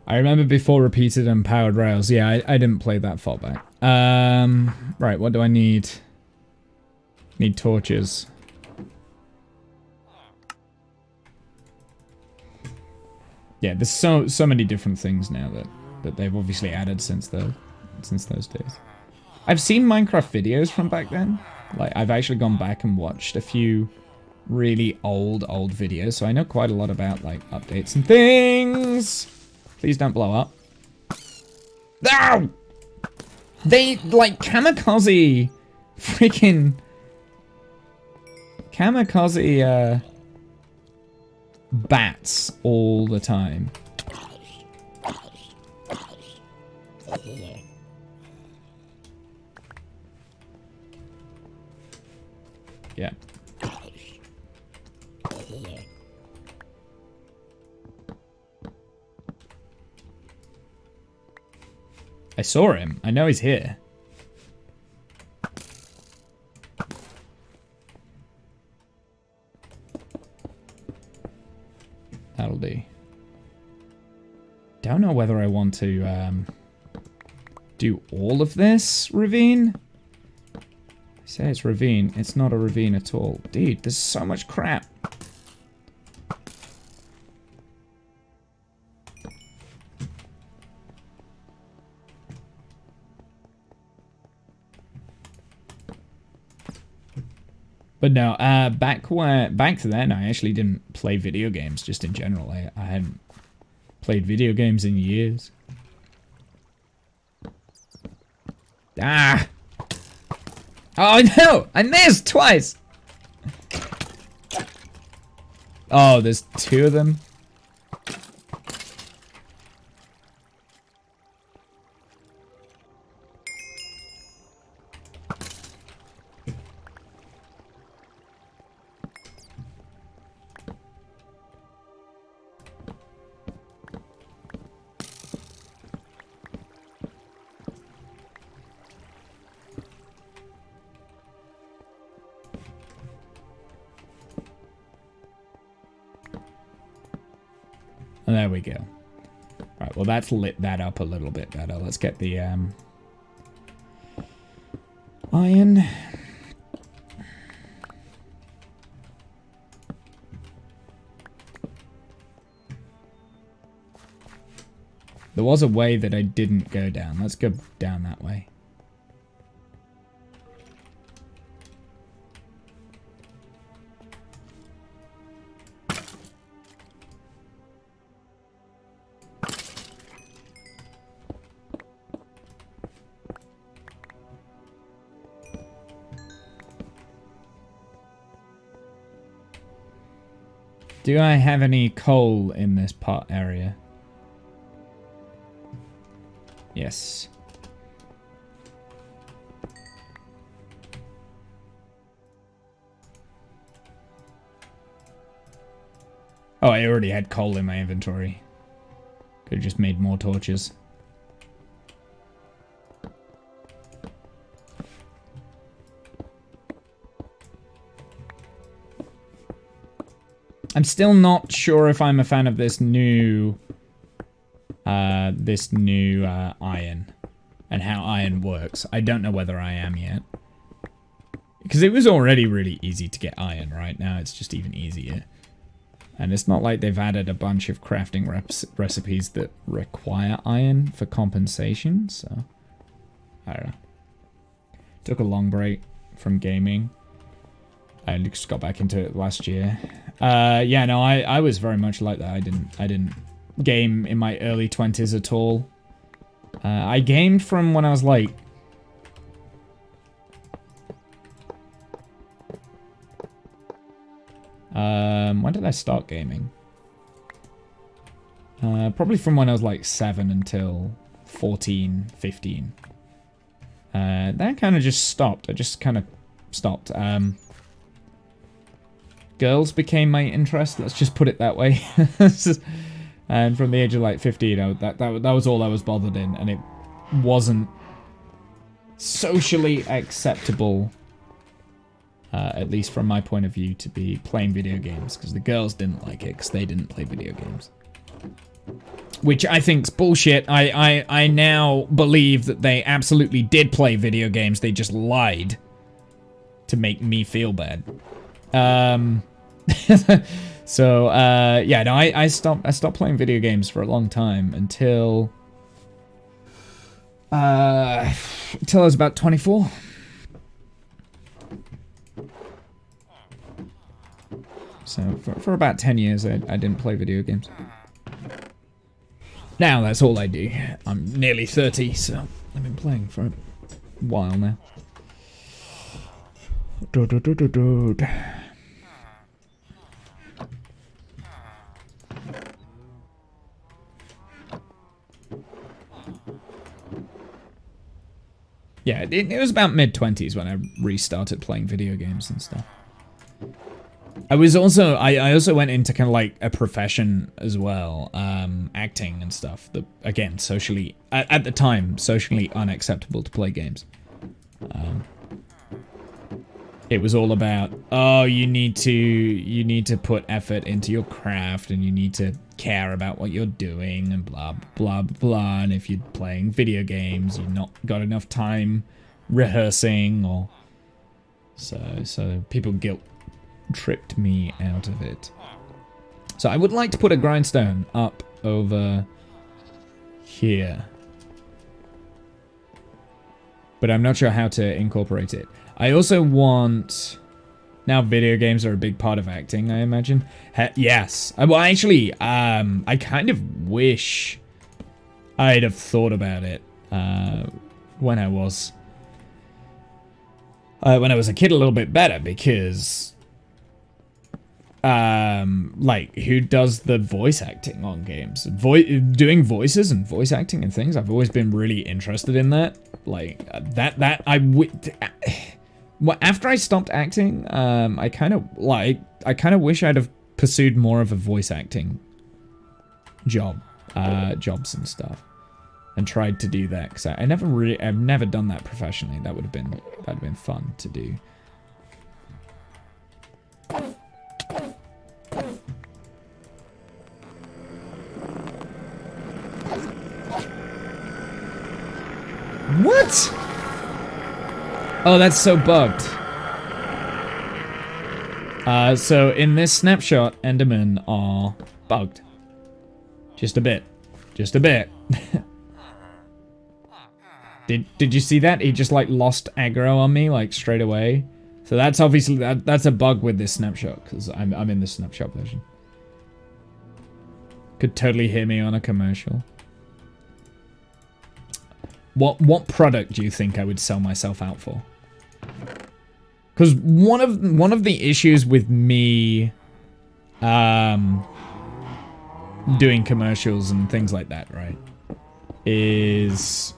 I remember before repeated and powered rails. Yeah, I didn't play that far back. Right, what do I need? Need torches. Yeah, there's so many different things now that they've obviously added since those days. I've seen Minecraft videos from back then. Like, I've actually gone back and watched a few really old videos, so I know quite a lot about, like, updates and things. Please don't blow up. Ow! They, like, kamikaze... Freaking... Kamikaze, bats all the time. Yeah. I saw him. I know he's here. That'll do. Don't know whether I want to do all of this ravine. I say it's ravine. It's not a ravine at all. Dude, there's so much crap. But no, back then I actually didn't play video games just in general. I hadn't played video games in years. Ah! Oh no! I missed twice! Oh, there's two of them. And there we go. Right, well that's lit that up a little bit better. Let's get the iron. There was a way that I didn't go down. Let's go down that way. Do I have any coal in this pot area? Yes. Oh, I already had coal in my inventory. Could have just made more torches. I'm still not sure if I'm a fan of this new iron and how iron works. I don't know whether I am yet. Because it was already really easy to get iron, right? Now it's just even easier. And it's not like they've added a bunch of crafting recipes that require iron for compensation, so... I don't know. Took a long break from gaming. I just got back into it last year. Yeah, no, I was very much like that. I didn't game in my early 20s at all. I gamed from when I was like... when did I start gaming? Probably from when I was like 7 until 14, 15. That kind of just stopped. I just kind of stopped. Girls became my interest, let's just put it that way. And from the age of like 15, that was all I was bothered in, and it wasn't socially acceptable, at least from my point of view, to be playing video games, because the girls didn't like it, because they didn't play video games. Which I think's bullshit. I now believe that they absolutely did play video games, they just lied to make me feel bad. So, yeah, no, I stopped playing video games for a long time until I was about 24. So, for about 10 years, I didn't play video games. Now that's all I do. I'm nearly 30, so I've been playing for a while now. Yeah, it was about mid-20s when I restarted playing video games and stuff. I also went into kind of like a profession as well, acting and stuff. That, again, socially, at the time, socially unacceptable to play games. It was all about, oh, you need to put effort into your craft and you need to care about what you're doing and blah, blah, blah. And if you're playing video games, you've not got enough time rehearsing or so people guilt tripped me out of it. So I would like to put a grindstone up over here, but I'm not sure how to incorporate it. I also want... Now video games are a big part of acting, I imagine. Yes. Well, actually, I kind of wish I'd have thought about it when I was a kid a little bit better, because like, who does the voice acting on games? Doing voices and voice acting and things, I've always been really interested in that. Like, after I stopped acting, I kind of wish I'd have pursued more of a voice acting jobs and stuff, and tried to do that, because I've never done that professionally. That'd have been fun to do. What? Oh, that's so bugged. So in this snapshot, Endermen are bugged. Just a bit. Just a bit. Did you see that? He just like lost aggro on me like straight away. So that's obviously that's a bug with this snapshot, because I'm in the snapshot version. Could totally hear me on a commercial. What product do you think I would sell myself out for? Because one of the issues with me doing commercials and things like that, right, is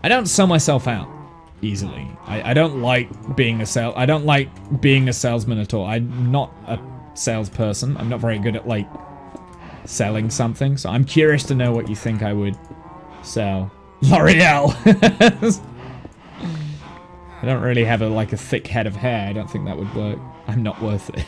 I don't sell myself out easily. I don't like being a salesman at all. I'm not a salesperson. I'm not very good at like selling something. So I'm curious to know what you think I would sell. L'Oreal. I don't really have a thick head of hair. I don't think that would work. I'm not worth it.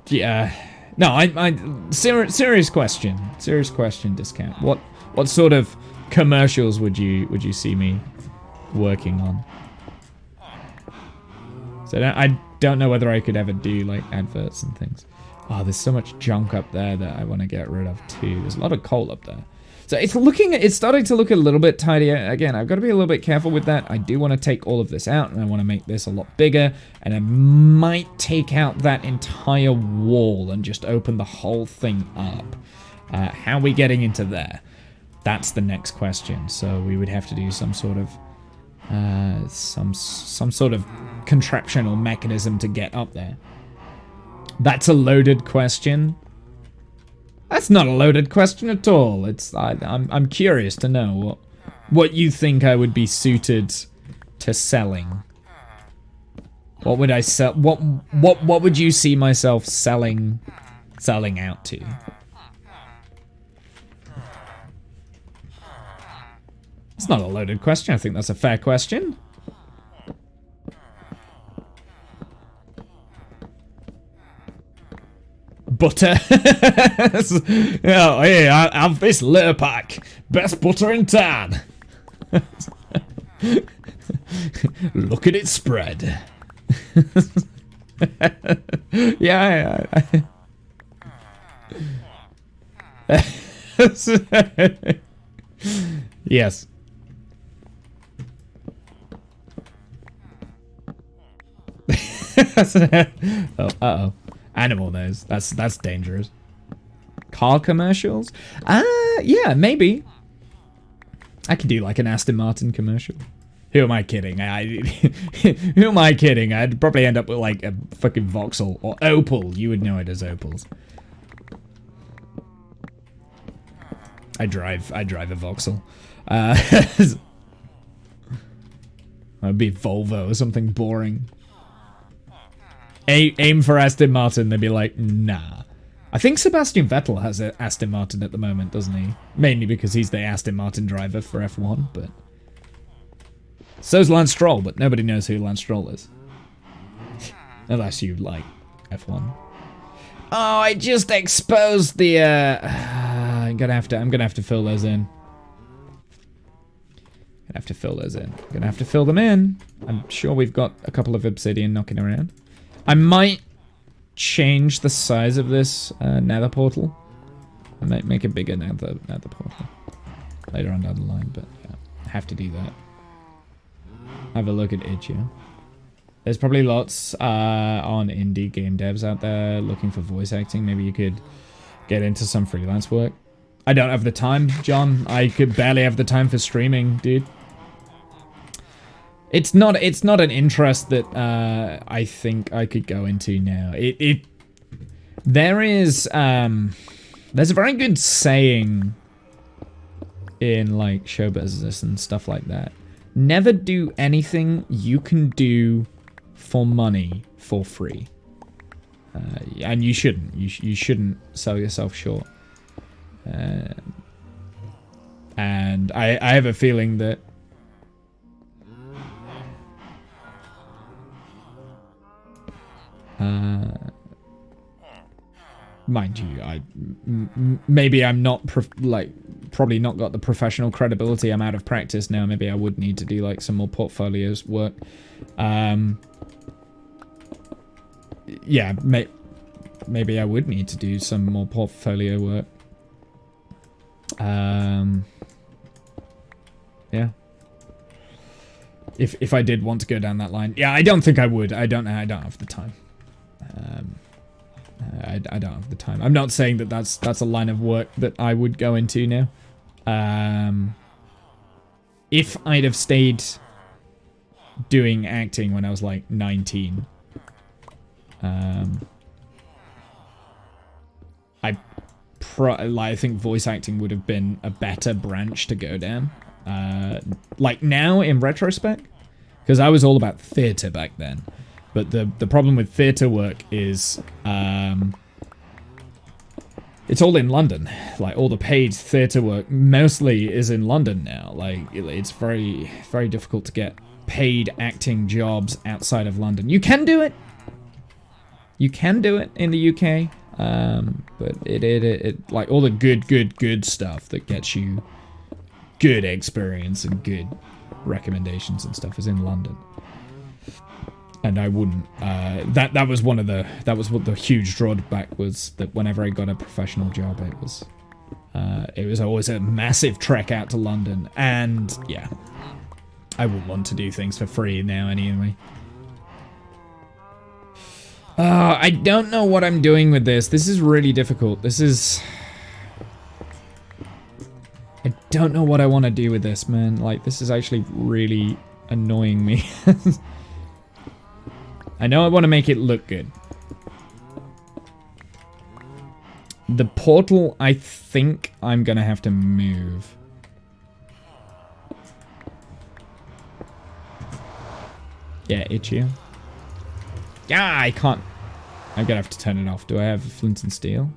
Yeah. No, serious question. Serious question, Discount. What sort of commercials would you see me working on? So I don't know whether I could ever do like adverts and things. Oh, there's so much junk up there that I want to get rid of too. There's a lot of coal up there. So it's starting to look a little bit tidier. Again, I've got to be a little bit careful with that. I do want to take all of this out, and I want to make this a lot bigger. And I might take out that entire wall and just open the whole thing up. How are we getting into there? That's the next question. So we would have to do some sort of some sort of contraption or mechanism to get up there. That's a loaded question. That's not a loaded question at all. I'm curious to know what you think I would be suited to selling. What would I sell? What would you see myself selling out to? It's not a loaded question. I think that's a fair question. Butter. Oh, hey, I have this litter pack. Best butter in town. Look at it spread. Yeah. Yes. Oh, uh-oh. Animal nose. That's dangerous. car commercials? Yeah, maybe. I could do like an Aston Martin commercial. Who am I kidding? Who am I kidding? I'd probably end up with like a fucking Vauxhall or Opel. You would know it as Opels. I drive a Vauxhall. It'd be Volvo or something boring. Aim for Aston Martin, they'd be like, nah. I think Sebastian Vettel has an Aston Martin at the moment, doesn't he? Mainly because he's the Aston Martin driver for F1, but... So's Lance Stroll, but nobody knows who Lance Stroll is. Unless you like F1. Oh, I just exposed the, I'm gonna have to fill those in. I'm gonna have to fill them in. I'm sure we've got a couple of obsidian knocking around. I might change the size of this nether portal. I might make a bigger nether portal later on down the line, but yeah, I have to do that. Have a look at Itch.io. There's probably lots on indie game devs out there looking for voice acting. Maybe you could get into some freelance work. I don't have the time, John. I could barely have the time for streaming, dude. It's not an interest that I think I could go into now. There's a very good saying in like show business and stuff like that. Never do anything you can do for money for free. And you shouldn't. You shouldn't sell yourself short. And I have a feeling that mind you, maybe I'm not probably not got the professional credibility. I'm out of practice now. Maybe I would need to do like some more portfolios work. Yeah, maybe I would need to do some more portfolio work. Yeah. If I did want to go down that line. Yeah, I don't think I would. I don't have the time. I don't have the time. I'm not saying that that's a line of work that I would go into now. If I'd have stayed doing acting when I was like 19, I think voice acting would have been a better branch to go down. Like now in retrospect, because I was all about theatre back then. But the problem with theatre work is it's all in London. Like all the paid theatre work mostly is in London now. Like it's very, very difficult to get paid acting jobs outside of London. You can do it. You can do it in the UK. But it like all the good stuff that gets you good experience and good recommendations and stuff is in London. And I wouldn't, that was what the huge drawback was, that whenever I got a professional job, it was always a massive trek out to London. And yeah, I wouldn't want to do things for free now anyway. I don't know what I'm doing with this. This is really difficult. I don't know what I want to do with this, man. Like, this is actually really annoying me. I know I want to make it look good. The portal, I think I'm going to have to move. Yeah, Itch.io. Yeah, I can't. I'm going to have to turn it off. Do I have flint and steel?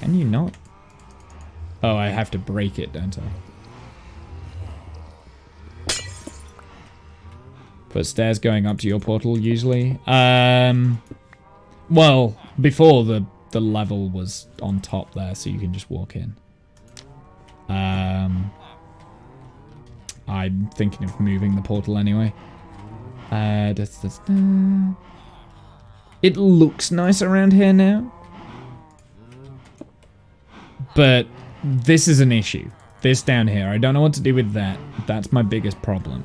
Can you not? Oh, I have to break it, don't I? Put stairs going up to your portal, usually. Well, before the level was on top there, so you can just walk in. I'm thinking of moving the portal anyway. It looks nice around here now. But this is an issue. This down here, I don't know what to do with that. That's my biggest problem.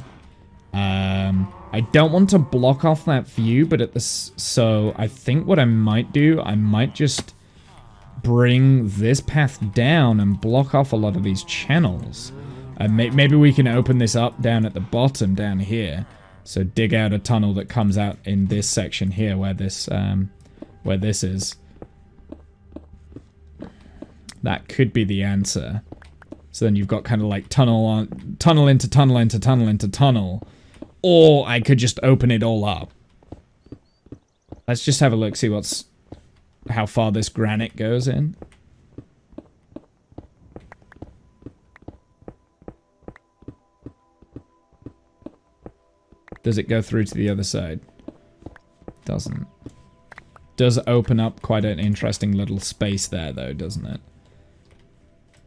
I don't want to block off that view, but so I think what I might do, I might just bring this path down and block off a lot of these channels. Maybe we can open this up down at the bottom down here. So dig out a tunnel that comes out in this section here where this is. That could be the answer. So then you've got kind of like tunnel into tunnel into tunnel into tunnel. Or I could just open it all up. Let's just have a look, see how far this granite goes in. Does it go through to the other side? Doesn't. Does open up quite an interesting little space there though, doesn't it?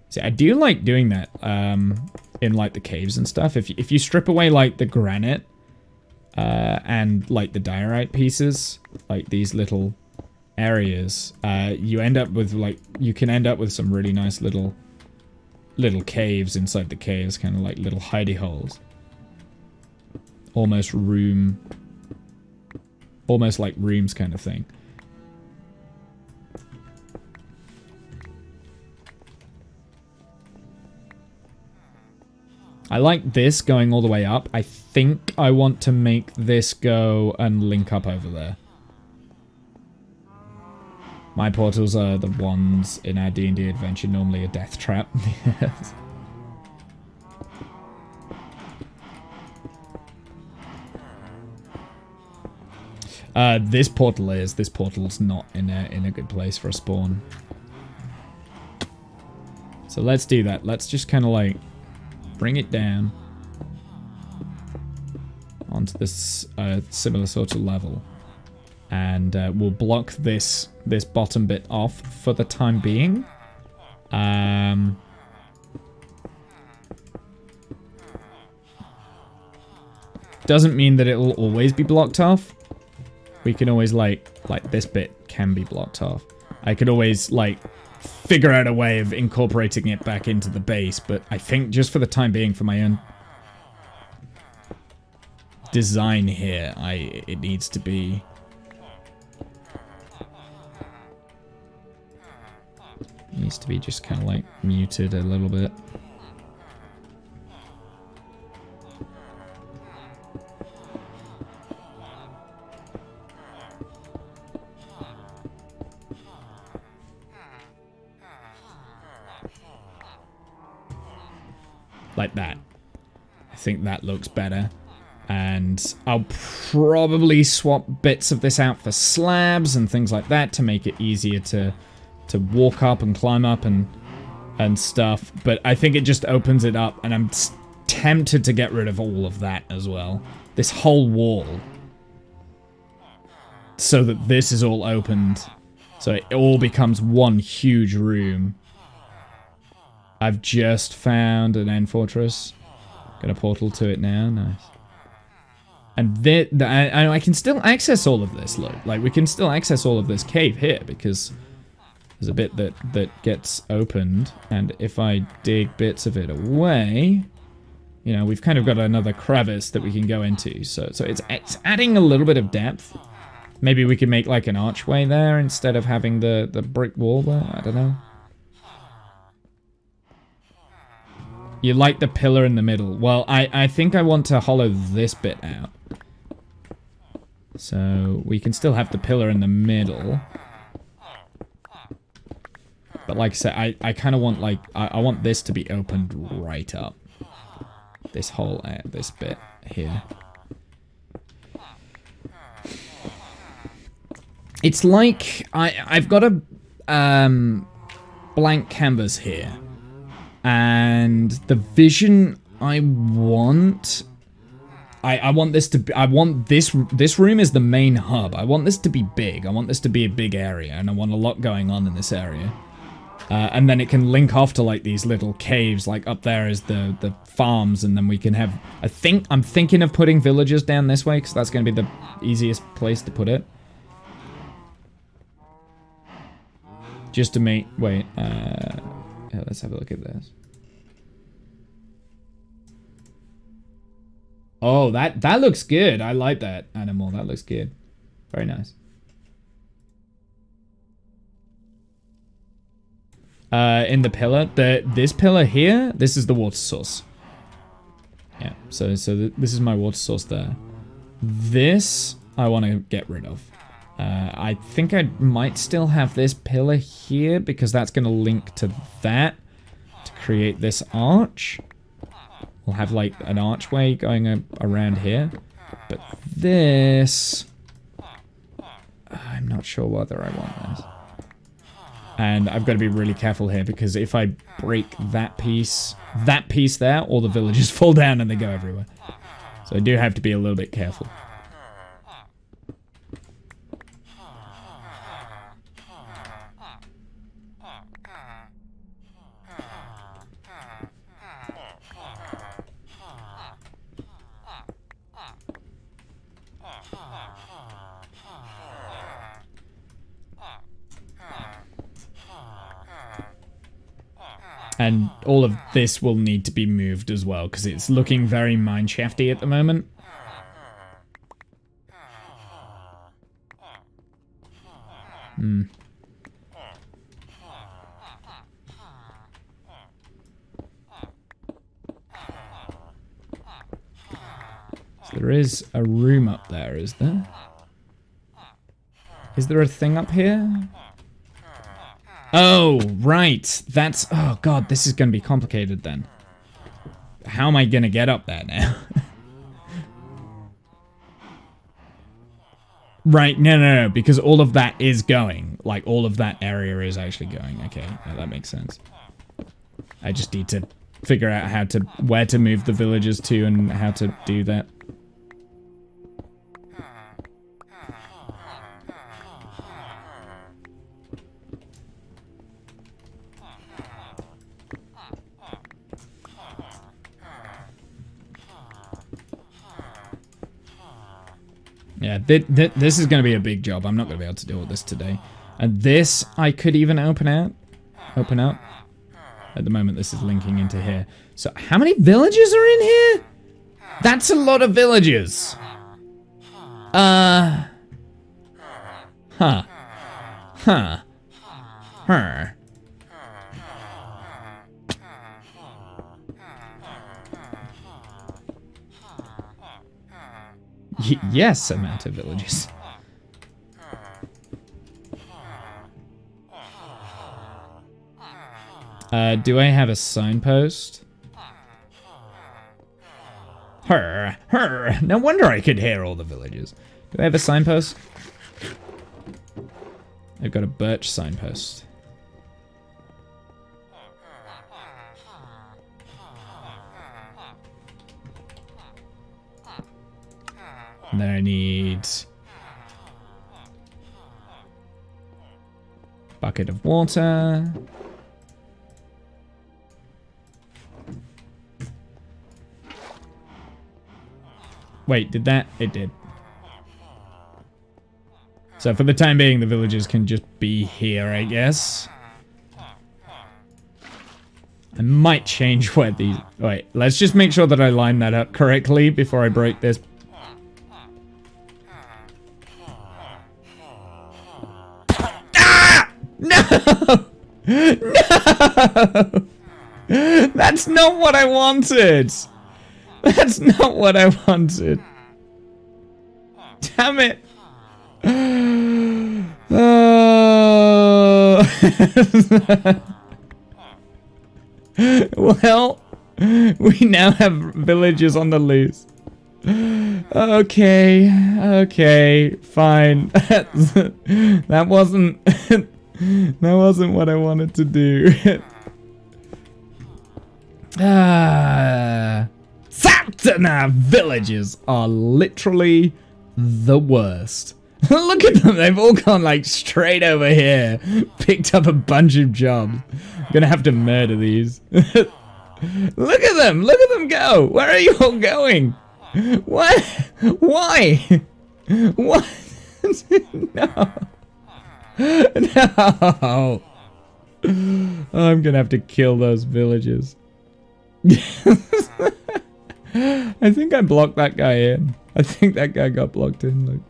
See, I do like doing that in like the caves and stuff. If you strip away like the granite and like the diorite pieces, like these little areas, you end up with like, you can end up with some really nice little caves inside the caves, kind of like little hidey holes. Almost like rooms kind of thing. I like this going all the way up. I think I want to make this go and link up over there. My portals are the ones in our D&D adventure, normally a death trap. Yes. This portal's not in a good place for a spawn. So let's do that. Let's just kind of like bring it down onto this similar sort of level, and we'll block this bottom bit off for the time being. Doesn't mean that it'll always be blocked off. We can always like this bit can be blocked off. I could always like figure out a way of incorporating it back into the base, but I think just for the time being, for my own design here, it needs to be just kind of like muted a little bit. Like that. I think that looks better. And I'll probably swap bits of this out for slabs and things like that to make it easier to walk up and climb up and stuff. But I think it just opens it up, and I'm tempted to get rid of all of that as well. This whole wall. So that this is all opened. So it all becomes one huge room. I've just found an end fortress. Got a portal to it now. Nice. And I can still access all of this, look. Like, we can still access all of this cave here, because there's a bit that gets opened. And if I dig bits of it away, you know, we've kind of got another crevice that we can go into. So it's adding a little bit of depth. Maybe we could make, like, an archway there instead of having the brick wall there. I don't know. You like the pillar in the middle. Well, I think I want to hollow this bit out. So we can still have the pillar in the middle. But like I said, I kind of want, like, I want this to be opened right up. This whole, this bit here. It's like, I've got a blank canvas here. And the vision I want, I want this to be, I want this room is the main hub. I want this to be big. I want this to be a big area, and I want a lot going on in this area. And then it can link off to like these little caves, like up there is the farms, and then we can have, I'm thinking of putting villagers down this way, because that's going to be the easiest place to put it. Just to make, wait, yeah, let's have a look at this. Oh, that looks good. I like that animal. That looks good. Very nice. in the pillar. This pillar here, this is the water source. Yeah, so this is my water source there. This I want to get rid of. I think I might still have this pillar here because that's going to link to that to create this arch. We'll have like an archway going around here. But this, I'm not sure whether I want this. And I've got to be really careful here because if I break that piece there, all the villagers fall down and they go everywhere. So I do have to be a little bit careful. And all of this will need to be moved as well, because it's looking very mineshafty at the moment. So there is a room up there, is there? Is there a thing up here? Oh, right. That's... Oh, God, this is going to be complicated then. How am I going to get up there now? Right, no, because all of that is going. Like, all of that area is actually going. Okay, yeah, that makes sense. I just need to figure out where to move the villagers to and how to do that. Yeah, this is going to be a big job. I'm not going to be able to do all this today. And this, I could even open up. At the moment, this is linking into here. So, how many villagers are in here? That's a lot of villagers. Huh. Yes, amount of villages. Do I have a signpost? No wonder I could hear all the villagers. Do I have a signpost? I've got a birch signpost. And then I need bucket of water. Wait, did that? It did. So for the time being, the villagers can just be here, I guess. I might change where these... Wait, let's just make sure that I line that up correctly before I break this. No! No! That's not what I wanted! That's not what I wanted. Damn it! Oh. Well, we now have villagers on the loose. Okay, fine. That wasn't what I wanted to do. Satana villages are literally the worst. Look at them, they've all gone like straight over here. Picked up a bunch of jobs. I'm gonna have to murder these. Look at them go. Where are you all going? What? Why? What? No. No. I'm gonna have to kill those villagers. I think I blocked that guy in. I think that guy got blocked in. Look.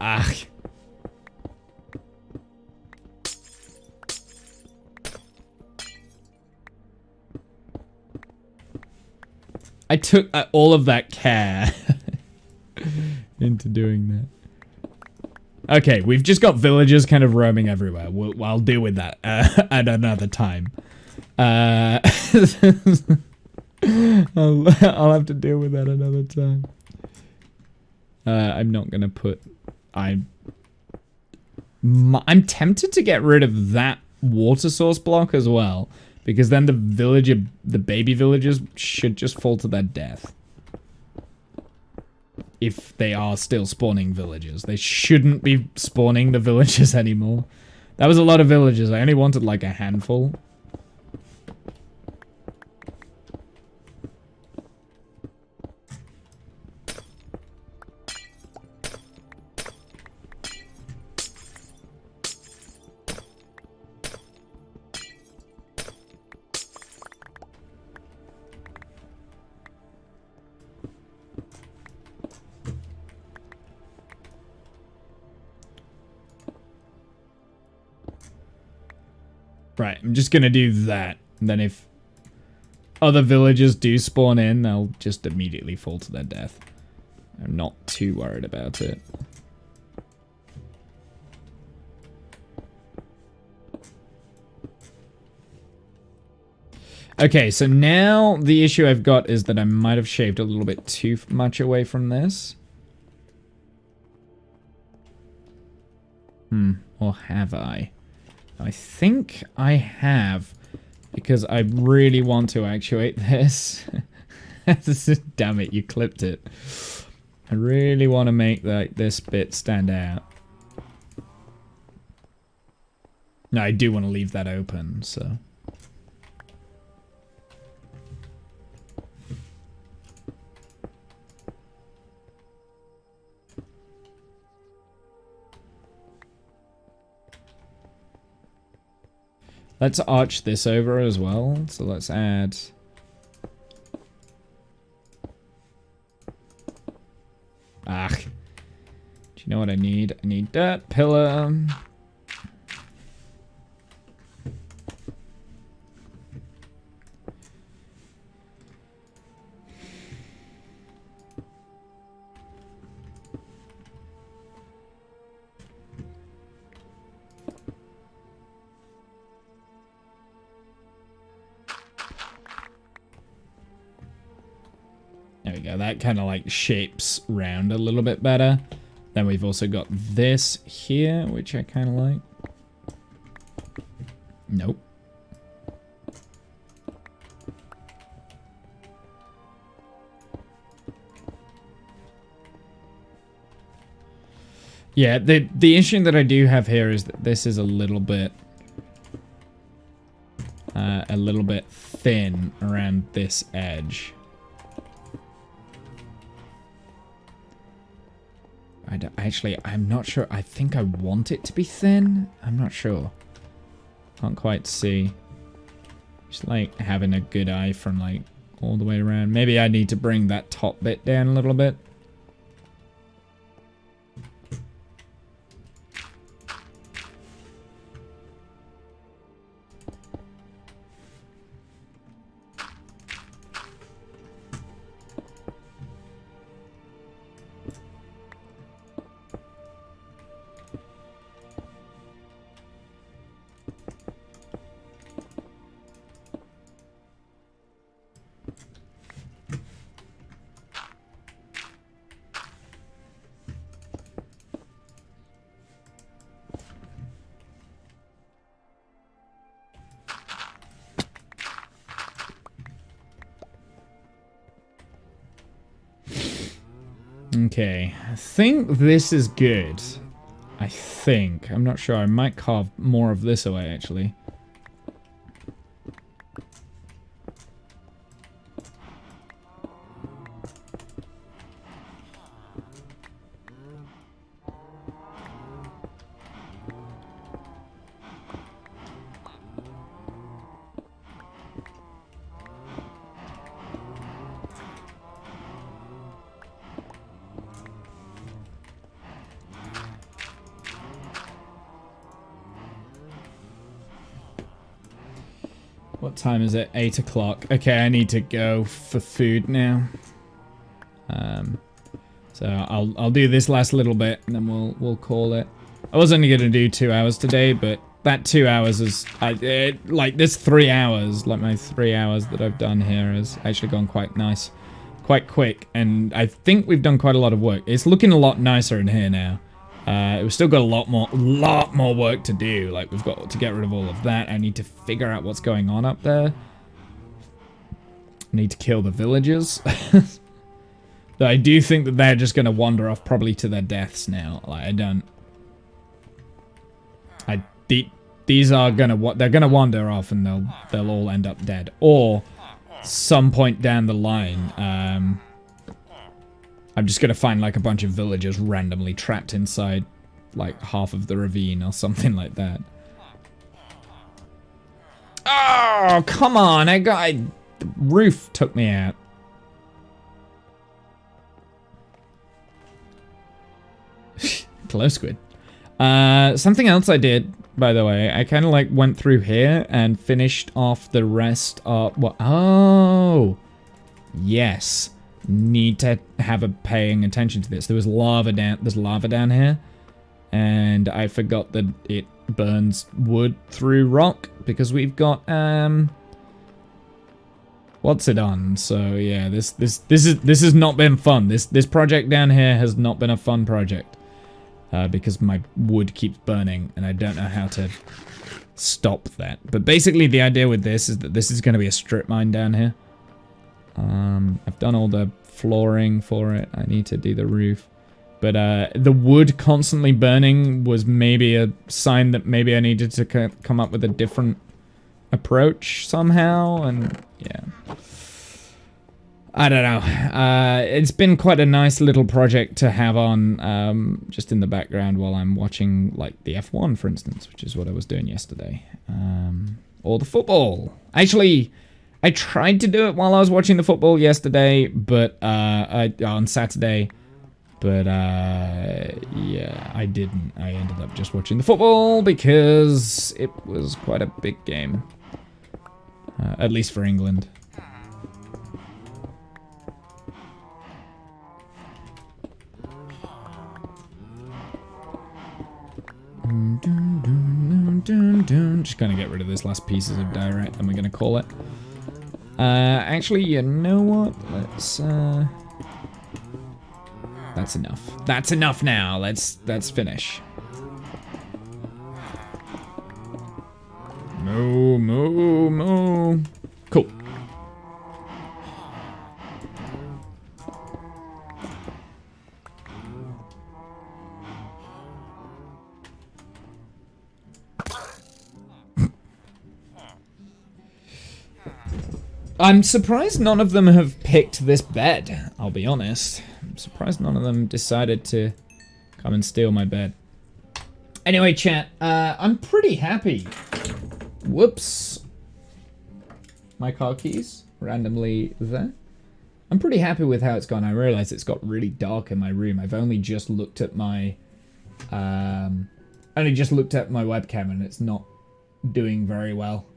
Ah. I took all of that care into doing that. Okay, we've just got villagers kind of roaming everywhere. I'll deal with that at another time. I'll have to deal with that another time. I'm not gonna put... I'm tempted to get rid of that water source block as well, because then the baby villagers should just fall to their death. If they are still spawning villagers. They shouldn't be spawning the villagers anymore. That was a lot of villagers. I only wanted like a handful. Right, I'm just gonna do that. And then if other villagers do spawn in, they'll just immediately fall to their death. I'm not too worried about it. Okay, so now the issue I've got is that I might have shaved a little bit too much away from this. Or have I? I think I have, because I really want to actuate this. Damn it, you clipped it. I really want to make this bit stand out. No, I do want to leave that open, so... Let's arch this over as well. So let's add... Ah. Do you know what I need? I need that pillar. There we go, that kind of like shapes round a little bit better. Then we've also got this here, which I kind of like. Nope. Yeah, the issue that I do have here is that this is a little bit thin around this edge. I'm not sure. I think I want it to be thin. I'm not sure. Can't quite see. Just like having a good eye from like all the way around. Maybe I need to bring that top bit down a little bit. Okay, I think this is good. I think. I'm not sure. I might carve more of this away, actually. What time is it? 8 o'clock. Okay, I need to go for food now. So I'll do this last little bit and then we'll call it. I was only gonna do 2 hours today, but that 2 hours is like this 3 hours, like my 3 hours that I've done here has actually gone quite nice, quite quick, and I think we've done quite a lot of work. It's looking a lot nicer in here now. We've still got a lot more work to do. Like we've got to get rid of all of that. I need to figure out what's going on up there. I need to kill the villagers. Though I do think that they're just going to wander off probably to their deaths now. Like these are they're gonna wander off and they'll all end up dead, or some point down the line, I'm just gonna find like a bunch of villagers randomly trapped inside like half of the ravine or something like that. Oh, come on! The roof took me out. Close squid. Something else I did, by the way, I kind of like went through here and finished off the rest of what? Oh, yes. Need to have a paying attention to this. There's lava down here, and I forgot that it burns wood through rock because we've got what's it on? So yeah, this has not been fun. This project down here has not been a fun project. Because my wood keeps burning, and I don't know how to stop that. But basically, the idea with this is that this is going to be a strip mine down here. I've done all the flooring for it. I need to do the roof. But the wood constantly burning was maybe a sign that maybe I needed to come up with a different approach somehow, and yeah. I don't know. It's been quite a nice little project to have on just in the background while I'm watching, like, the F1, for instance, which is what I was doing yesterday. Or the football. Actually, I tried to do it while I was watching the football yesterday, but on Saturday. But, yeah, I didn't. I ended up just watching the football because it was quite a big game. At least for England. Just gonna get rid of this last pieces of diorite, and we're gonna call it. Actually, you know what? Let's that's enough. That's enough now. Let's finish. Moo. Cool. I'm surprised none of them have picked this bed, I'll be honest. I'm surprised none of them decided to come and steal my bed. Anyway, chat, I'm pretty happy. Whoops. My car keys, randomly there. I'm pretty happy with how it's gone. I realize it's got really dark in my room. I've only just looked at my, webcam and it's not doing very well.